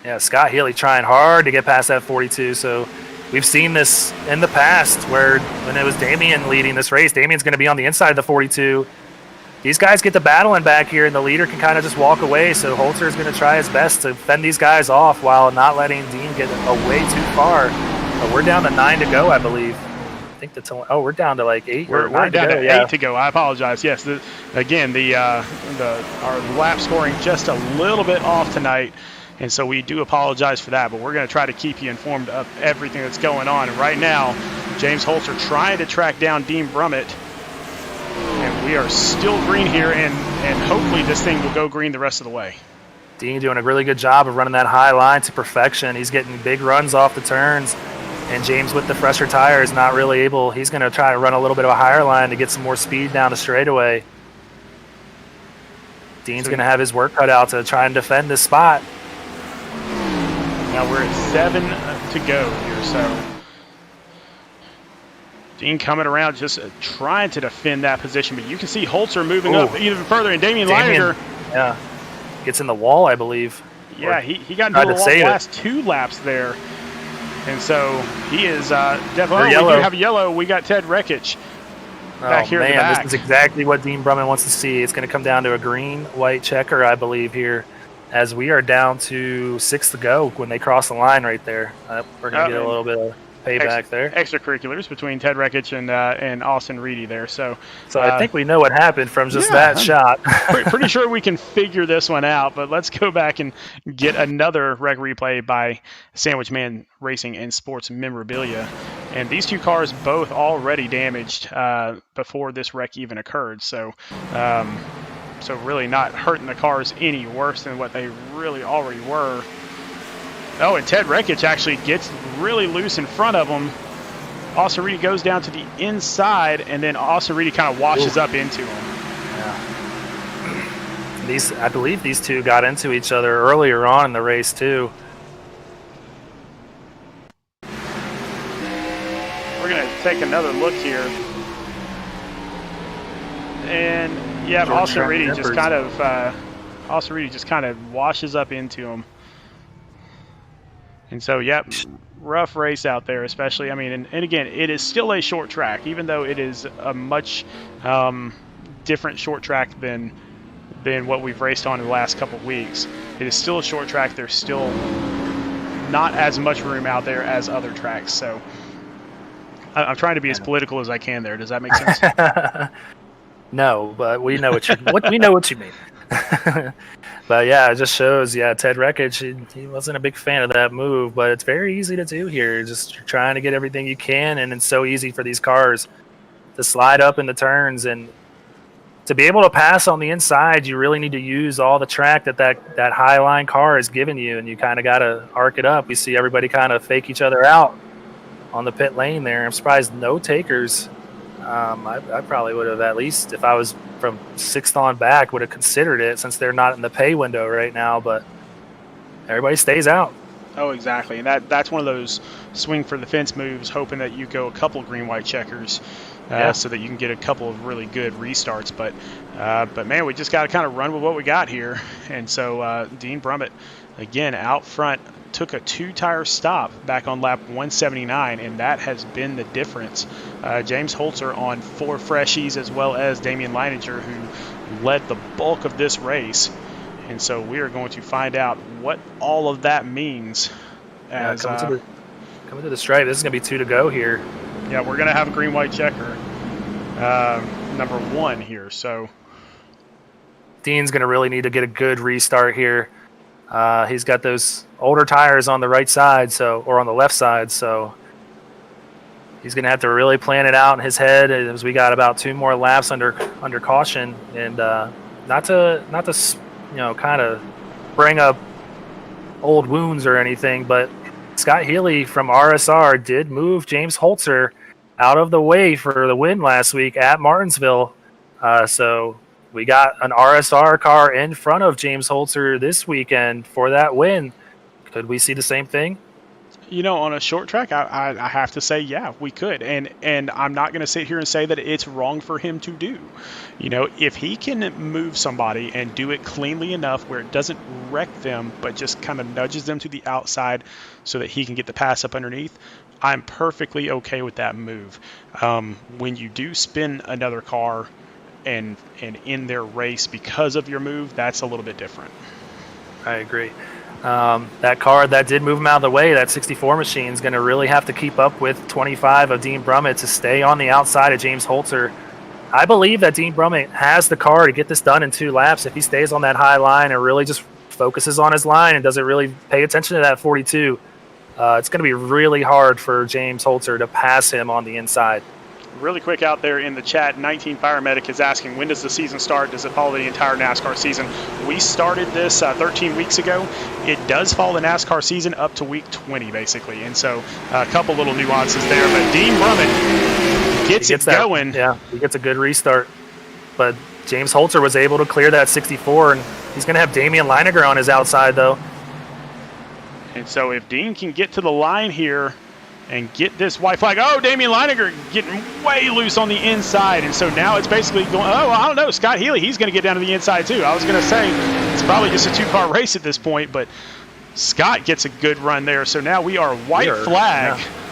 Yeah, Scott Healy trying hard to get past that 42, so we've seen this in the past where when it was Damian leading this race, Damian's going to be on the inside of the 42. These guys get the battling back here, and the leader can kind of just walk away, so Holzer is going to try his best to fend these guys off while not letting Dean get away too far. We're down to 9 to go, I believe. I think that's we're down to like 8. We're down to 8 to go. I apologize. Yes, our lap scoring just a little bit off tonight, and so we do apologize for that, but we're going to try to keep you informed of everything that's going on. And right now, James Holzer trying to track down Dean Brummett. And we are still green here, and hopefully this thing will go green the rest of the way. Dean doing a really good job of running that high line to perfection. He's getting big runs off the turns, and James with the fresher tires not really able. He's going to try to run a little bit of a higher line to get some more speed down the straightaway. Dean's going to have his work cut out to try and defend this spot. Now we're at 7 to go here, so Dean coming around just trying to defend that position, but you can see Holzer moving up even further, and Damian Leininger, yeah, gets in the wall, I believe. Yeah, he got into the last 2 laps there. And so he is definitely. We do have yellow. We got Ted Rekich back here in the back. This is exactly what Dean Brummett wants to see. It's going to come down to a green-white checker, I believe, here, as we are down to 6 to go when they cross the line right there. We're going to get a little bit of payback there. Extracurriculars between Ted Rekich and Austin Reedy there. So I think we know what happened from just that shot. Pretty sure we can figure this one out, but let's go back and get another rec replay by Sandwich Man Racing and Sports Memorabilia. And these 2 cars both already damaged before this wreck even occurred. So really not hurting the cars any worse than what they really already were. Oh, and Ted Rekich actually gets really loose in front of him. Austin Reedy goes down to the inside, and then Austin Reedy kind of washes up into him. Yeah. I believe these 2 got into each other earlier on in the race, too. We're going to take another look here. And, yeah, Austin Reedy just kind of washes up into him. And so, rough race out there, especially. I mean, and again, it is still a short track, even though it is a much different short track than what we've raced on in the last couple of weeks. It is still a short track. There's still not as much room out there as other tracks. So I'm trying to be as political as I can there. Does that make sense? No, but we know what you mean. But yeah, it just shows, Ted Rekich, he wasn't a big fan of that move, but it's very easy to do here. Just trying to get everything you can, and it's so easy for these cars to slide up in the turns. And to be able to pass on the inside, you really need to use all the track that high line car is giving you, and you kind of got to arc it up. We see everybody kind of fake each other out on the pit lane there. I'm surprised no takers. I probably would have, at least if I was from 6th on back, would have considered it, since they're not in the pay window right now, but everybody stays out. Oh, exactly. And that's one of those swing for the fence moves, hoping that you go a couple green-white checkers so that you can get a couple of really good restarts. But man, we just got to kind of run with what we got here. And so Dean Brummett, again, out front, took a 2-tire stop back on lap 179, and that has been the difference. James Holzer on 4 freshies, as well as Damian Leininger, who led the bulk of this race. And so we are going to find out what all of that means. As coming to the stripe, this is going to be 2 to go here. Yeah, we're going to have a green-white checker, number 1 here. So Dean's going to really need to get a good restart here. He's got those older tires on the right side, or on the left side, so he's going to have to really plan it out in his head, as we got about 2 more laps under caution, and not to kind of bring up old wounds or anything, but Scott Healy from RSR did move James Holzer out of the way for the win last week at Martinsville, so we got an RSR car in front of James Holzer this weekend for that win. Could we see the same thing? On a short track, I have to say, yeah, we could. And I'm not going to sit here and say that it's wrong for him to do. If he can move somebody and do it cleanly enough where it doesn't wreck them, but just kind of nudges them to the outside so that he can get the pass up underneath, I'm perfectly okay with that move. When you do spin another car and in their race because of your move, that's a little bit different. I agree. That car that did move him out of the way, that 64 machine, is going to really have to keep up with 25 of Dean Brummett to stay on the outside of James Holzer. I believe that Dean Brummett has the car to get this done in 2 laps if he stays on that high line and really just focuses on his line and doesn't really pay attention to that 42. It's going to be really hard for James Holzer to pass him on the inside. Really quick out there in the chat, 19 Fire Medic is asking, when does the season start? Does it follow the entire NASCAR season? We started this 13 weeks ago. It does follow the NASCAR season up to week 20, basically. And so a couple little nuances there. But Dean Brummett gets it going. Yeah, he gets a good restart. But James Holzer was able to clear that 64, and he's going to have Damian Leininger on his outside, though. And so if Dean can get to the line here and get this white flag. Oh, Damian Leininger getting way loose on the inside. And so now it's basically going, oh, I don't know, Scott Healy, he's going to get down to the inside too. I was going to say it's probably just a two-car race at this point, but Scott gets a good run there. So now we are white flag. Yeah.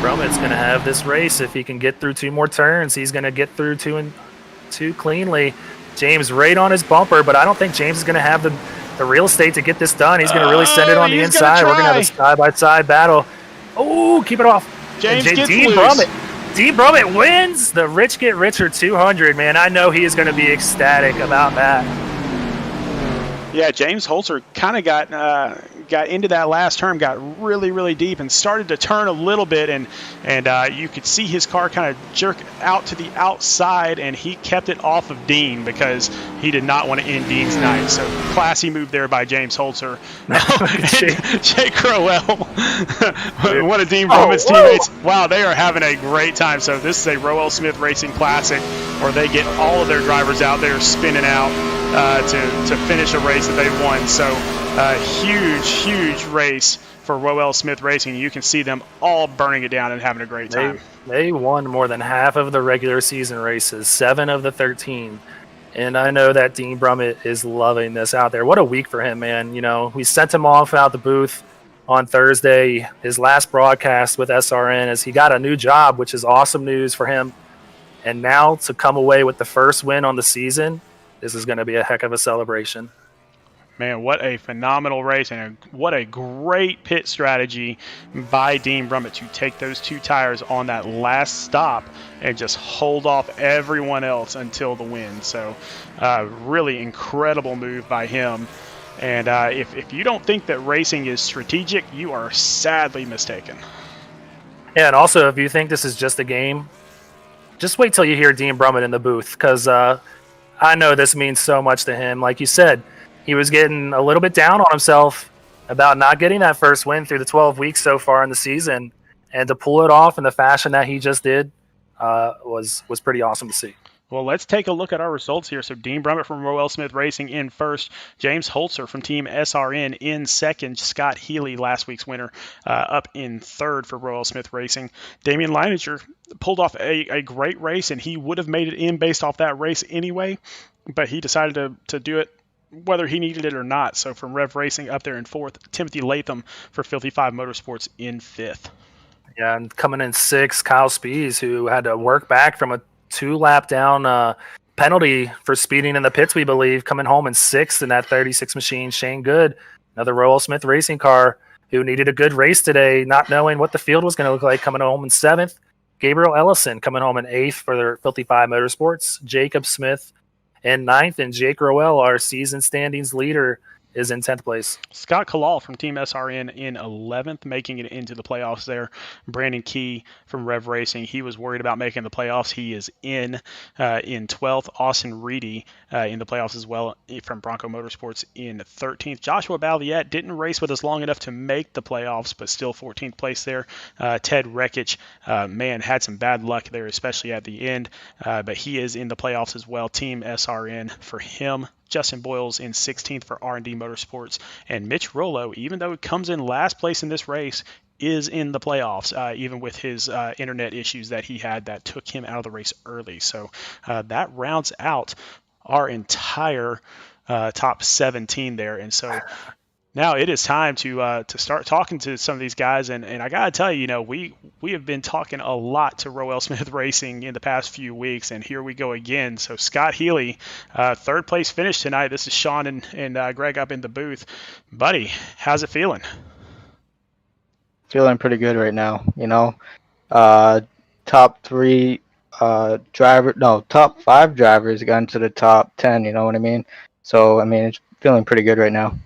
Brummett's going to have this race. If he can get through 2 more turns, he's going to get through two cleanly. James right on his bumper, but I don't think James is going to have the real estate to get this done. He's going to really send it on the inside. We're going to have a side-by-side battle. Oh, keep it off. James gets Dean loose. Brummett wins the Rich Get Richer 200, man. I know he is going to be ecstatic about that. Yeah, James Holzer kind of got into that last turn, got really, really deep, and started to turn a little bit, and you could see his car kind of jerk out to the outside, and he kept it off of Dean because he did not want to end Dean's night. So classy move there by James Holzer. Jake Rowell, one of Dean Brummett's teammates. Wow, they are having a great time. So this is a Rowell Smith Racing Classic where they get all of their drivers out there spinning out to finish a race that they've won. So huge race for Rowell Smith Racing. You can see them all burning it down and having a great time. They won more than half of the regular season races, 7 of the 13. And I know that Dean Brummett is loving this out there. What a week for him, man. You know, we sent him off out the booth on Thursday, his last broadcast with SRN, as he got a new job, which is awesome news for him. And now to come away with the first win on the season, this is going to be a heck of a celebration. Man, what a phenomenal race, and what a great pit strategy by Dean Brummett to take those 2 tires on that last stop and just hold off everyone else until the win. So really incredible move by him. And if you don't think that racing is strategic, you are sadly mistaken. Yeah, and also if you think this is just a game, just wait till you hear Dean Brummett in the booth, because I know this means so much to him. Like you said, he was getting a little bit down on himself about not getting that first win through the 12 weeks so far in the season, and to pull it off in the fashion that he just did was pretty awesome to see. Well, let's take a look at our results here. So Dean Brummett from Rowell Smith Racing in first. James Holzer from Team SRN in second. Scott Healy, last week's winner, up in third for Rowell Smith Racing. Damian Leininger pulled off a great race, and he would have made it in based off that race anyway, but he decided to do it whether he needed it or not. So from Rev Racing up there in fourth. Timothy Latham for Filthy 5 Motorsports in fifth. Yeah, and coming in sixth, Kyle Spees, who had to work back from a 2-lap down penalty for speeding in the pits, we believe, coming home in sixth in that 36 machine. Shane Good, another Rowell Smith Racing car, who needed a good race today, not knowing what the field was going to look like, coming home in seventh. Gabriel Ellison coming home in eighth for their Filthy 5 Motorsports. Jacob Smith in ninth, and Jake Rowell, our season standings leader, is in 10th place. Scott Kalal from Team SRN in 11th, making it into the playoffs there. Brandon Key from Rev Racing, he was worried about making the playoffs. He is in 12th. Austin Reedy in the playoffs as well from Bronco Motorsports in 13th. Joshua Balviette didn't race with us long enough to make the playoffs, but still 14th place there. Ted Rekich, man, had some bad luck there, especially at the end, but he is in the playoffs as well. Team SRN for him. Justin Boyles in 16th for R&D Motorsports. And Mitch Rollo, even though he comes in last place in this race, is in the playoffs, even with his internet issues that he had that took him out of the race early. So that rounds out our entire top 17 there. And so now it is time to start talking to some of these guys, and I gotta tell you, we have been talking a lot to Rowell Smith Racing in the past few weeks, and here we go again. So Scott Healy, third place finish tonight. This is Sean and Greg up in the booth. Buddy, how's it feeling? Feeling pretty good right now. Top 5 drivers got into the top 10. You know what I mean? So it's feeling pretty good right now.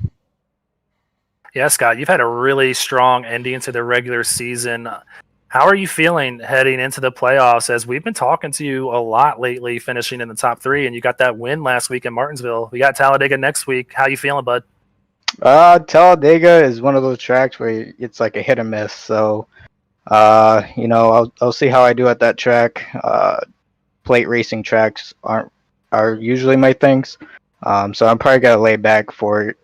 Yeah, Scott, you've had a really strong ending to the regular season. How are you feeling heading into the playoffs? As we've been talking to you a lot lately, finishing in the top 3, and you got that win last week in Martinsville. We got Talladega next week. How you feeling, bud? Talladega is one of those tracks where it's like a hit or miss. So, I'll see how I do at that track. Plate racing tracks are usually my things. So I'm probably gonna lay back for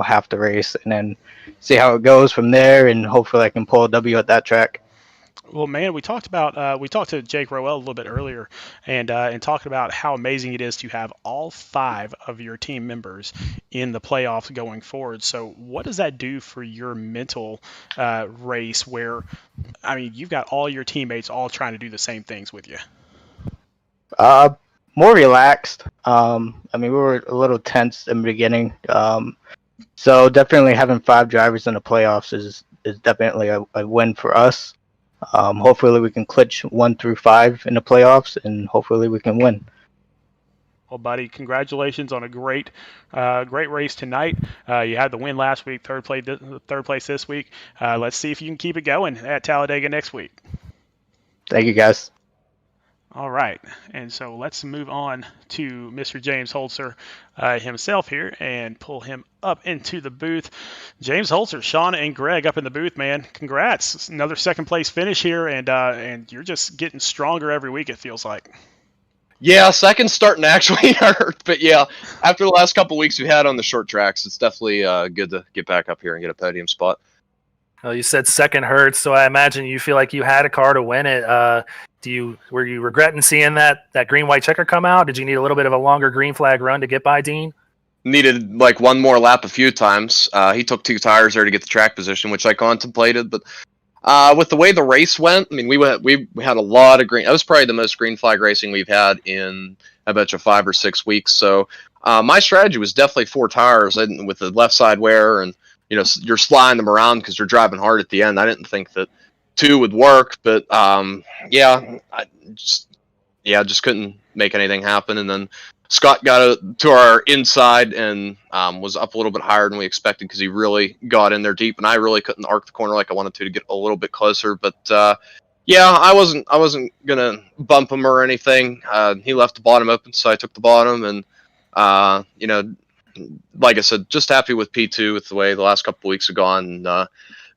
half the race and then see how it goes from there, and hopefully I can pull a W at that track. Well, man, we talked to Jake Rowell a little bit earlier, and talking about how amazing it is to have all 5 of your team members in the playoffs going forward. So, what does that do for your mental race? Where, I mean, you've got all your teammates all trying to do the same things with you. Uh, More relaxed. I mean, we were a little tense in the beginning. So definitely having 5 drivers in the playoffs is definitely a win for us. Hopefully we can clinch 1 through 5 in the playoffs, and hopefully we can win. Well, buddy, congratulations on a great race tonight. You had the win last week, third place this week. Let's see if you can keep it going at Talladega next week. Thank you, guys. All right, and so let's move on to Mr. James Holzer himself here and pull him up into the booth. James Holzer, Sean, and Greg up in the booth, man. Congrats. It's another second place finish here, and you're just getting stronger every week, it feels like. Yeah, second's starting to actually hurt, but yeah, after the last couple weeks we've had on the short tracks, it's definitely good to get back up here and get a podium spot. Well, you said second hurts, so I imagine you feel like you had a car to win it. Were you regretting seeing that green white checker come out? Did you need a little bit of a longer green flag run to get by Dean? Needed like one more lap a few times. He took 2 tires there to get the track position, which I contemplated, but with the way the race went, I mean, we had a lot of green. That was probably the most green flag racing we've had in, I bet you, 5 or 6 weeks. So my strategy was definitely 4 tires with the left side wear, and you're sliding them around because you're driving hard at the end. I didn't think that 2 would work, but I just couldn't make anything happen. And then Scott got to our inside and was up a little bit higher than we expected because he really got in there deep, and I really couldn't arc the corner like I wanted to get a little bit closer. But I wasn't gonna bump him or anything. He left the bottom open, so I took the bottom, and like I said, just happy with P2 with the way the last couple of weeks have gone. And,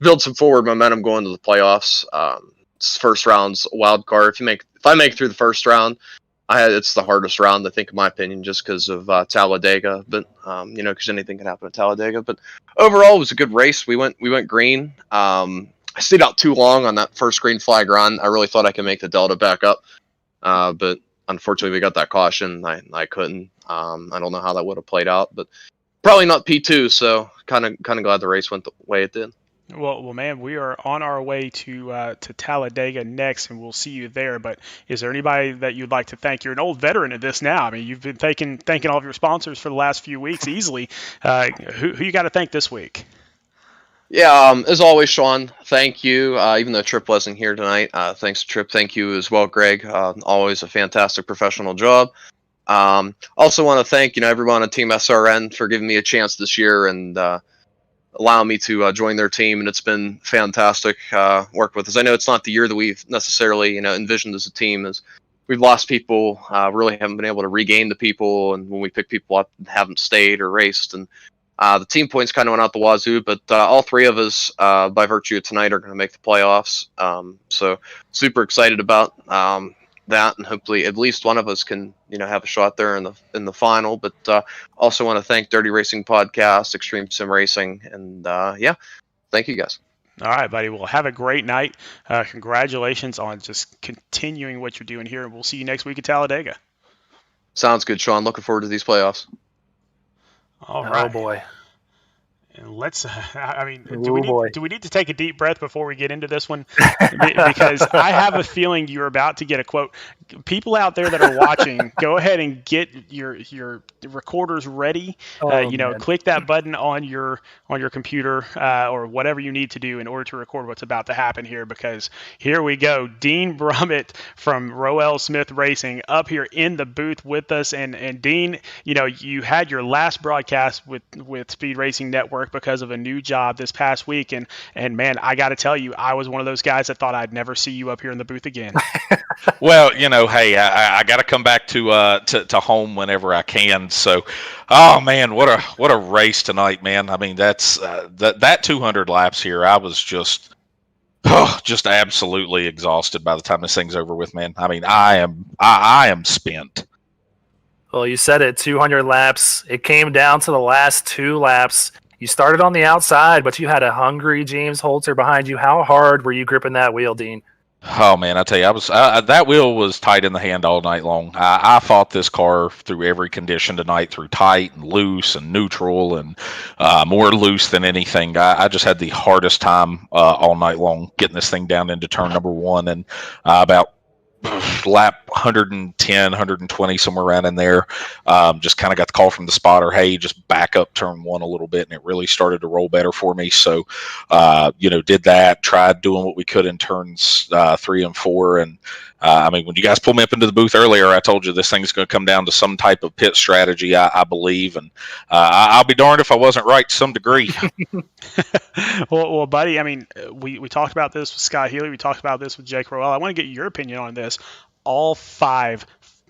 build some forward momentum going to the playoffs. First round's a wild card. If I make it through the first round, it's the hardest round, I think, in my opinion, just because of Talladega. But because anything can happen at Talladega. But overall, it was a good race. We went green. I stayed out too long on that first green flag run. I really thought I could make the Delta back up, but unfortunately, we got that caution. I couldn't. I don't know how that would have played out, but probably not P2. So kind of glad the race went the way it did. Well, man, we are on our way to Talladega next, and we'll see you there. But is there anybody that you'd like to thank? You're an old veteran of this now. I mean, you've been thanking all of your sponsors for the last few weeks easily. Who you got to thank this week? Yeah, as always, Sean, thank you. Even though Tripp wasn't here tonight, thanks to Tripp. Thank you as well, Greg. Always a fantastic professional job. Also want to thank everyone on Team SRN for giving me a chance this year and allow me to join their team, and it's been fantastic work with us. I know it's not the year that we've necessarily envisioned as a team, as we've lost people, really haven't been able to regain the people, and when we pick people up, haven't stayed or raced, and the team points kind of went out the wazoo. But all 3 of us, by virtue of tonight, are going to make the playoffs. So super excited about that, and hopefully at least one of us can have a shot there in the final. But also want to thank Dirty Racing Podcast, Extreme Sim Racing, and thank you guys. All right, buddy. Well, have a great night. Congratulations on just continuing what you're doing here, and we'll see you next week at Talladega. Sounds good, Sean. Looking forward to these playoffs. All right. Oh boy. And let's, do we need to take a deep breath before we get into this one? Because I have a feeling you're about to get a quote. People out there that are watching, go ahead and get your recorders ready. Click that button on your computer or whatever you need to do in order to record what's about to happen here, because here we go. Dean Brummett from Rowell Smith Racing up here in the booth with us. And Dean, you had your last broadcast with Speed Racing Network because of a new job this past week, and man, I got to tell you, I was one of those guys that thought I'd never see you up here in the booth again. Well, hey, I got to come back to home whenever I can. So, oh man, what a race tonight, man. I mean, that's that 200 laps here. I was just absolutely exhausted by the time this thing's over with, man. I mean, I am spent. Well, you said it, 200 laps. It came down to the last 2 laps. You started on the outside, but you had a hungry James Holter behind you. How hard were you gripping that wheel, Dean? Oh man, I tell you, I was that wheel was tight in the hand all night long. I fought this car through every condition tonight, through tight and loose and neutral and more loose than anything. I just had the hardest time all night long getting this thing down into turn number 1, and about lap 110, 120, somewhere around in there. Just kind of got the call from the spotter, hey, just back up turn 1 a little bit, and it really started to roll better for me. So, did that, tried doing what we could in turns 3 and 4. And I mean, when you guys pulled me up into the booth earlier, I told you this thing's going to come down to some type of pit strategy, I believe. And I'll be darned if I wasn't right to some degree. Well, buddy, I mean, we talked about this with Scott Healy. We talked about this with Jake Rowell. I want to get your opinion on this. All 5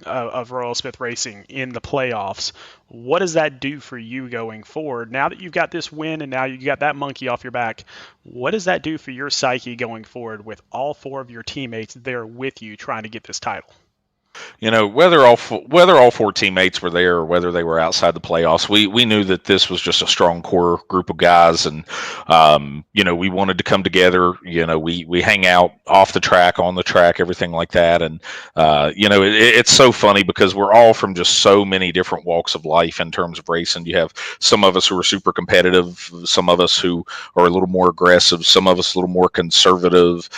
of Royal Smith Racing in the playoffs. What does that do for you going forward? Now that you've got this win and now you got that monkey off your back, what does that do for your psyche going forward with all 4 of your teammates there with you trying to get this title? Whether all 4 teammates were there or whether they were outside the playoffs, we knew that this was just a strong core group of guys, and we wanted to come together. We hang out off the track, on the track, everything like that, and it's so funny because we're all from just so many different walks of life in terms of racing. You have some of us who are super competitive, some of us who are a little more aggressive, some of us a little more conservative.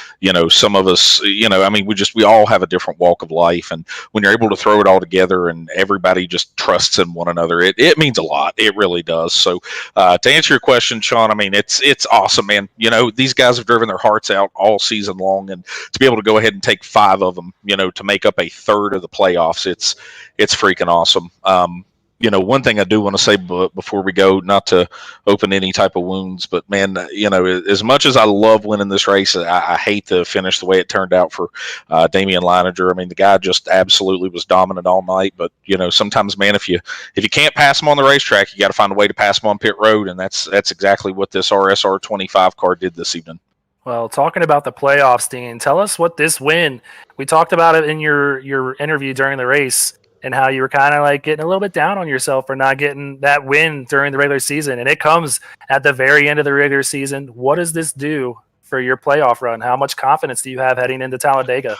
Some of us, we all have a different walk of life, and when you're able to throw it all together and everybody just trusts in one another, it means a lot. It really does. So to answer your question, Sean, I mean, it's awesome, man. These guys have driven their hearts out all season long, and to be able to go ahead and take 5 of them, to make up a third of the playoffs, it's freaking awesome. One thing I do want to say before we go, not to open any type of wounds, but man, as much as I love winning this race, I hate to finish the way it turned out for Damian Leininger. I mean, the guy just absolutely was dominant all night, but sometimes, man, if you can't pass him on the racetrack, you got to find a way to pass him on pit road, and that's exactly what this RSR 25 car did this evening. Well, talking about the playoffs, Dean, tell us what this win, we talked about it in your interview during the race, and how you were kind of like getting a little bit down on yourself for not getting that win during the regular season. And it comes at the very end of the regular season. What does this do for your playoff run? How much confidence do you have heading into Talladega?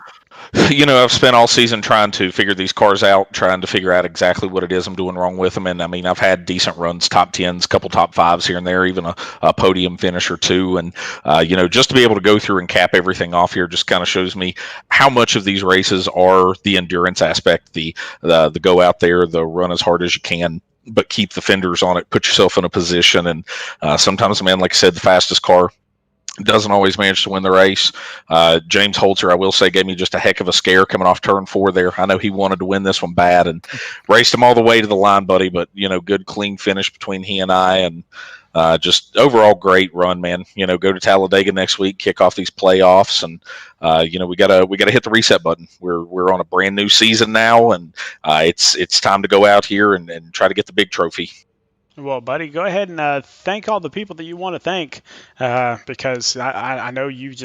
I've spent all season trying to figure these cars out, trying to figure out exactly what it is I'm doing wrong with them. And I mean, I've had decent runs, top 10s, couple top 5s here and there, even a podium finish or 2. And, just to be able to go through and cap everything off here just kind of shows me how much of these races are the endurance aspect, the go out there, the run as hard as you can, but keep the fenders on it, put yourself in a position. And sometimes, man, like I said, the fastest car doesn't always manage to win the race. James Holzer, I will say, gave me just a heck of a scare coming off turn 4 there. I know he wanted to win this one bad and raced him all the way to the line, buddy, but, good, clean finish between he and I, and just overall great run, man. Go to Talladega next week, kick off these playoffs, and we gotta hit the reset button. We're on a brand new season now, and it's time to go out here and try to get the big trophy. Well, buddy, go ahead and thank all the people that you want to thank, because I know you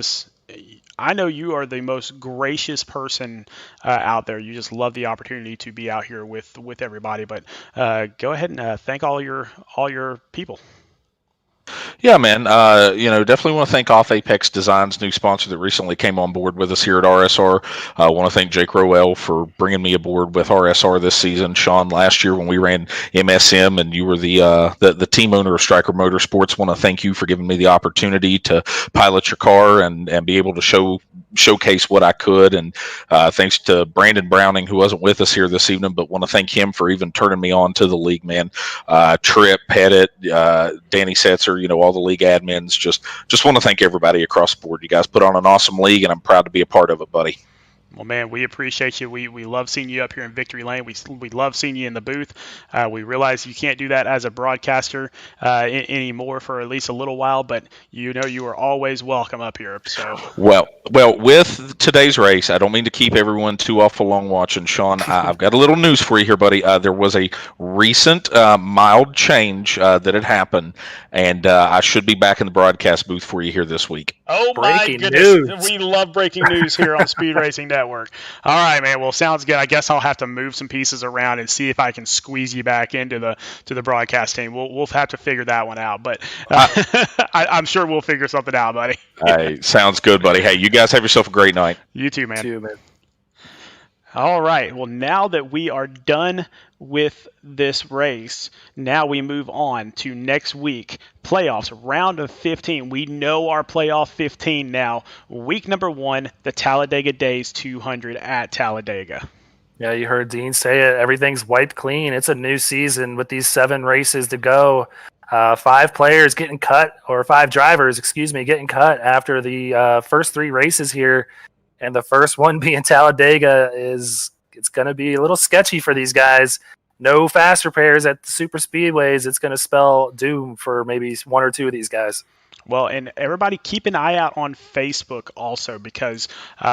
are the most gracious person out there. You just love the opportunity to be out here with everybody. But go ahead and thank all your people. Yeah, man. Definitely want to thank Off Apex Designs, new sponsor that recently came on board with us here at RSR. I want to thank Jake Rowell for bringing me aboard with RSR this season. Sean, last year when we ran MSM and you were the team owner of Striker Motorsports, want to thank you for giving me the opportunity to pilot your car and be able to showcase what I could. And thanks to Brandon Browning, who wasn't with us here this evening, but want to thank him for even turning me on to the league, man. Tripp, Pettit, Danny Setzer, all the league admins. Just want to thank everybody across the board. You guys put on an awesome league, and I'm proud to be a part of it, buddy. Well, man, we appreciate you. We love seeing you up here in Victory Lane. We love seeing you in the booth. We realize you can't do that as a broadcaster anymore for at least a little while, but you are always welcome up here. So well, Well, with today's race, I don't mean to keep everyone too awful long watching. Sean, I've got a little news for you here, buddy. There was a recent mild change that had happened, and I should be back in the broadcast booth for you here this week. Oh my Breaking goodness. news. We love breaking news here on Speed Racing Network. All right, man. Well, sounds good. I guess I'll have to move some pieces around and see if I can squeeze you back into the broadcast team. We'll have to figure that one out, but I'm sure we'll figure something out, buddy. Hey, sounds good, buddy. Hey, you guys have yourself a great night. You too, man. All right. Well, now that we are done with this race, now we move on to next week. Playoffs, round of 15. We know our playoff 15 now. Week number 1, the Talladega Days 200 at Talladega. Yeah, you heard Dean say it. Everything's wiped clean. It's a new season with these 7 races to go. 5 players getting cut, or 5 drivers, getting cut after the first 3 races here. And the first one being Talladega it's going to be a little sketchy for these guys. No fast repairs at the super speedways. It's going to spell doom for maybe 1 or 2 of these guys. Well, and everybody keep an eye out on Facebook also, because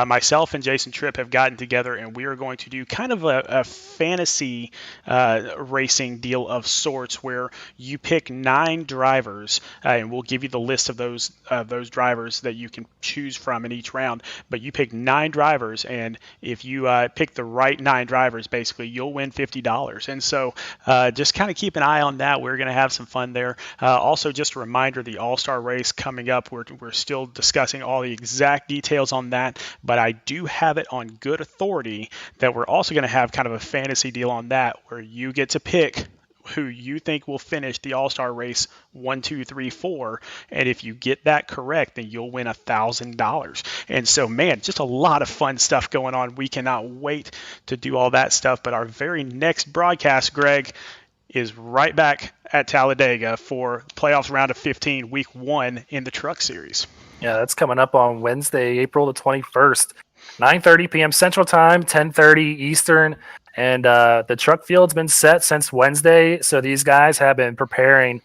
myself and Jason Tripp have gotten together and we are going to do kind of a fantasy racing deal of sorts, where you pick 9 drivers and we'll give you the list of those drivers that you can choose from in each round. But you pick 9 drivers, and if you pick the right 9 drivers, basically you'll win $50. And so just kind of keep an eye on that. We're going to have some fun there. Also, just a reminder, the All-Star race coming up. We're still discussing all the exact details on that, but I do have it on good authority that we're also going to have kind of a fantasy deal on that, where you get to pick who you think will finish the All-Star race 1, 2, 3, 4, and if you get that correct, then you'll win $1,000. And so, man, just a lot of fun stuff going on. We cannot wait to do all that stuff. But our very next broadcast, Greg, is right back at Talladega for playoffs round of 15, week 1 in the Truck Series. Yeah, that's coming up on Wednesday, April the 21st, 9:30 p.m. Central Time, 10:30 Eastern. And the truck field's been set since Wednesday, so these guys have been preparing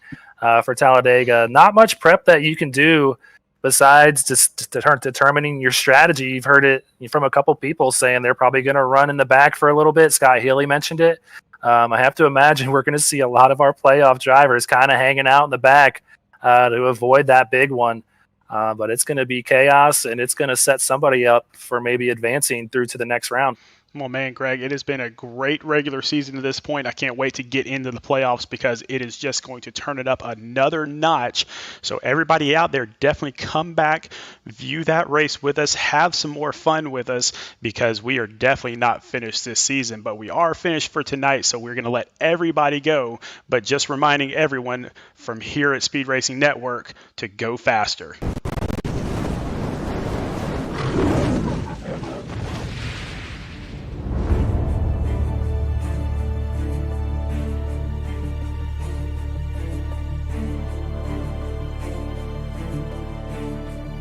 for Talladega. Not much prep that you can do besides just determining your strategy. You've heard it from a couple people saying they're probably going to run in the back for a little bit. Scott Healy mentioned it. I have to imagine we're going to see a lot of our playoff drivers kind of hanging out in the back to avoid that big one. But it's going to be chaos, and it's going to set somebody up for maybe advancing through to the next round. Well, man, Greg, it has been a great regular season to this point. I can't wait to get into the playoffs, because it is just going to turn it up another notch. So everybody out there, definitely come back, view that race with us, have some more fun with us, because we are definitely not finished this season, but we are finished for tonight. So we're going to let everybody go, but just reminding everyone from here at Speed Racing Network to go faster.